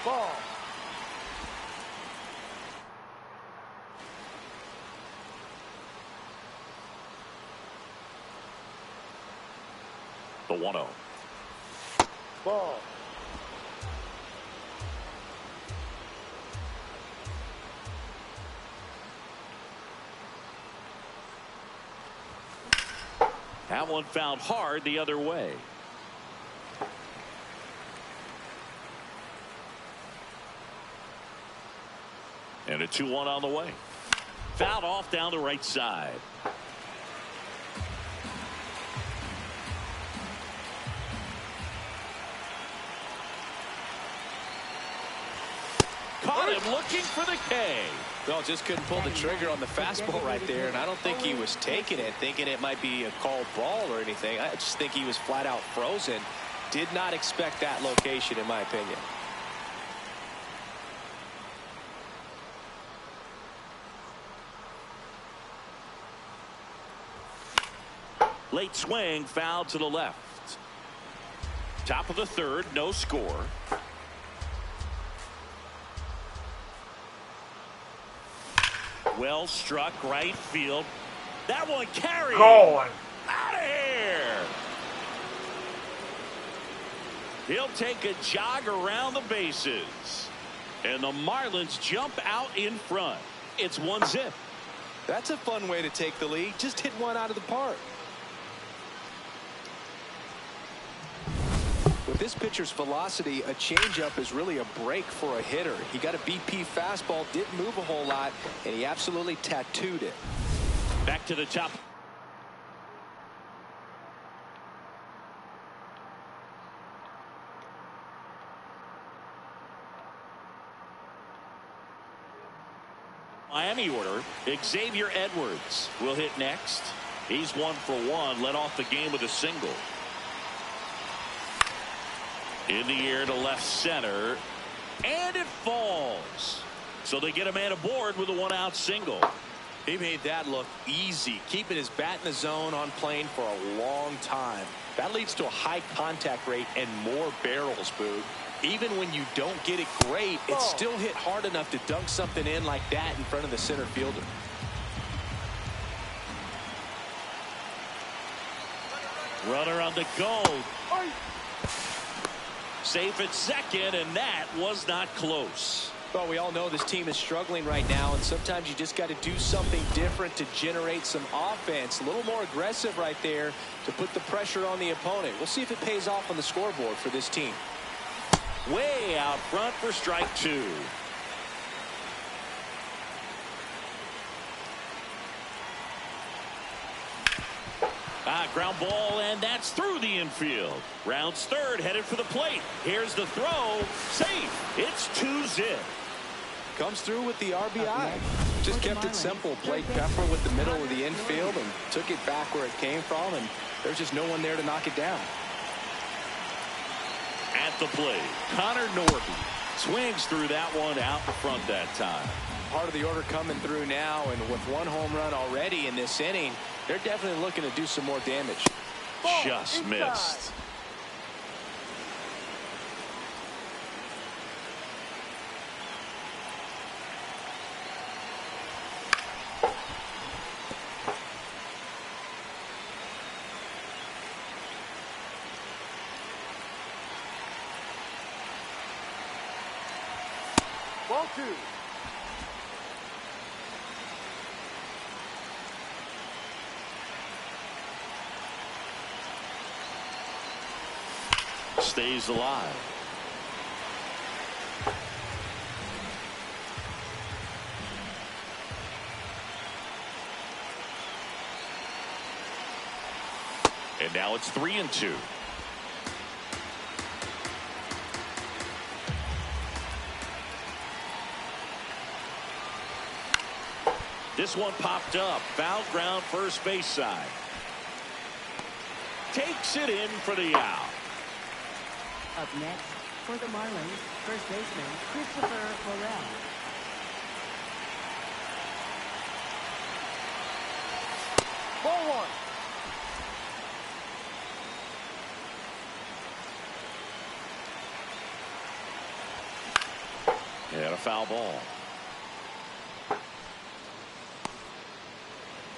Ball. The 1-0. Ball. That one found hard the other way. And a 2-1 on the way. Fouled off down the right side. Caught him looking for the K. Well, just couldn't pull the trigger on the fastball right there, and I don't think he was taking it, thinking it might be a called ball or anything. I just think he was flat out frozen. Did not expect that location, in my opinion. Late swing, foul to the left. Top of the third, no score. Well struck right field. That one carried. Going. Out of here. He'll take a jog around the bases. And the Marlins jump out in front. It's 1-0. That's a fun way to take the lead. Just hit one out of the park. With this pitcher's velocity, a changeup is really a break for a hitter. He got a BP fastball, didn't move a whole lot, and he absolutely tattooed it. Back to the top. Miami order. Xavier Edwards will hit next. He's 1 for 1. Led off the game with a single. In the air to left center. And it falls. So they get a man aboard with a 1-out single. He made that look easy, keeping his bat in the zone on plane for a long time. That leads to a high contact rate and more barrels, Boog. Even when you don't get it great, it's still hit hard enough to dunk something in like that in front of the center fielder. Runner on the go. Safe at second, and that was not close. Well, we all know this team is struggling right now, and sometimes you just got to do something different to generate some offense. A little more aggressive right there to put the pressure on the opponent. We'll see if it pays off on the scoreboard for this team. Way out front for strike 2. Ground ball, and that's through the infield. Rounds third, headed for the plate. Here's the throw. Safe. It's 2-0. Comes through with the RBI. Just kept it simple. Played Pepper with the middle of the infield and took it back where it came from, and there's just no one there to knock it down. At the plate, Connor Norton swings through that one out in front that time. Part of the order coming through now, and with 1 home run already in this inning, they're definitely looking to do some more damage. Just missed. Ball 2. Stays alive. And now it's 3-2. This one popped up. Foul ground, first base side. Takes it in for the out. Up next, for the Marlins, first baseman Christopher Morel. Ball 1. And a foul ball.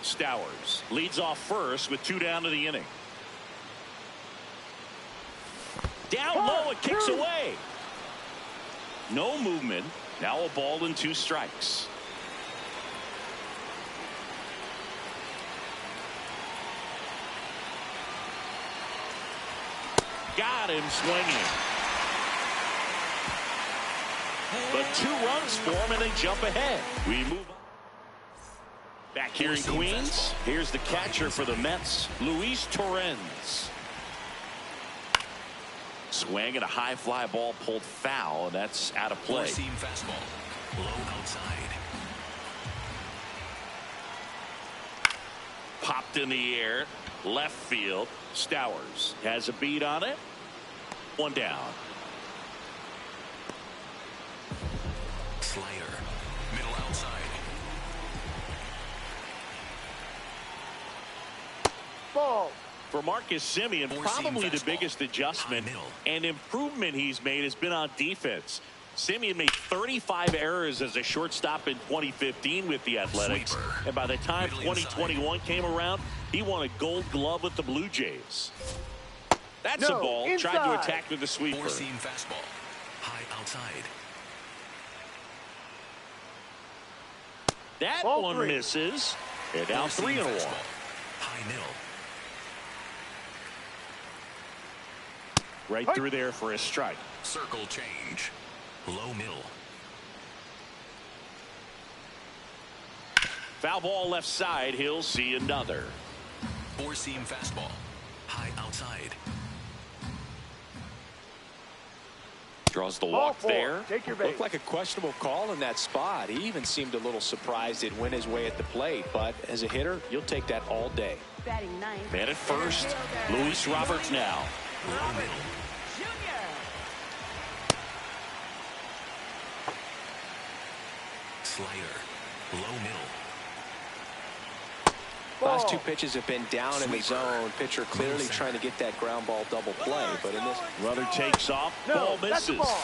Stowers leads off first with 2 down to the inning. Down low, it kicks away. No movement. Now a ball and 2 strikes. Got him swinging. But 2 runs for him, and they jump ahead. We move on. Back here in Queens, here's the catcher for the Mets, Luis Torrens. Swing and a high fly ball pulled foul, and that's out of play. Four-seam fastball, low outside. Popped in the air, left field. Stowers has a beat on it. 1 down. Slider, middle outside. Ball. For Marcus Semien, probably the biggest adjustment and improvement he's made has been on defense. Semien made 35 errors as a shortstop in 2015 with the Athletics. And by the time 2021 came around, he won a Gold Glove with the Blue Jays. That's a ball. inside. Tried to attack with the sweeper. Four-seam fastball. High outside. That Ball one 3. misses. And now Four-seam 3-1. fastball. High nil. Right through there for a strike. Circle change. Low middle. Foul ball left side. He'll see another. Four-seam fastball. High outside. Draws the Ball walk 4. there. Take your base. Looked like a questionable call in that spot. He even seemed a little surprised it went his way at the plate. But as a hitter, you'll take that all day. Batting ninth. Man at first. Luis Roberts now. Low middle. Junior. Slider. Low middle. Last Ball. 2 pitches have been down in the zone. Pitcher clearly trying to get that ground ball double play. But in this, Runner takes off. No, Ball that's a misses. ball.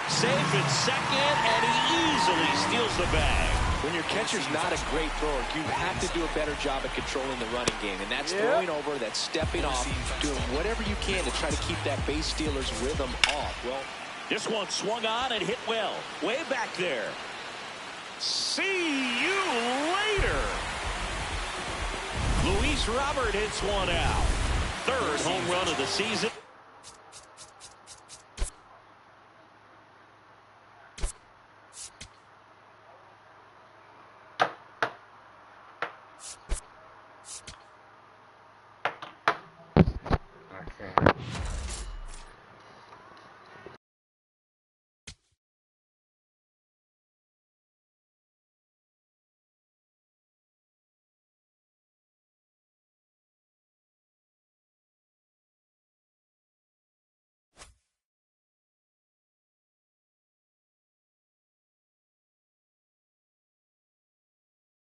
Safe at second, and he easily steals the bag. when your catcher's not a great thrower, you have to do a better job at controlling the running game. And that's throwing over, that's stepping off, doing whatever you can to try to keep that base stealer's rhythm off. Well, this one swung on and hit well. Way back there. See you later. Luis Robert hits one out. Third home run of the season.